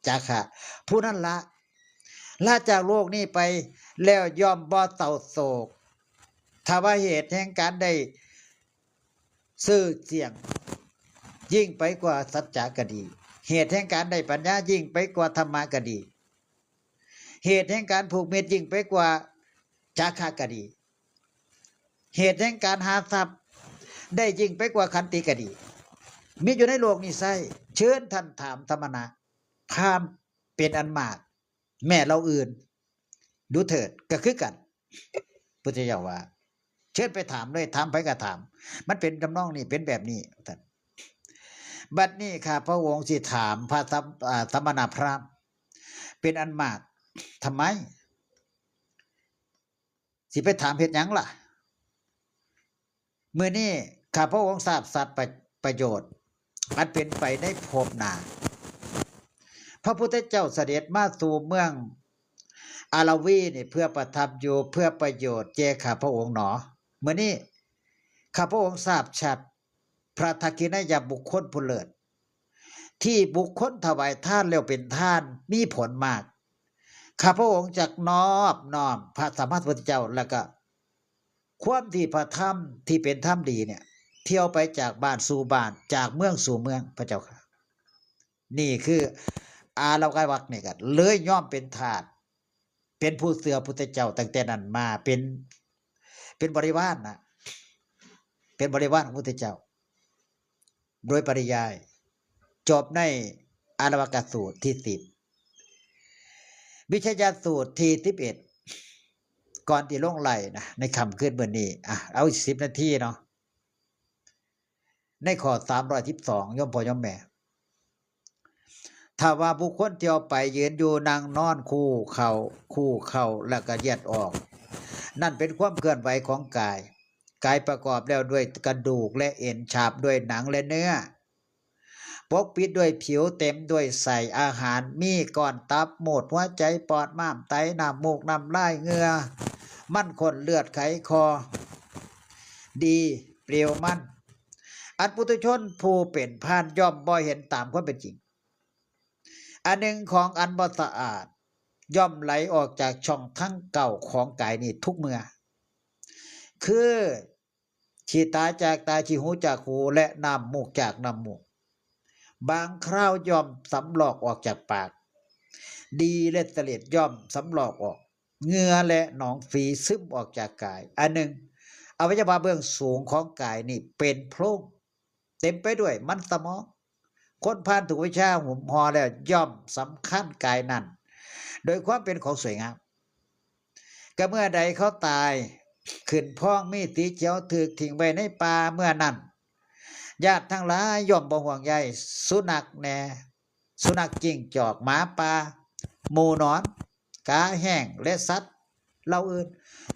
จาคะผู้นั้นละจากโลกนี้ไปแล้วย่อมบ่เศร้าโศกถ้าว่าเหตุแห่งการได้ชื่อเสียงยิ่งไปกว่าสัจจะก็ดีเหตุแห่งการได้ปัญญายิ่งไปกว่าธรรมะก็ดีเหตุแห่งการผูกมิตรยิ่งไปกว่าจาคะก็ดีเหตุแห่งการหาทรัพย์ได้ยิ่งไปกว่าขันติก็ดีมีอยู่ในโลกนี้ไซเชิญท่านถามธรรมนะพามเป็นอันมากแม่เราอื่นดูเถิดก็คือกันพุทธเจ้าว่า เชิญไปถามเลยถามไปก็ถามมันเป็นทำนองนี้เป็นแบบนี้ท่านบัดนี้ข้าพระองค์สิถามพระสมณพราหมณ์เป็นอันมากทำไมสิไปถามเฮ็ดหยังล่ะมื้อนี้ข้าพระองค์ทราบสัตว์ประโยชน์อันเป็นไปในภพหน้าพระพุทธเจ้าเสด็จมาสู่เมืองอาราวีนี่เพื่อประทับอยู่เพื่อประโยชน์แก่ข้าพระองค์หนอมื้อนี้ข้าพระองค์ทราบชัดพระทักษิณายบุคคลผู้เลิศที่บุคคลถวายทานแล้วเป็นทานมีผลมากข้าพระองค์จักนอบน้อมพระสัมมาสัมพุทธเจ้าแล้วก็ความที่พระธรรมที่เป็นธรรมดีเนี่ยเที่ยวไปจากบ้านสู่บ้านจากเมืองสู่เมืองพระเจ้าค่ะนี่คืออาลาวกักนี่ก็เลยย่อมเป็นทาสเป็นผู้เสือพุทธเจ้าตั้งแต่นั้นมาเป็นบริวารนะเป็นบริวารของพุทธเจ้าโดยปริยายจบในอาลาวกสูตรที่10วิชยสูตรที่11ก่อนที่ลงไหลนะในคำขึ้นเมื่อนี้เอา10 นาทีเนาะในข้อ312ย่อมพ่อย่อมแม่ถ้าว่าบุคคลที่เอาไปยืนอยู่นั่งนอนคู่เข่าแล้วก็เหยียดออกนั่นเป็นความเคลื่อนไหวของกายประกอบแล้วด้วยกระดูกและเอ็นฉาบด้วยหนังและเนื้อปกปิดด้วยผิวเต็มด้วยใส่อาหารมีก้อนตับหมดหัวใจปอดม้ามไตน้ำมูกน้ำลายเหงื่อมันข้นเลือดไขคอดีเปรียวมันอันปุถุชนผู้เป็นพานย่อมบ่เห็นตามความเป็นจริงอันหนึ่งของอันบ่สะอาดย่อมไหลออกจากช่องทั้งเก่าของกายนี้ทุกเมื่อคือขี้ตาจากตาขี้หูจากหูและน้ำมูกจากน้ำมูกบางคราวย่อมสำลอกออกจากปากดีและเสลดย่อมสำลอกออกเหงื่อและหนองฝีซึมออกจากกายอันหนึ่งอวัยวะเบื้องสูงของกายนี่เป็นโพรงเต็มไปด้วยมันสมองคนผ่านถูกวิชาหุ่มห่อแล้วย่อมสำคัญกายนั้นโดยความเป็นของสวยงามก็เมื่อใดเขาตายขึ้นพ้องมีตีเขียวถูกทิ้งไว้ในป่าเมื่อนั้นญาติทั้งหลายย่อมบ่ห่วงใยสุนัขแน่สุนัขจิ้งจอกหมาป่าหมูหนอนกาแห้งและสัตว์เหล่าอื่น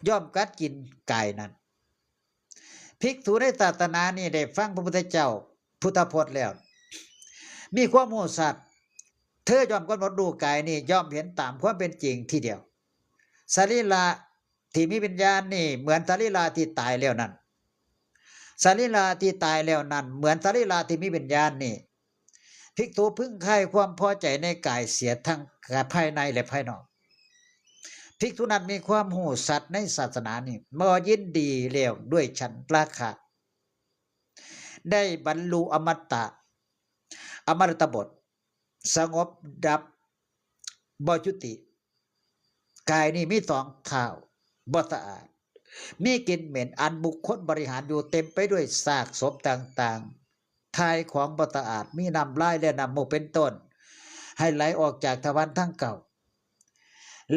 ย่อมกัดกินกายนั้นภิกษุในศาสนานี้ได้ฟังพระพุทธเจ้าพุทธพจน์แล้วมีความโมสัตว์เธอย่อมกำหนดดูกายนี่ย่อมเห็นตามความเป็นจริงทีเดียวสรีระที่มีวิญญาณนี่เหมือนสรีระที่ตายแล้วนั้นสรีระที่ตายแล้วนั้นเหมือนสรีระที่มีวิญญาณนี่ภิกษุพึงใคร่ความพอใจในกายเสียทั้งภายในและภายนอกภิกษุนั้นมีความหูสัตว์ในศาสนานี่บ่ยินดีแล้วด้วยฉันราคะได้บรรลุอมตะบทสงบดับบ่จุติกายนี่มี2 เท้าบ่สะอาดมีกลิ่นเหม็นอันบุคคลบริหารอยู่เต็มไปด้วยซากศพต่างๆทายของบ่สะอาดมีน้ำลายและน้ำมูกเป็นต้นให้ไหลออกจากทวารทั้งเก่า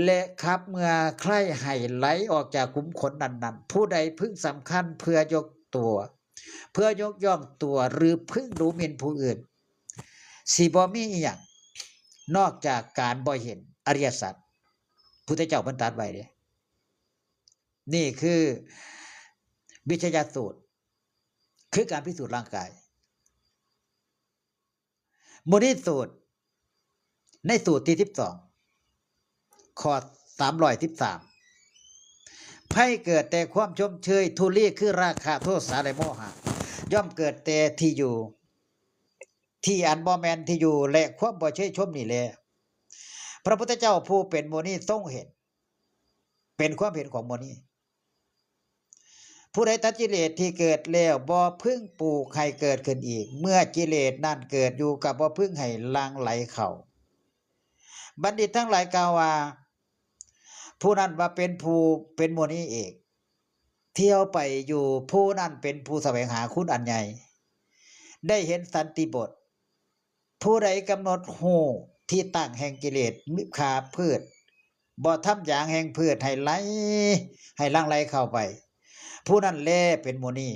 และครับเมื่อใครให้ไหลออกจากขุมขนนั้นๆผู้ใดพึงสำคัญเพื่อยกตัวเพื่อยกย่องตัวหรือพึงดูหมิ่นผู้อื่นสิบ่มีอีหยังนอกจากการบ่เห็นอริยสัจพุทธเจ้าเพิ่นตรัสไว้เด้นี่คือวิชยสูตรคือการพิสูจน์ร่างกายมุนีสูตรในสูตรที่12ข้อ313ไผเกิดแต่ความชมเชยทุลีคือราคะโทสะและโมหะย่อมเกิดแต่ที่อยู่ที่อันบ่แม่นที่อยู่และความบ่เชยชมนี่แลพระพุทธเจ้าผู้เป็นมุนีทรงเห็นเป็นความเห็นของมุนีผู้ใดตัดกิเลสที่เกิดแล้วบ่พึงปลูกให้เกิดขึ้นอีกเมื่อกิเลสนั้นเกิดอยู่กับบ่พึงให้ลังไหลเข้าบัณฑิตทั้งหลายกล่าวว่าผู้นั้นว่าเป็นผู้เป็นมุนีเอกเที่ยวไปอยู่ผู้นั้นเป็นผู้แสวงหาคุณอันใหญ่ได้เห็นสันติบทผู้ใดกำหนดหูที่ตั้งแห่งกิเลสมิขาพืชบ่ทำอย่างแห่งพืชให้ไหลให้ลังไหลเข้าไป ผู้นั้นแลเป็นโมนี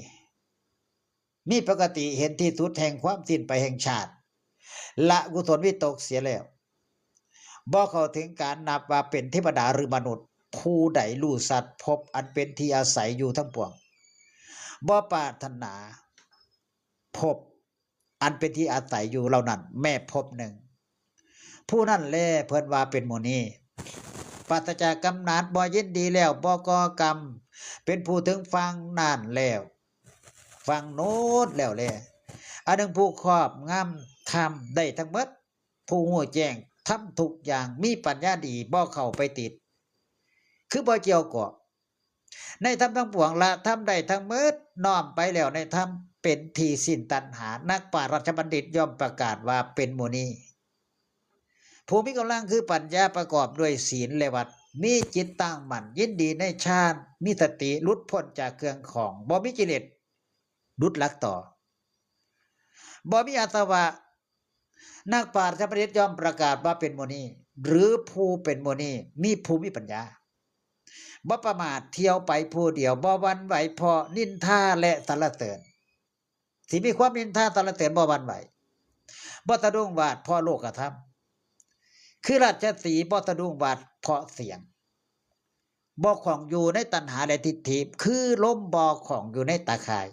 มีปกติเห็นที่สุดแห่งความสิ้นไปแห่งชาติละกุศลวิตกเสียแล้วบ่เข้าถึงการนับว่าเป็นเทวดาหรือมนุษย์ผู้ใดรู้สัตว์พบอันเป็นที่อาศัยอยู่ทั้งปวงบ่ปรารถนาพบอันเป็นที่อาศัยอยู่เหล่านั้นแม่พบหนึ่งผู้นั้นแลเพิ่นว่าเป็นโมนีปราศจากกำนัดบ่ยินดีแล้วบ่ก่อกรรมเป็นผู้ถึงฟังนานแล้วฟังโน้ตแล้วแลอันหนึ่งผู้ครอบงำทำได้ทั้งหมดผู้หูแจ้งทำทุกอย่างมีปัญญาดีบ่เข้าไปติดคือบ่เกี่ยวก่อในธรรมทั้งปวงละทำได้ทั้งหมดน้อมไปแล้วในธรรมเป็นที่สิ้นตัณหานักปราชญ์ราชบัณฑิตย่อมประกาศว่าเป็นโมนีผู้มีกำลังคือปัญญาประกอบด้วยศีลและวัดมีจิตตั้งมั่นยินดีในฌานมีสติหลุดพ้นจากเครื่องของบ่มีกิเลสหลุดลักต่อบ่มีอาสวะนักปราชญ์ราชบัณฑิตย่อมประกาศว่าเป็นโมนีหรือผู้เป็นโมนีมีภูมิปัญญาบ่ประมาทเที่ยวไปผู้เดียวบ่หวั่นไหวเพราะนินทาและสรรเสริญสิมีความนินทาสรรเสริญบ่หวั่นไหวบ่สะดุ้งหวาดเพราะโลกธรรมคือราชสีห์บ่สะดุ้งหวาดเพราะเสียงบ่ของอยู่ในตัณหาและทิฏฐิคือลมบ่ของอยู่ในตาข่าย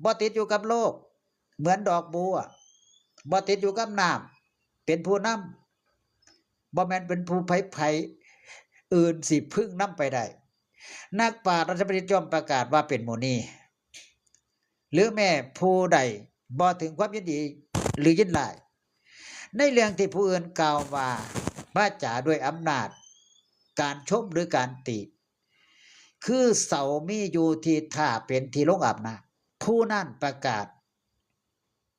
บ่ติดอยู่กับโลกเหมือนดอกบัวบ่ติดอยู่กับน้ำเป็นผู้นำบ่แม่นเป็นผู้ไผอื่นสิพึ่งนำไปได้นักปราชญ์ราชบัณฑิตย่อมประกาศว่าเป็นโมนีหรือแม่ผู้ใดบ่ถึงความยินดีหรือยินร้ายในเรื่องที่ผู้อื่นกล่าวว่าว่าจาด้วยอำนาจการชมหรือการติคือเสามีอยู่ที่ท่าเป็นที่ลงอาบน้ำผู้นั้นประกาศ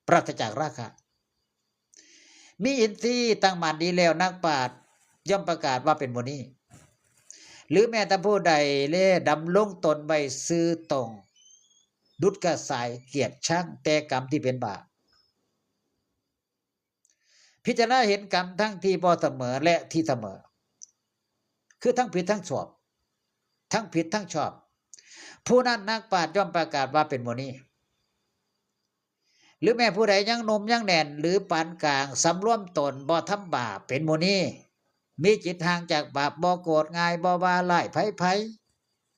ปราศจากราคะมีอินทรีย์ตั้งมั่นดีแล้วนักปราชญ์ย่อมประกาศว่าเป็นโมนีหรือแม้แต่ผู้ใดเล่ดำลงตนไว้ซื่อตรงดุจกระสายเกียรติช่างแต่กรรมที่เป็นบาปพิจารณาเห็นกรรมทั้งที่บ่เสมอและที่เสมอคือทั้งผิดทั้งชอบทั้งผิดทั้งชอบผู้นั้นนักปราชญ์ย่อมประกาศว่าเป็นโมนีหรือแม้ผู้ใดยังหนุ่มยังแน่นหรือปานกลางสำรวมตนบ่ทำบาปเป็นโมนีมีจิตห่างจากบาปบ่โกรธง่ายบ่ว่าร้ายไผ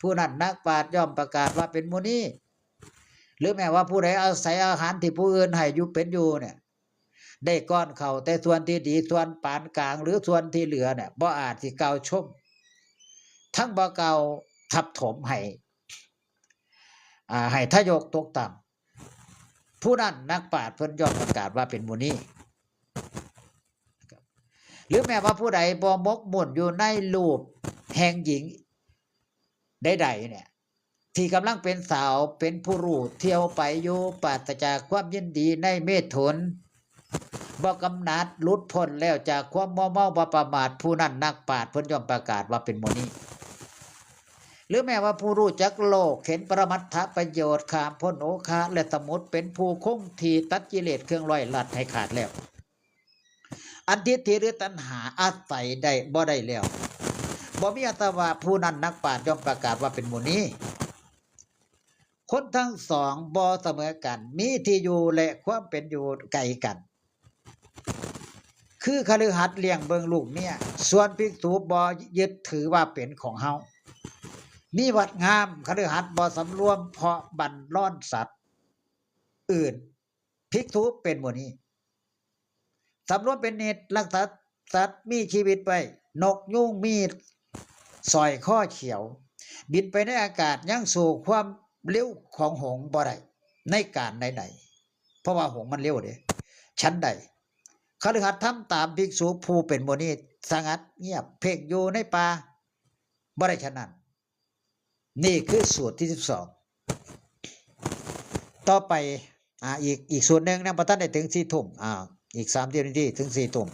ผู้นั้นนักปราชญ์ย่อมประกาศว่าเป็นโมนีหรือแม้ว่าผู้ใดอาศัยอาหารที่ผู้อื่นให้อยู่เป็นอยู่เนี่ยได้ก้อนเขาแต่ส่วนที่ดีส่วนปานกลางหรือส่วนที่เหลือเนี่ยบ่อาจสิกล่าวชมทั้งบ่กล่าวทับถมให้ทะยกตกต่ำผู้นั้นนักปราชญ์เพิ่นย่อมประกาศว่าเป็นโมนีหรือแม้ว่าผู้ใดบ่มกมุ่นอยู่ในรูปแห่งหญิงใดๆเนี่ยที่กำลังเป็นสาวเป็นผู้รู้เที่ยวไปอยู่ปราศจากความยินดีในเมถุนบ่กำนัดหลุดพ้นแล้วจากความเมาบ่ประมาทผู้นั้นนักปราชญ์เพิ่นย่อมประกาศว่าเป็นโมนีหรือแม้ว่าผู้รู้จักโลกเห็นปรมัตถประโยชน์ข้ามพ้นโอคาและสมุติเป็นผู้คงที่ตัดกิเลสเครื่องร้อยลัดให้ขาดแล้วอันทิฏฐิหรือตัณหาอาศัยได้บ่ได้แล้วบ่มีอัตวาผู้นั้นนักปราชญ์ย่อมประกาศว่าเป็นโมนีคนทั้งสองบ่เสมอกันมีที่อยู่และความเป็นอยู่ไกลกันคือคฤหัสถ์เลี้ยงเบิ่งลูกเมียส่วนภิกษุบ่ยึดถือว่าเป็นของเฮามีวัดงามคฤหัสถ์บ่สำรวมเพาะบั่นร้อนสัตว์อื่นภิกษุเป็นโมนีสำรวมเป็นนิจรักษาสัตว์มีชีวิตไว้นกยุงมีสอยข้อเขียวบินไปในอากาศยังสู่ความเร็วของหงส์บ่ได้ในการใดๆเพราะว่าหงส์มันเร็วเด้ชั้นใดคฤหัสถ์ทำตามภิกษุผู้เป็นโมนีสงัดเงียบเพ่งอยู่ในป่าบ่ได้ฉะนั้นนี่คือสูตรที่12ต่อไปอีกสูตรหนึ่งนะพระท่านได้ถึง4 ทุ่มอีก30 นาทีถึง4 ทุ่ม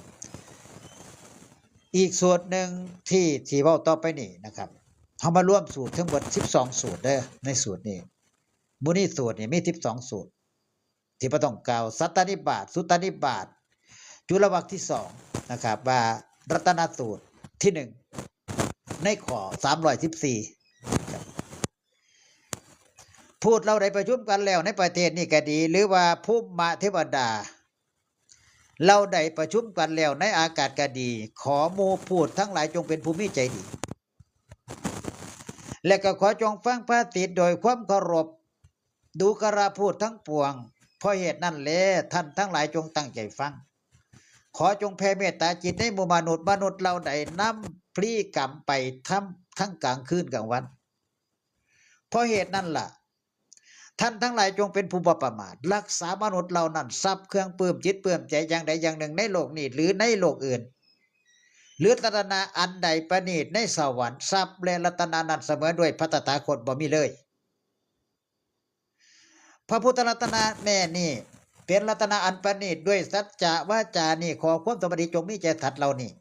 อีกสูตรหนึ่งที่เว้าต่อไปนี่นะครับเฮามารวมสูตรทั้งหมด12สูตรเด้อในสูตรนี้มุนีสูตรนี่มี12สูตรที่บ่ต้องกล่าวสัตตนิบาตสุตตนิบาตจุลวรรคที่2นะครับว่ารัตนสูตรที่1ในข้อ314ครับ พูดเราได้ประชุมกันแล้วในประเทศนี่ก็ดี หรือว่าภูมิเทวดา เราได้ประชุมกันแล้วในอากาศก็ดี ขอหมู่พูดทั้งหลายจงเป็นผู้มีใจดี และก็ขอจงฟังพระติดโดยความเคารพดูกระพูดทั้งปวงเพราะเหตุนั้นแลท่านทั้งหลายจงตั้งใจฟังขอจงแผ่เมตตาจิตในหมู่มนุษย์เราได้นำพลีกรรมไปทำทั้งกลางคืนกลางวันเพราะเหตุนั้นล่ะท่านทั้งหลายจงเป็นผู้บ่ประมาทรักษามนุษย์เหล่านั้นทรัพย์เครื่องปลื้มจิตปลื้มใจอย่างใดอย่างหนึ่งในโลกนี้หรือในโลกอื่นหรือรัตนาอันใดประณีตในสวรรค์ทรัพย์และรัตนานั้นเสมอด้วยพระตถาคตบ่มีเลยพระพุทธรัตนะแม่นี่เป็นรัตนะอันประณีตด้วยสัจจะวาจานี่ขอความสวัสดีจงมีแก่สัตว์เหล่านี้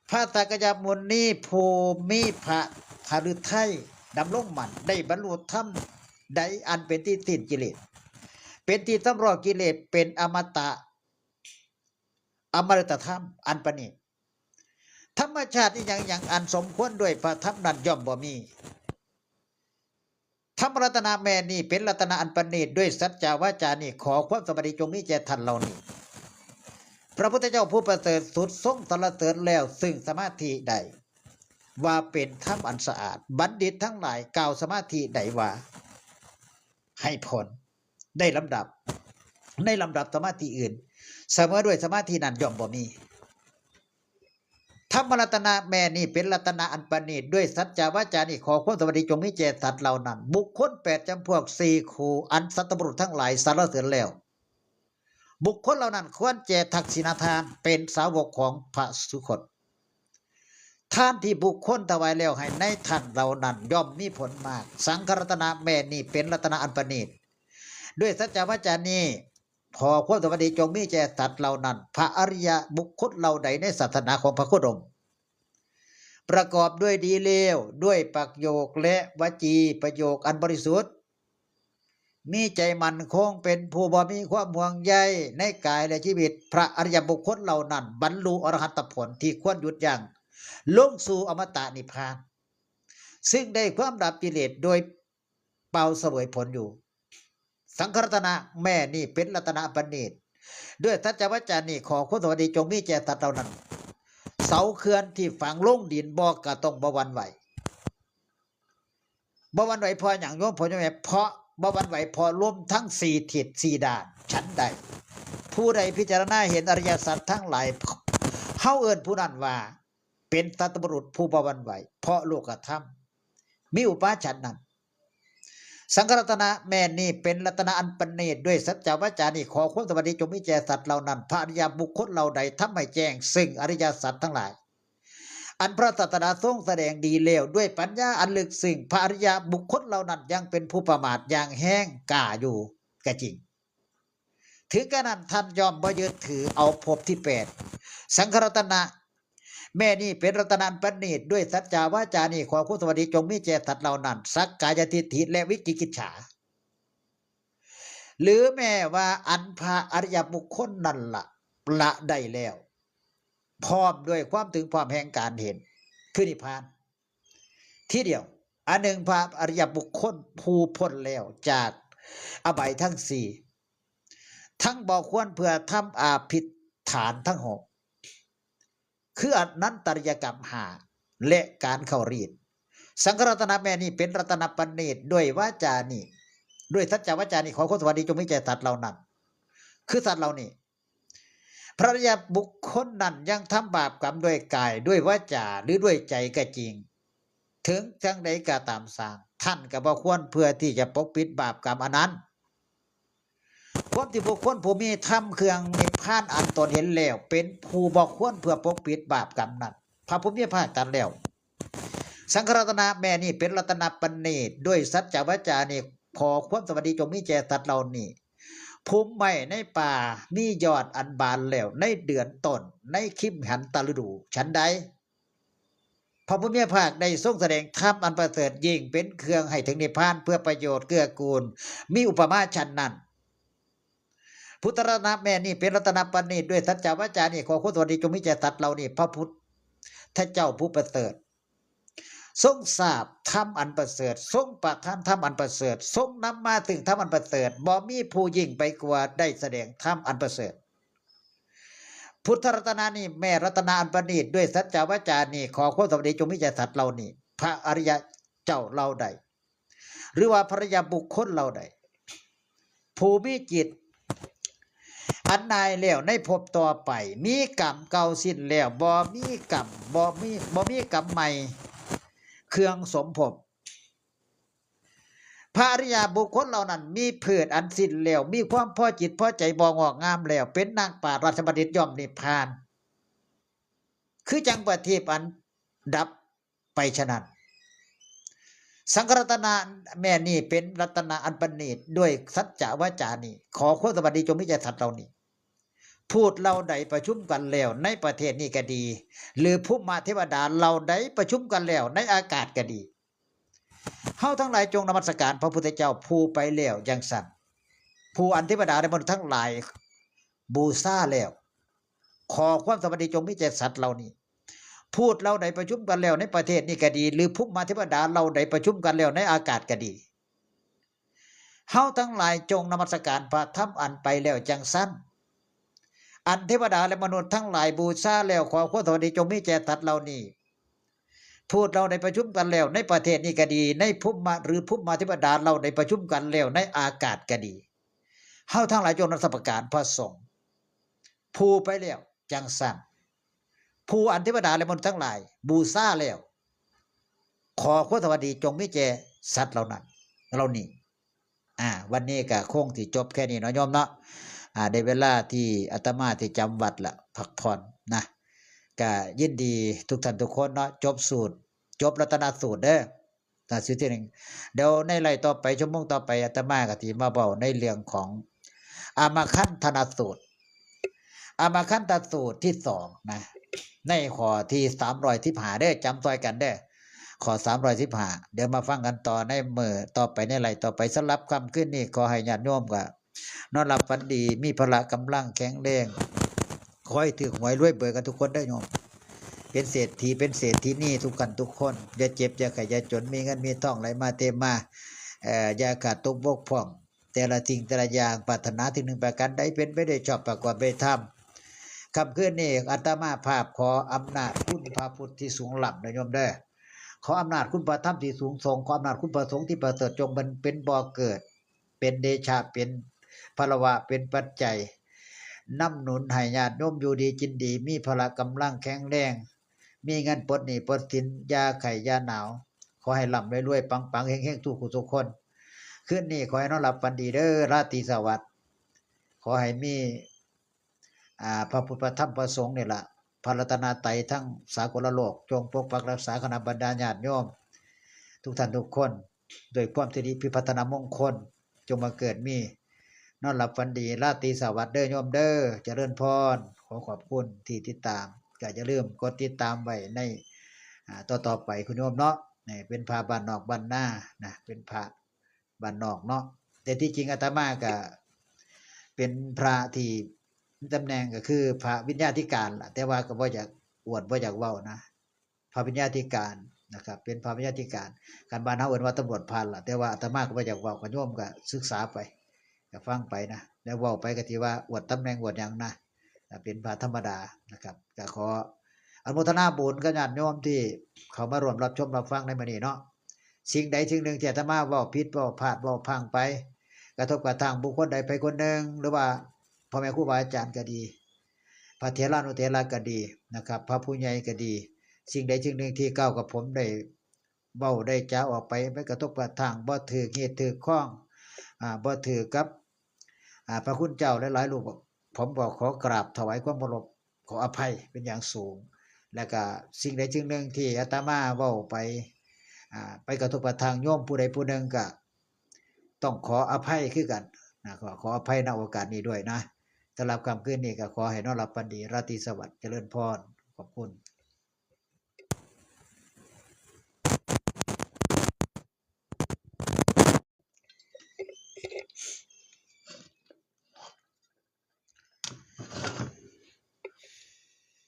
พระสักยมุนีภูมิพระหฤทัยดำรงมั่นได้บรรลุธรรมใดอันเป็นที่สิ้นกิเลสเป็นที่สำรอกกิเลสเป็นอมตะอมฤตธรรมอันประณีตธรรมชาติอย่างอันสมควรด้วยพระธรรมนั้นย่อมบ่มีธรรมรัตนาแม่นี่เป็นรัตนาอันประณีตด้วยสัจจาวาจานี่ขอความสวัสดีจงมีแก่ท่านเหล่านี้พระพุทธเจ้าผู้ประเสริฐสุดทรงสรรเสริญแล้วซึ่งสมาธิใดว่าเป็นธรรมอันสะอาดบัณฑิตทั้งหลายกล่าวสมาธิใดว่าให้ผลได้ลำดับในลำดับสมาธิอื่นเสมอด้วยสมาธินั้นย่อมบ่มีธรรมรัตนะแม่นี่เป็นรัตนะอันประณีตด้วยสัจจาวาจานี่ขอความสวัสดีจงมีแก่สัตว์เหล่านั้นบุคคล8จำพวก4คู่อันสัตบุรุษทั้งหลายสรรเสริญแล้วบุคคลเหล่านั้นควรแจกทักษิณทานเป็นสาวกของพระสุคตท่านที่บุคคลถวายแล้วให้ในท่านเหล่านั้นย่อมมีผลมากสังฆรัตนะแม่นี่เป็นรัตนะอันประณีตด้วยสัจจวาจานี้ขอความสวัสดีจงมีแก่สัตว์เหล่านั้นพระอริยบุคคลเหล่าใดในศาสนาของพระโคดมประกอบด้วยดีเลวด้วยประโยคและวจีประโยคอันบริสุทธิ์มีใจมั่นคงเป็นผู้บ่มีความห่วงใยในกายและชีวิตพระอริยบุคคลเหล่านั้นบรรลุอรหัตผลที่ควรหยุดยั้งลงสู่อมตะนิพพานซึ่งได้ความดับกิเลสโดยเป่าเสวยผลอยู่สังฆรัตนะแม่นี่เป็นรัตนะประณีตด้วยทัจจวจานี่ขอความสวัสดีจงมีแก่สัตว์เหล่านั้นเสาเขื่อนที่ฝังลงดินบ่กะต้องบ่หวั่นไหวบ่หวั่นไหวเพราะอย่างโยมพ่อโยมแม่เพราะบ่หวั่นไหวพอรวมทั้ง4ทิศ4ด้านฉันใดผู้ใดพิจารณาเห็นอริยสัจทั้งหลายเฮาเอิ้นผู้นั้นว่าเป็นสัตบุรุษผู้บ่หวั่นไหวเพราะโลกธรรมมีอุปาฉันนั้นสังฆรัตนะแม่นี่เป็นรัตนะอันประณีตด้วยสัจจวาจานี่ขอความสวัสดีจงมีแก่สัตว์เหล่านั้นพระอริยบุคคลเหล่าใดทำให้แจ้งซึ่งอริยสัจทั้งหลายอันพระศาสดาทรงแสดงดีแล้วด้วยปัญญาอันลึกซึ้งพระอริยบุคคลเหล่านั้นยังเป็นผู้ประมาทอย่างแห้งกล้าอยู่ก็จริงถึงกระนั้นท่านยอมบ่ยึดถือเอาภพที่8สังฆรัตนะแม่นี่เป็นรัตนันประณีตด้วยสัจจาวาจานี่ขอความสวัสดีจงมีแก่สัตว์เหล่านั้นสักกายทิฏฐิและวิจิกิจฉาหรือแม้ว่าอันพระอริยบุคคลนั่นละได้แล้วพร้อมด้วยความถึงความแห่งการเห็นคือนิพพานที่เดียวอันหนึ่งพระอริยบุคคลผู้พ้นแล้วจากอบายทั้ง4ทั้งบ่ควรเพื่อทำอาภิฐานทั้ง6คืออนันตริยกรรม5และการเข้ารีดสังฆรัตนะแม่นี่เป็นรัตนประณีตด้วยวาจานี่ด้วยสัจจวาจานี่ขอความสวัสดีจงมีแก่สัตว์เหล่านั้นคือสัตว์เหล่านี้พระอริยบุคคลนั้นยังทำบาปกรรมด้วยกายด้วยวาจาหรือด้วยใจก็จริงถึงจังใดก็ตามสร้างท่านก็บ่ควรเพื่อที่จะปกปิดบาปกรรมอันนั้นความที่บุคคลผู้มีธรรมเครื่องนิพพานอันตนเห็นแล้วเป็นผู้บ่ควรเพื่อปกปิดบาปกรรมนั้นพระผู้มีพระภาคตรัสแล้วสังฆรัตนะแม่นี่เป็นรัตนประณีตด้วยสัจจวาจานี่ขอความสวัสดีจงมีแก่สัตว์เหล่านี้ภูมิไม้ในป่ามียอดอันบานแล้วในเดือนต้นในคิมหันตฤดูฉันใดพระผู้มีพระภาคได้ทรงแสดงธรรมอันประเสริฐยิ่งเป็นเครื่องให้ถึงนิพพานเพื่อประโยชน์เกื้อกูลมีอุปมาฉันนั้นพุทธรัตนะแม่นี่เป็นรัตนประณีตด้วยสัจจวาจานี่ขอความสวัสดีจงมีแก่สัตว์เหล่านี้พระพุทธเจ้าผู้ประเสริฐ ทรงทราบธรรมอันประเสริฐทรงประทานธรรมอันประเสริฐทรงนำมาถึงธรรมอันประเสริฐบ่มีผู้ยิ่งไปกว่าได้แสดงธรรมอันประเสริฐพุทธรัตนานี่แม่รัตนาอันประณีตด้วยสัจจวาจานี่ขอความสวัสดีจงมีแก่สัตว์เหล่านี้พระอริยเจ้าเราใดหรือว่าภริยาบุคคลเราใดผู้มีจิตอันนายแล้วในภพต่อไปมีกรรมเก่าสิ้นแล้วบ่มีกรรมบ่มีกรรมใหม่เครื่องสมภพพระอริยบุคคลเหล่านั้นมีเพิดอันสิ้นแล้วมีความพอจิตพอใจบ่งอกงามแล้วเป็นนางปราชญ์ราชบัณฑิตย่อมนิพพานคือจังประทีปอันดับไปฉะนั้นสังฆรัตนาแม่นี่เป็นรัตนาอันประณีตด้วยสัจจะวาจานี่ขอความสวัสดีจงมีแก่สัตว์เรานี่พูดเราใดประชุมกันแล้วในประเทศนี้ก็ดี หรือภูมิเทวดาเราใดประชุมกันแล้วในอากาศก็ดีเฮาทั้งหลายจงนมัสการพระพุทธเจ้าผู้ไปแล้วอย่างสั่นผู้อันเทวดาและมนุษย์ทั้งหลายบูชาแล้วขอความสวัสดีจงมีแก่สัตว์เรานี้พูดเราใดประชุมกันแล้วในประเทศนี้ก็ดีหรือภูมิเทวดาเราใดประชุมกันแล้วในอากาศก็ดีเฮาทั้งหลายจงนมัสการพระธรรมอันไปแล้วจังสั้นอันเทวดาและมนุษย์ทั้งหลายบูชาแล้วขอความสวัสดีจงมีแก่สัตว์เหล่านี้พูดเราได้ประชุมกันแล้วในประเทศนี้ก็ดีในภูมิหรือภูมิเทวดาเราได้ประชุมกันแล้วในอากาศก็ดีเฮาทั้งหลายจงนมัสการพระสงฆ์ผู้ไปแล้วจังสั้นผู้อันเทวดาและมนุษย์ทั้งหลายบูชาแล้วขอความสวัสดีจงมีแก่สัตว์เหล่านั้นเหล่านี้วันนี้ก็คงที่จบแค่นี้เนาะโยมเนาะได้เวลาที่อาตมาที่จำวัดละพักผ่อนนะก็ยินดีทุกท่านทุกคนเนาะจบสูตรจบรัตนสูตรเด้อสูตรที่หนึ่งเดี๋ยวในไล่ต่อไปชั่วโมงต่อไปอาตมาก็ที่มาเบาในเรื่องของอามาคันธนสูตรอามาคันธสูตรที่สองนะในข้อที่315เด้อจำซอยกันเด้อข้อ315เดี๋ยวมาฟังกันต่อในมื้อต่อไปในไล่ต่อไปสำหรับค่ำคืนนี้ขอให้ญาติโยมก็นอนหลับฝันดีมีพละกำลังแข็งแรงขอให้ถือหวยรวยเบิกกันทุกคนได้โยมเป็นเศรษฐีเป็นเศรษฐีนี่ทุกกันทุกคนอย่าเจ็บอย่าไข้อย่าจนมีเงินมีทองไหลมาเต็มมาอย่าขาดตกบกพร่องแต่ละสิ่งแต่ละอย่างปรารถนาที่หนึ่งประการใดเป็นไปได้ชอบประกอบไปทำคำคืนนี้อาตมาภาพขออำนาจคุณพระพุทธที่สูงหลับนะโยมเด้อขออำนาจคุณพระธรรมที่สูงส่งขออำนาจคุณพระสงฆ์ที่ประเสริฐจงเป็นบ่อเกิดเป็นเดชะเป็นพลวะเป็นปัจจัยนำหนุนให้ญาติโยมอยู่ดีกินดีมีพละกำลังแข็งแรงมีเงินปลดหนี้ปลดสินยาไข้ยาหนาวขอให้ร่ำรวยๆปังๆเฮงๆทุกคนคืนนี้ขอให้นอนหลับฝันดีเด้อราตรีสวัสดิ์ขอให้มีพระพุทธพระธรรมพระสงฆ์นี่ล่ะพระรัตนตรัยทั้งสากลโลกจงปกปักรักษาคณะบรรดาญาติโยมทุกท่านทุกคนโดยความสิริพิพัฒนามงคลจงมาเกิดมีนอนหลับฝันดีราตรีสวัสดิ์เด้อโยมเด้อเจริญพรขอขอบคุณที่ติดตามก็อย่าลืมกดติดตามไว้ในต่อไปคุณโยมเนาะนี่เป็นพระบ้านนอกบ้านนานะเป็นพระบ้านนอกเนาะแต่ที่จริงอาตมาก็เป็นพระที่ตำแหน่งก็คือพระวิญญาธิการล่ะแต่ว่าก็บ่อยากอวดบ่อยากเว้านะพระวิญญาธิการนะครับเป็นพระวิญญาธิการการบ้านเฮาเอิ้นว่าตำรวจพานล่ะแต่ว่าอาตมาก็บ่อยากเว้าก็โยมก็ศึกษาไปก็ฟังไปนะแล้วเว้าไปก็ที่ว่าอวดตำแหน่งอวดหยังนะเป็นพระธรรมดานะครับก็ขออนุโมทนาบุญกับญาติโยมที่เขามาร่วมรับชมรับฟังในมื้อนี้เนาะสิ่งใดสิ่งหนึ่งที่อาตมาเว้าผิดเว้าพลาดเว้าพังไปกระทบกระทั่งบุคคลใดไปคนหนึ่งหรือว่าพ่อแม่ครูบาอาจารย์ก็ดีพระเถรานุเถระก็ดีนะครับพระผู้ใหญ่ก็ดีสิ่งใดสิ่งหนึ่งที่ก้าวกับผมได้เว้าได้จาออกไปไม่กระทบกระทั่งบ่ถือเหตุถือข้องบ่ถือกับพระคุณเจ้าหลายๆรูปผมก็ขอกราบถวายความเคารพขออภัยเป็นอย่างสูงแล้วก็สิ่งใดสิ่งหนึ่งที่อาตมาเว้าไปกระทบกระทั่งโยมผู้ใดผู้หนึ่งก็ต้องขออภัยคือกันนะขออภัยณโอกาสนี้ด้วยนะสำหรับค่ำคืนนี้ก็ขอให้นอนหลับฝันดีราตรีสวัสดิ์เจริญพรขอบคุณ